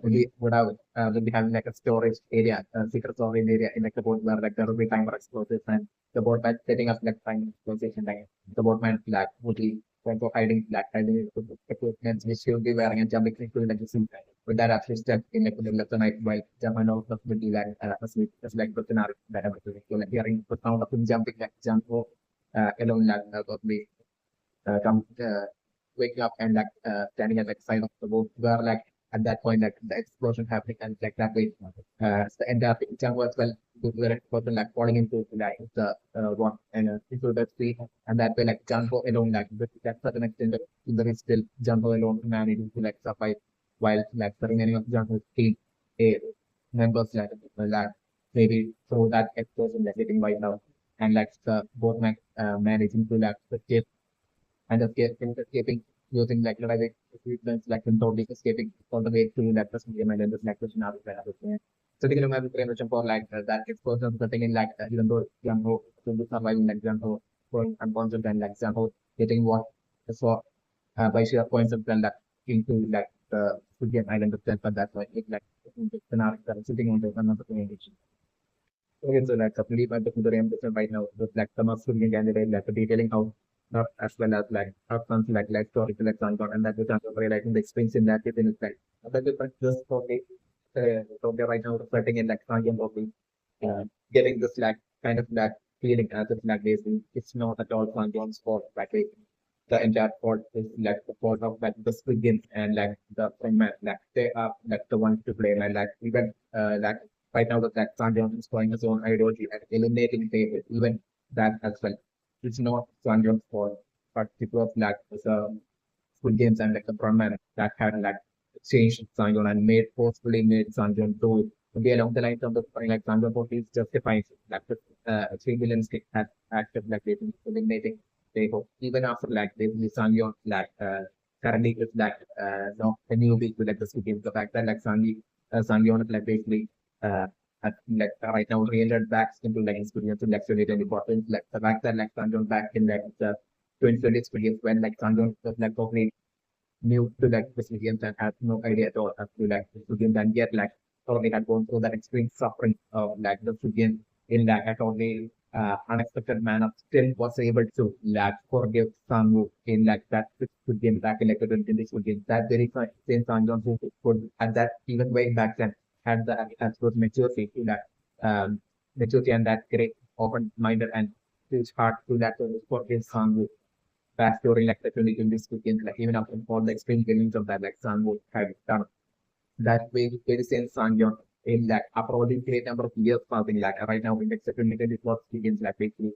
will be having like a storage area, a secret storage area in like the boat where like there will be timer explosives and the boatman setting up like timer explosives and like the boatman like would be going for hiding like hiding equipment which he will be wearing and jumping into like the sea. With that actually step in like the middle of the night while jumping out of the like asleep just like the scenario that I'm doing. So like hearing the sound of him jumping like jump alone like got me come waking up and like standing at like side of the boat where like at that point like the explosion happening and like that way the entire jump was well to the person like falling into like the rock and into the sea and that way like Jumbo alone like with that certain extent there is still Jumbo alone managing to like survive while like the remaining of Jumbo's team a members like maybe through that explosion like getting wiped out and like the both managing to like escape and escaping using like driving equipment like totally escaping all the way to that person game and then this like person out of there. So they can have very much for like that exposure the thing in like even though Jumbo to be surviving like Jumbo going unconscious and like Jumbo getting what so by sheer coincidence that into like the Sudian island itself but that's why it like scenario that is sitting on the another communication. Okay, so like completely my the right now with like some of Sudian candidate like detailing how not as well as like outcomes like historical example, and that is also realizing the experience in that within itself. That is just probably probably right now reflecting in like Sangyam probably getting this like kind of that feeling as it's like this. It's not at all Sangyam's fault. Like the entire fault is like the fault of like the Squid Games and like the format. Like they are like the ones to blame, and like even like right now that like Sangyam is going his own ideology and eliminating the even that as well. It's not Sanjong's fault, but it was like the Squid Games and like the format that had like changed Sanjong and made forcefully made Sanjong do it. Be along the lines of the like Sanjong for is justifying like the 3 billion stick had acted like they eliminating they hope even after like the Sanjong like currently is like no a newbie to like the Squid Games. The fact that like Sanjong is like basically like right now re-entered back into like experience in like 2024. Like the fact that like Sanjong back in like the 2020 experience when like Sanjong was like totally new to like this games and had no idea at all as to like the games and yet like totally had gone through that extreme suffering of like the game in like a totally unexpected manner still was able to like forgive Sangu in like that game back in like the 2020 game. That very same Sanjong who could at that even way back then had the absolute maturity to that maturity and that great open minded and huge heart to that forgive Sangu back during like the 2020 weekend, like even after all the extreme feelings of that, like Sun would have done that very same Sangyon in like after all the great number of years passing, like right now in like the 2024 weekends, like basically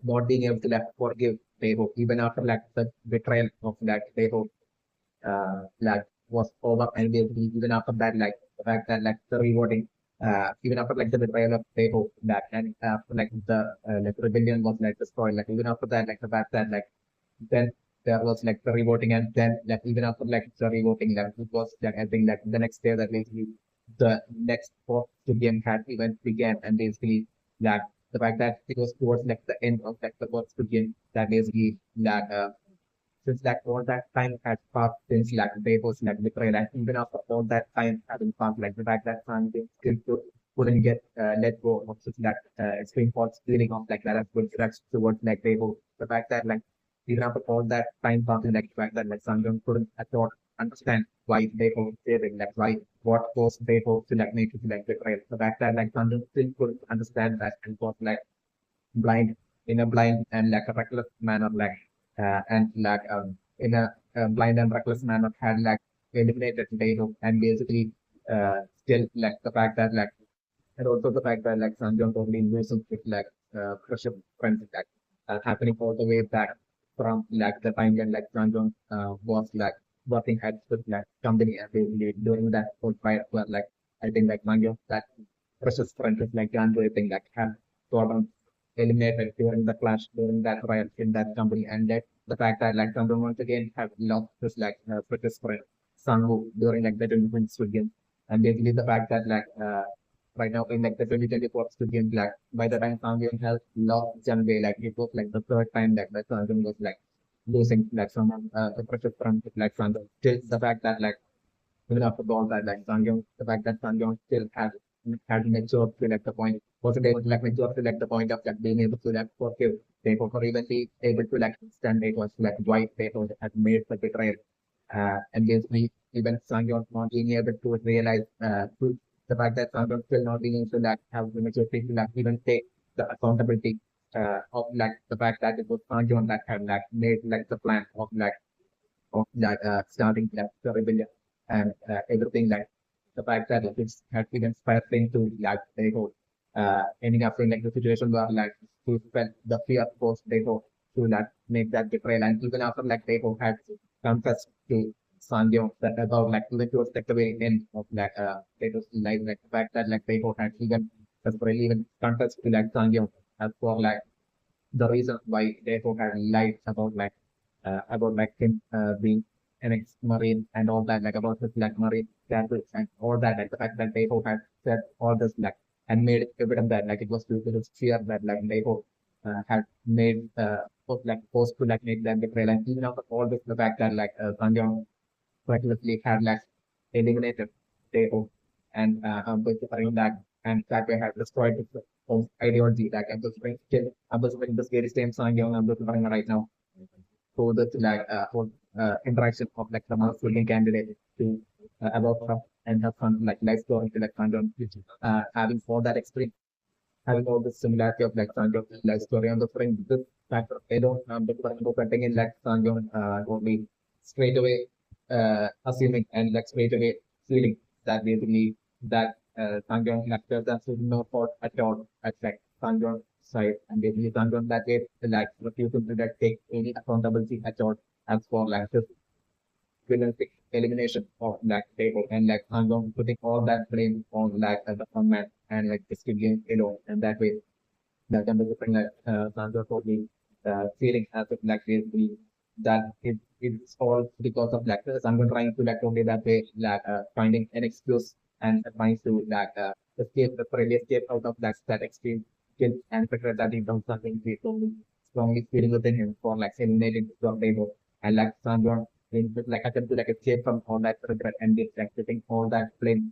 not being able to like forgive Teho, even after like the betrayal of that Teho like was over and basically even after that, like the fact that like the rewarding even after like the betrayal of Teho that and after like the like rebellion was like destroyed, like even after that, like the fact that like then there was like the revoting and then like even after like the revoting like it was like I think like the next day that basically the next fourth game had event began and basically like the fact that it was towards like the end of like the fourth game that basically like since like all that time had passed since like they was like betrayed and even after all that time having passed like the fact that something still couldn't get let go of such that extreme thoughts feeling of like that as good drugs towards like they hope the fact that like even after all that time passing like the fact that like Sangam couldn't at all understand why they hope saving like why what caused they hope to like make it like betrayal the fact that like Sangam still couldn't understand that and was like blind in a blind and like a reckless manner like and like in a blind and reckless manner had like eliminated Dano and basically still like the fact that like and also the fact that like Sanjay only losing with like pressure friends like happening all the way back from like the time when like Sanjay was like working at the like company and basically during that whole fight where like I think like Sanjay that precious friends like Janjo I think like had sort of eliminated during the clash during that riot in that company and that the fact that like Sanjay once again have lost his like precious friend Sangu during like the 2020 game and basically the fact that like right now in like the 2024 student like by the time Sangyong has lost Janway like it was like the third time that the Sangyong was like losing like someone the pressure from like Sangyong. Still the fact that like even after all that like Sangyong the fact that Sangyong still had matured to like the point wasn't able to like mature to like the point of like being able to like forgive they or even be able to like stand it was like why they had made the betrayal and basically even Sangyong not being able to realize the fact that Sangyong still not being able to like have the maturity to like even take the accountability of like the fact that it was Sangyong that had like made like the plan of like starting like the rebellion and everything like the fact that it has been inspiring to like they hold ending up in like the situation where like he felt the fear forced they hold to like make that betrayal and even after like they hold had confessed to Sanjay that about like even towards like the very end of like they was like the fact that like they hold had even really even confessed to like Sanjay as for like the reason why they had lied about like him being an ex-marine and all that, like about his like marine status and all that, like the fact that they had said all this like and made it evident that like it was due to his fear that like they had made like forced to like make that betrayal and even after all this the fact that like Sanjay recklessly had like eliminated Teho and bring that and that way have destroyed its own ideology. Like I'm just bring still I'm just bring this very same song young I'm just running right now. for the for interaction of like the most winning candidate to about her and her fun like life story to like kind of having all that experience, having all the similarity of like kind of life story on the frame. This factor they don't the cutting in like kind of only straight away assuming and like straight away feeling that basically that Sangyong lecture that's no fault at all at like Sangyong side and basically Sangyong that way like refusing to like take any accountability at all as for like this realistic elimination of like table and like Sangyong putting all that blame on like the format and like the skill game alone and that way that can be different like Sangyong totally feeling as if like basically that it's all because of like someone trying to like only that way like finding an excuse and trying to like escape the really escape out of that extreme guilt and figure that he done something he only strongly feeling within him for like eliminating the label and like someone like attempt to like escape from all that regret and this like taking all that blame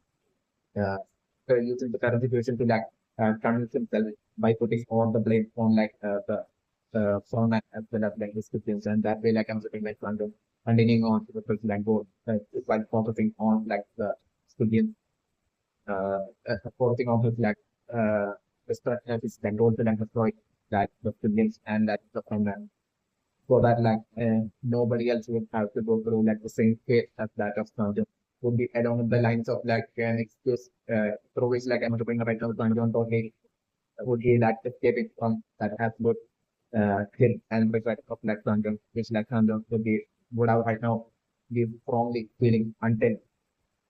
uh, using the current situation to like convince himself by putting all the blame on like the format as well as like descriptions and that way like I'm sitting like kind of continuing on to the first like goal by focusing on like the studios focusing on his like his like goal to like destroy like the studios and like the format so that like nobody else would have to go through like the same fate as that of Sanjay would be along the lines of like an excuse through which like I'm doing right now Sanjay totally would be like escaping from that absolute guilt and regret of like Sanjay which like Sanjay would be would have right now be strongly feeling until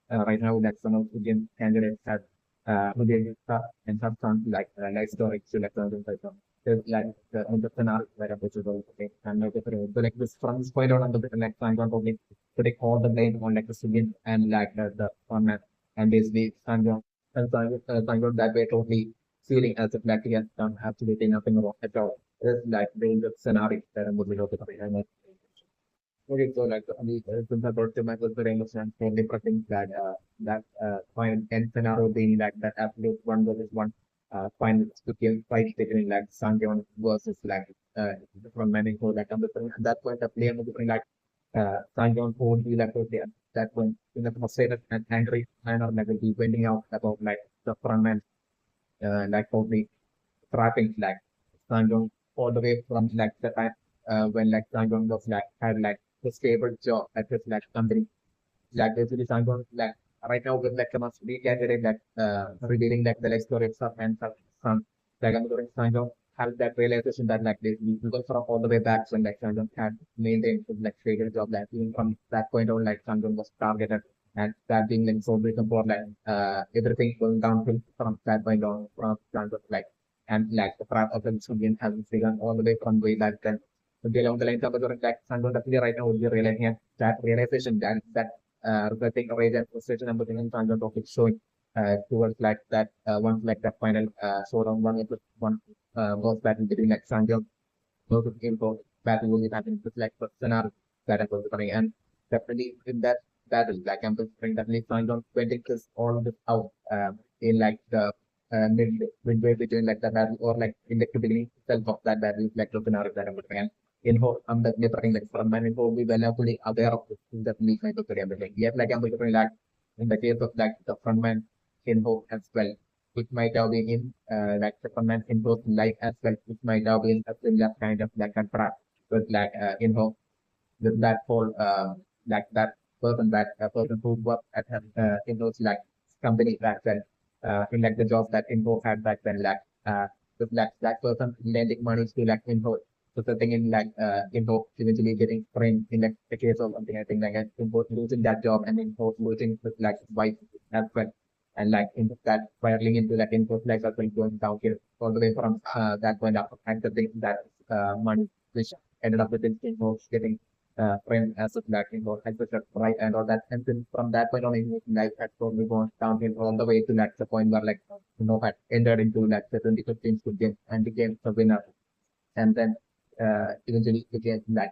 right now like some of Indian candidates have Indian and have some like story to like something like there's like the scenario where which is also okay and like different. So like this from this point on the like I'm going to take all the blame on like the civilian and like the format and basically Sanjay and Sanjay that way totally feeling as if like he has done absolutely nothing wrong at all. It's like the scenario that I'm moving over to. Okay, so like since I brought to my first and only pressing that point and scenario being like that absolute one versus one final to give fight between like Sanjeevan versus like from many who like on the at that point the player was between like Sanjeevan who would be like okay at that point in the frustrated and angry manner like will be wending out about like the front man like totally trapping like Sanjong all the way from like the time when like Sanjong was like had like a stable job at his like company. Like basically Sanjong like right now with like the most recandidate like revealing like the like story stuff and some like I'm going Sanjong have that realization that like this because from all the way back when like Sanjong had maintained his like stable job like even from that point on like Sanjong was targeted and that being like so reason for like everything going downhill from that point on from Sanjong like and like the part of the Indian has begun all the way from way back then. So along the lines of the like Sanjong definitely right now would be realizing that realization that resulting rage and frustration and everything in Sanjong topic showing towards like that once like that final showdown one was battle between like Sanjong versus Info battle will be happening with like the scenario that I'm coming and definitely in that battle like I'm considering definitely Sanjong pointing this all of this out in like the midway between like the battle or like in the beginning itself of that battle like the scenario that I'm looking at info I'm definitely trying like from my info we were fully aware of this definitely kind of everything yet like I'm looking like in the case of like the frontman info as well which might have been in like the frontman info life as well which might have been a similar kind of like a trap with like info with that whole like that person that person who worked at in those like company back then in like the job that Info had back then like with that person lending money to like Info so the thing in like Info eventually getting framed in like the case of something I think like Info losing that job and Info losing his like wife as well and like in that spiraling into like Info like also going downhill all the way from that point up and the thing that money which ended up with Info getting frame as of that in as such a right and all that and then from that point on in life had probably gone downhill all the way to like the point where like had entered into like the 2015 Squid Game and became the winner and then eventually became like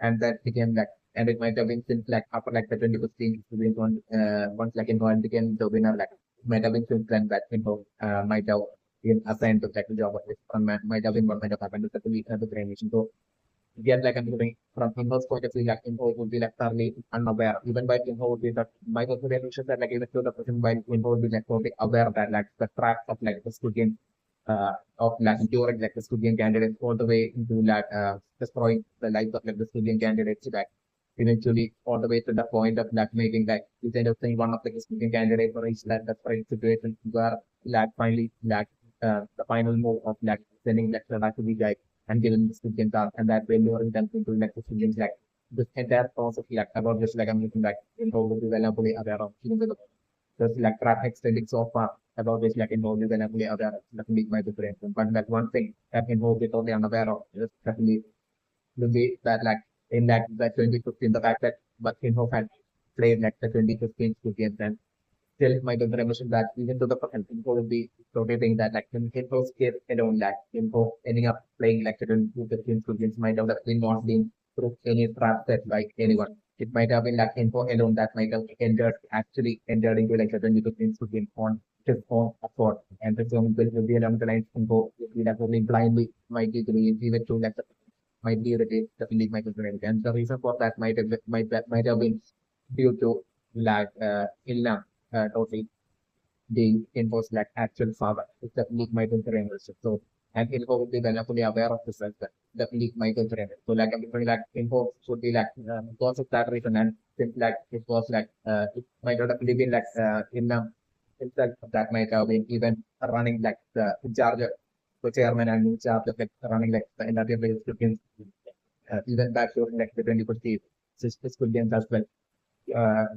and that became like and it might have been since like after like the 2015 Squid Game one once like and became the winner like might have been since then that might have been assigned to like the job of this might have been what might have happened to the creation so get like I'm from Inho's point of view, like Inho would be like thoroughly unaware. Even by Inho would be that my consideration that like even to the person by Inho would be like totally aware that like the track of like the student of like during like the student candidates all the way into like destroying the lives of like the student candidates like eventually all the way to the point of like making like this end of thing one of the student candidates reach that desperate situation where like finally like the final move of like sending like the to be like and giving the student task and that way lowering them into like the students like this entire process like about just like I'm looking like will be well fully aware of there's like traffic extending so far about this like involved is fully aware of like make my difference. But like one thing that involved is totally unaware of is definitely the way that like in like the 2015 the fact that but Inhofe had played like the 2015 games and still my contribution that even to the present Info will be rotating that like when Info's case alone like Info ending up playing like certain two games might have definitely not been through any trap set by anyone. It might have been like Info alone that might have entered into like certain two games on his own effort and the song will be along the lines Info will be like only blindly might be doing even to like might be the case definitely my contribution. And the reason for that might have been due to like illness totally the involves like actual father. It's the leak Michael Terrainers. So and info would be then fully aware of this as well. The leak Michael Terrainers. So like I'm referring like info should be like because of that reason and since like it was like it might have been like in that might have been even running like the in charge of the chairman and in charge of like running like the entire even back during like the 2050 this could be as well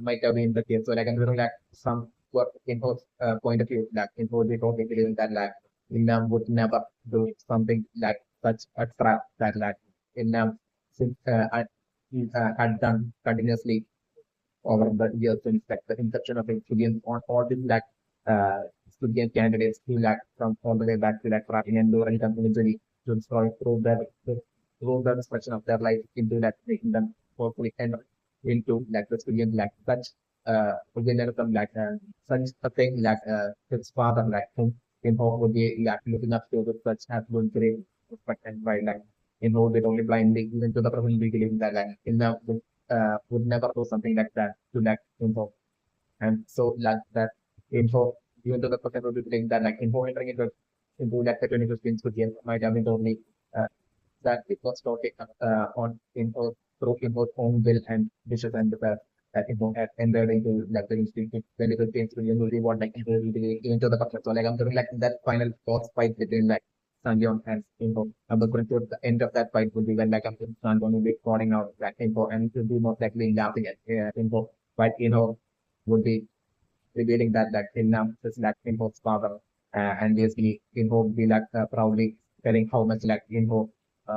might have been the case. So like I'm considering like some work info point of view, like info they don't believe that like Vietnam would never do something like such a trap that like Vietnam since had done continuously over the years since like the inception of students on all these like student candidates who like from all the way back to like trapping and luring them eventually to destroy through the destruction of their life into that making them hopefully end into like the student like such organism like such a thing like his father like whom in hope would be like looking up to with such as would great respect and by like in hope with only blindly even to the present we believe that like in the would never do something like that to like info. And so like that info, even though the person would be playing that like info entering into like the 2015 school game might have been only uh, that it was totally on info through info's own will and wishes and that info had entered into like the institute 2015 school game will be what like info will be into the person. So like I'm doing like that final boss fight between like Sanjeon and info. I'm going to the end of that fight will be when like I'm Sanjeon will be calling out that info and it will be most likely laughing at info. But would be revealing that like Innam is like Inho's father, and basically Inho would be like proudly telling how much like Inho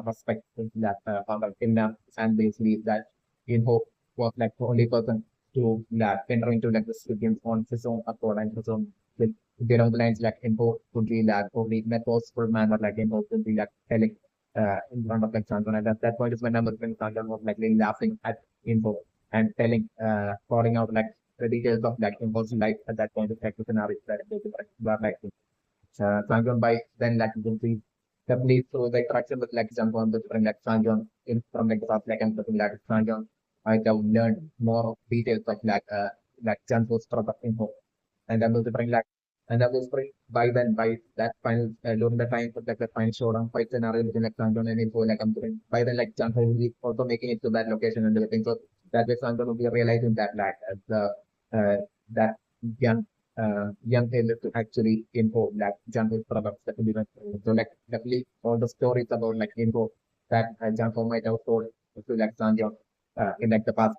respects that father Innam, and basically that Inho was like the only person to like enter into like the games on his own accord and his own with along the lines like Inho would be like only methods for manner like Inho would be like telling in front of like Chandran, and at that point is when I'm when Chandran was like really laughing at Info and telling calling out like the details of like Info's life at that point of like the scenario that they were like Sanjon by then like you can see definitely through the interaction with like Sanjon with friend like Sanjon in from like the past like I'm talking like Sanjon I have learned more of details of like Sanjon's product info and then was bring like and that was bring by then by that final during the time for like the final showdown fight scenario between like Sanjon and info like I'm doing by then like Sanjon will be also making it to that location and everything so that way Sanjon will be realizing that like the that young young tailor to actually info like Janko products that will be like so like definitely all the stories about like info that Janko might have told to like Sanjon in like the past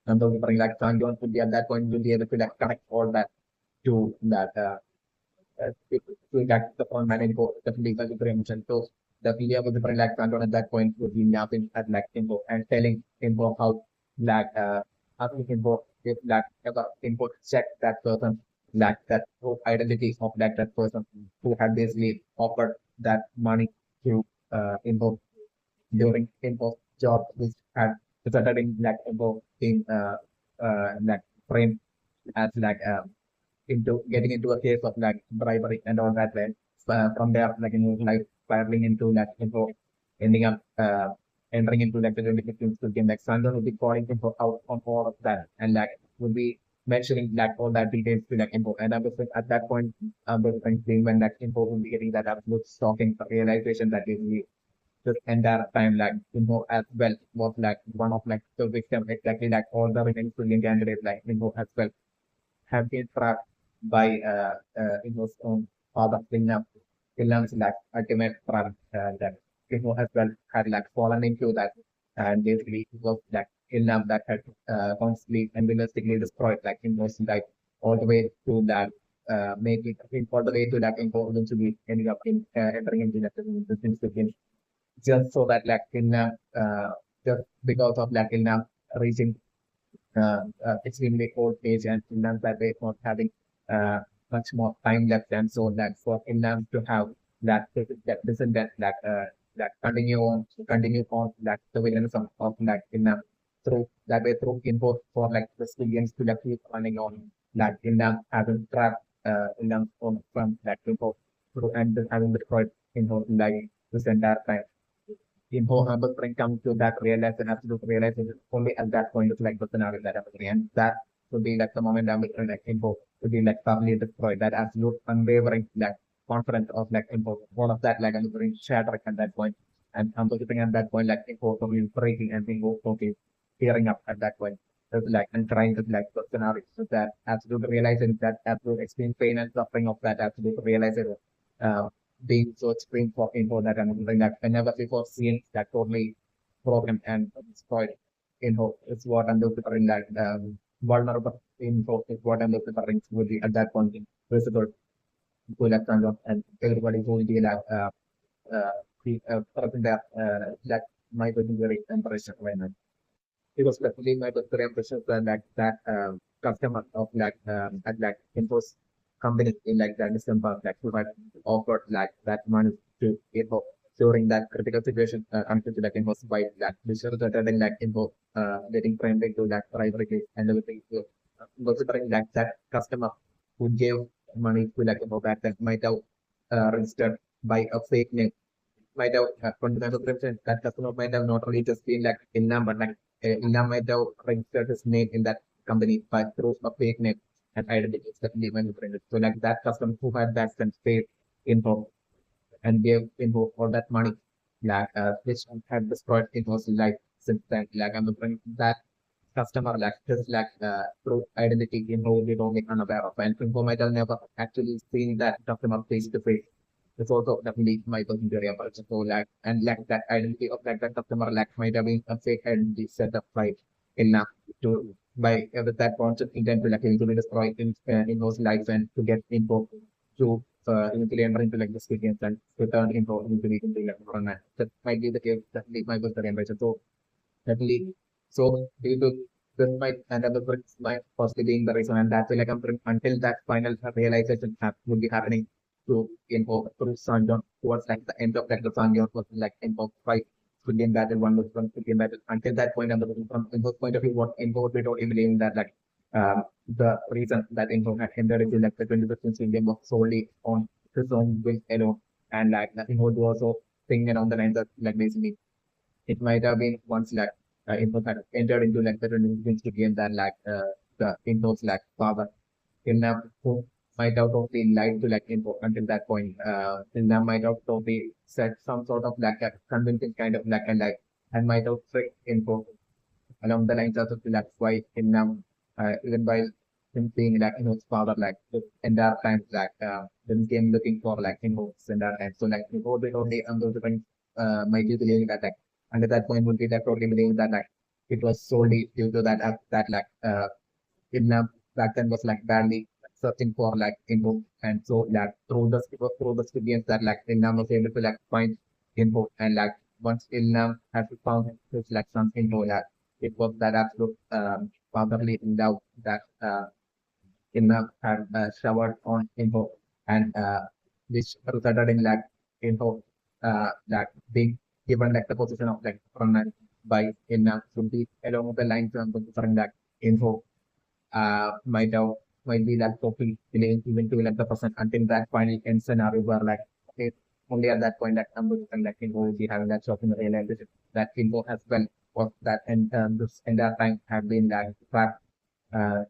and those bring like Sanjon would be at that point will be able to like connect all that to that to that the phone man info definitely like very mentioned so definitely able to bring like Sanjon at that point would be napping at like info and telling info how like asking info if like ever info check that person like that whole identity of that person who had basically offered that money to info during info job which had resulted in like info being like framed as like into getting into a case of like bribery and all that way. From there, like like spiraling into like info, ending up entering into like the 2015 Squid Game, like Sandra will be calling info out on all of that, and like would be mentioning like all that details to like info. And I was like, at that point, the thing when that info will be getting that absolute shocking realization that is this entire time, like, as well, was like one of like the victim, exactly like all the remaining Brilliant candidates, like, as well, have been trapped by, his own father, William's like ultimate trap, that as well had like fallen into that, and basically it was like William that had, constantly and realistically destroyed, like, like all the way to that, making all the way to that important to be ending up in, entering into the things just so that Latina, just because of Latina reaching, extremely old age and Finland that way not having, much more time left, and so that for Finland to have that descendant that continue on that the villains of Finland through that way through input for like the civilians to like keep running on that Finland having trapped, Finland from that info through and having destroyed info like this entire time info but when it comes to that realization, absolute realization, only at that point it's like the scenario that happening. And that would be like the moment I'm like info to be like thoroughly destroyed. That absolute unwavering like confidence of like info. All of that like I'm very shattered at that point. And I'm looking at that point like info to be breaking and info to be tearing up at that point. It's like and trying to like the scenario. So that absolute realizing that absolute extreme pain and suffering of that absolute realization. Being so extreme for info that I'm something that I never before seen that totally broken and destroyed info. It's what I'm looking that, vulnerable info is what I'm looking would be at that point visible to that kind of and everybody who will be like, present there, that my person very temperature right now. It was definitely my very impression that like that, customer of like, at like Info's company in like that December like who had offered like that money to Info during that critical situation, connected to like Info's by that which resulted in like Info, getting framed into that private case and everything. So, considering that customer who gave money to like Info back then might have, registered by a fake name might have, continued subscription, that customer might have not only just been like Inna, but like, Inna might have registered his name in that company by through a fake name and identity that even printed. So like that customer who had that sense paid info and gave info for that money, like, which had destroyed Info's life since then. Like I'm looking that customer like just like, through identity info they don't make unaware of and info might have never actually seen that customer face to face. It's also definitely my personal area, but so like and like that identity of like that customer like might have been a fake identity set up by enough to by, with that conscious intent to like to destroy in those lives and to get info to, eventually enter into like the experience and to turn info into the like run. That might be the case. Definitely my personal area. So definitely. So due to this might and other things might possibly being the reason, and that's why like until that final realization would be happening to info through Sanjon towards like the end of like the Sanjon was like info fight Indian battle one was from Indian battle. Until that point, and from info's point of view, what info we don't even believe that like, the reason that info had entered into like the 2015 Indian was solely on his own will alone, and like nothing would also thinking around the lines of like basically it might have been once like, info kind of entered into like the things to game that like, the info's like father enough who might have totally lied to like info until that point. Ilna might have totally said some sort of like a convincing kind of like a lie and might have tricked info along the lines of like why Ilna, even while him being like his father like the entire time like, then came looking for like info's entire time. So like info they totally under the might be believing that like and at that point would be that totally believing that like it was solely due to that that like, Vietnam back then was like badly searching for like info and so like through the civilians that like Vietnam was able to like find info and like once Vietnam had found his like some info like it was that absolute, fatherly love that, Vietnam had, showered on info and, which resulted in like info, that being given like the position of like frontman by Vietnam to be along the lines of considering that info, might have might be like totally delaying even to like the person until that final end scenario where like it only at that point that number and that info will be having that shopping realization that info as well was that and this entire time have been that tracked uh,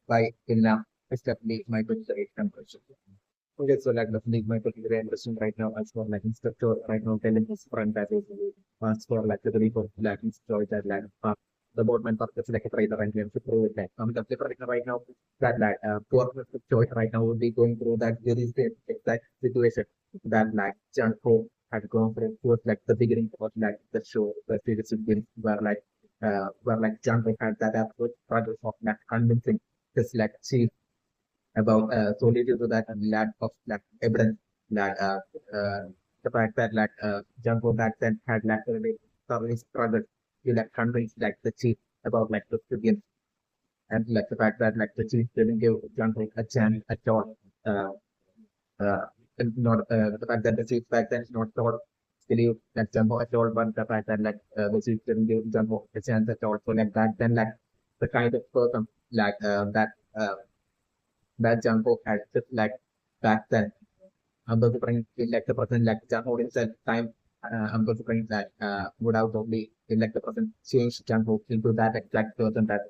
by enough especially my rate conversion. Okay, so like definitely my particular interesting right now as for like instructor right now telling us front that is for like the report like instructor that like the boardman purpose like a trader and we have to prove it that the different right now that like poor choice right now will be going through that there is the exact situation that like Janko had gone through towards like the beginning of like the show the series where like Janko had that approach project of like convincing just like chief about solely due to that lack of like evidence that the fact that like Django back then had like really thoroughly struggled to like convince like the chief about like the Caribbean and like the fact that like the chief didn't give Django a chance at all. And not the fact that the chief back then is not thought believe that Django at all, but the fact that like the chief didn't give Django a chance at all. So like back then like the kind of person like that Django had just like back then. I'm going to bring elect the person like Django himself time. I'm going to bring that would have probably elect the person change Django into that exact person that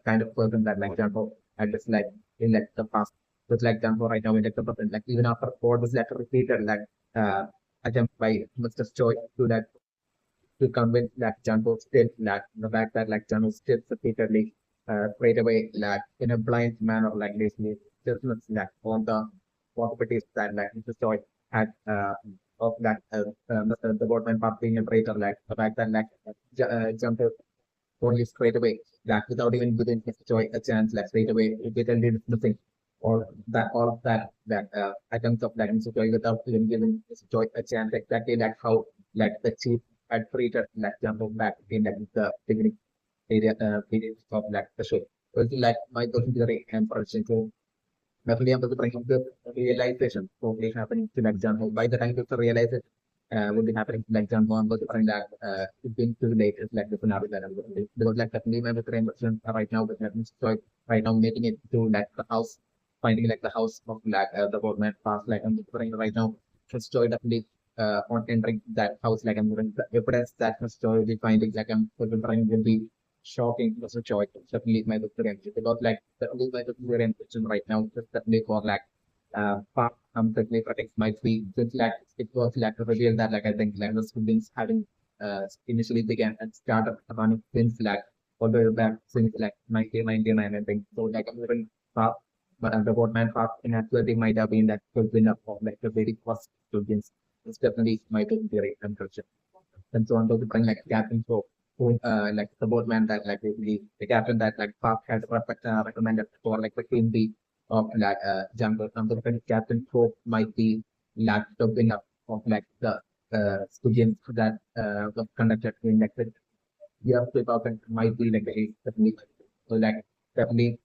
kind of person that like Django had just like elect the past. Just like Django right now elect the person like even after all this letter repeated like uh attempt by Mr. Choi to convince that Django still like the fact that like Django still repeatedly straight away like in a blind manner like this just looks like on the possibilities that like Mr. Choi had of that the boardman part being a traitor like the fact that like Django only straight away that without even giving Mr. Choi a chance like straight away repeatedly dismissing all of that items of like Mr. Choi without even giving Mr. Choi a chance exactly like how like the chief had treated like Jumbo back in like the beginning area periods of like the show. So it's like my documentary and for example, definitely I'm going to bring up the realization probably happening to like Jumbo. By the time people realize it will be happening to like Jumbo, I'm going to bring that it's being too late. It's like the scenario that I'm going to do. Because like definitely my brain version right now with like Mr. Choi right now making it to like the house, finding like the house of like the government past like I'm bring right now. Mr. Choi definitely on entering that house, like I'm going the evidence that Mr. Choi will be finding, like I'm trying will be shocking Mr. Choi. Definitely my experience because like definitely my experience right now just definitely for like part definitely protects my feet. Just like it was like a reveal that like I think like the students having initially began and started running since like all the way back since like 1999 I think. So like I'm even part but the boardman part in actuality might have been that could win up of like the very first students. It's definitely my theory and culture. And so on to bring like captain so who like the boardman that like the captain that like Park had recommended for like the team B of like jungle. And the captain Pope might be like the winner of like the students that was conducted in like the year 2000 might be like the age definitely. So like definitely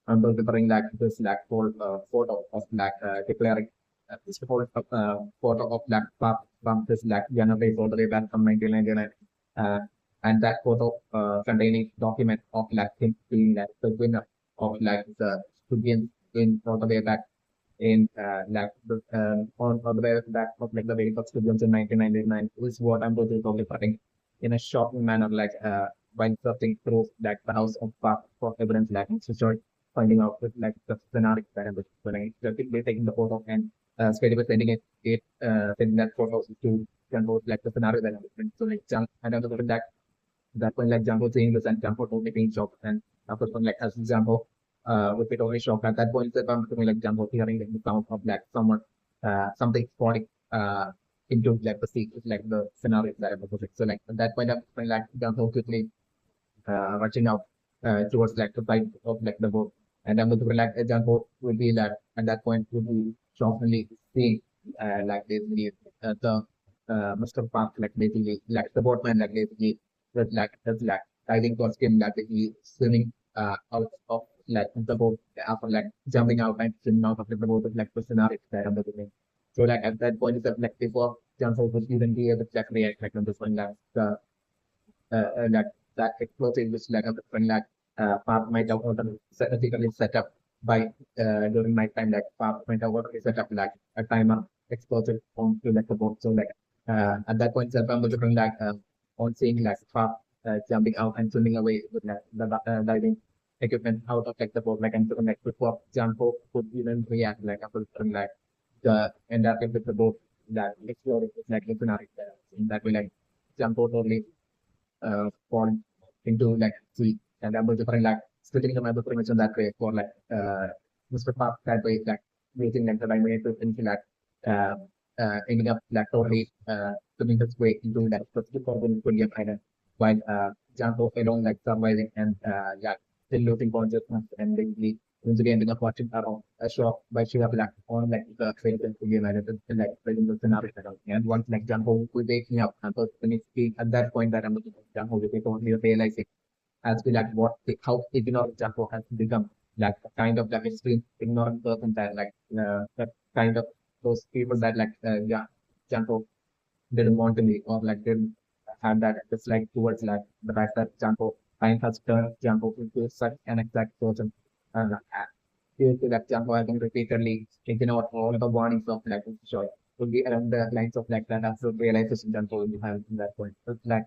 I'm going to bring like this like whole photo of like declaring this whole photo of like from this like January all the way back from 1999, uh, and that photo containing document of like him being like the winner of like the students in all the way back in like the on all the way back of like the very first students in 1999 is what I'm going to be putting in a shocking manner like when surfing through like the house of Park for evidence like so short finding out with like the scenario that I'm putting basically taking the photo and straight away sending that photo to control like the scenario that I'm putting. So like jump and I'm that that when like Django seeing this and Django totally being shocked and after one like as Django would be totally shocked at that point that I'm like Django hearing like the sound of like someone something falling into like the sea like the scenario that I'm putting. So like at that point I'm like Django quickly rushing out towards like the side of like the boat. And then the like example would be that at that point would be shockingly seeing like basically the Mr. Park like basically like the boatman like basically that's like diving costume like basically swimming out of like the boat after like jumping out and swimming out of the boat with like the scenario that I'm doing. So like at that point it's like before jumps over even be able to like react like on this one like the like that explosive which like a different like part might have already set up by during night time like part might have already set up like a timer exposure on to like the boat. So like at that point, I'm looking like on seeing like Spark jumping out and swimming away with like the diving equipment out of like the boat, like and so like before jump hope could even react like after like the end up with the boat that exploring like the scenario that will like jump out totally fall into like sea and able to find like splitting the map pretty much on that way for like Mr. Park that way like using like the right way to finish like uh, ending up like totally swimming this way into that specific problem could get kind of while Janko alone like surviving and yeah still losing consciousness and basically eventually ending up watching around a shop by sheer black on like the train to game and like building the scenario and once like Janko will waking up and personally at that point that I'm looking at Janko we only realizing as we like what how ignorant Janko has become like a kind of like extreme ignorant person that like that kind of those people that like yeah Janko didn't want to be or like didn't have that dislike towards like the fact that Janko time has turned Janko into such an exact person. Due to that Janko having repeatedly ignored all the warnings of like short would be around the lines of like that absolute realization Janko will have in that point. So it's like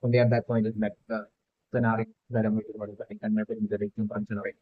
only at that point is like the scenario that I'm looking for is like and maybe the victim function of it.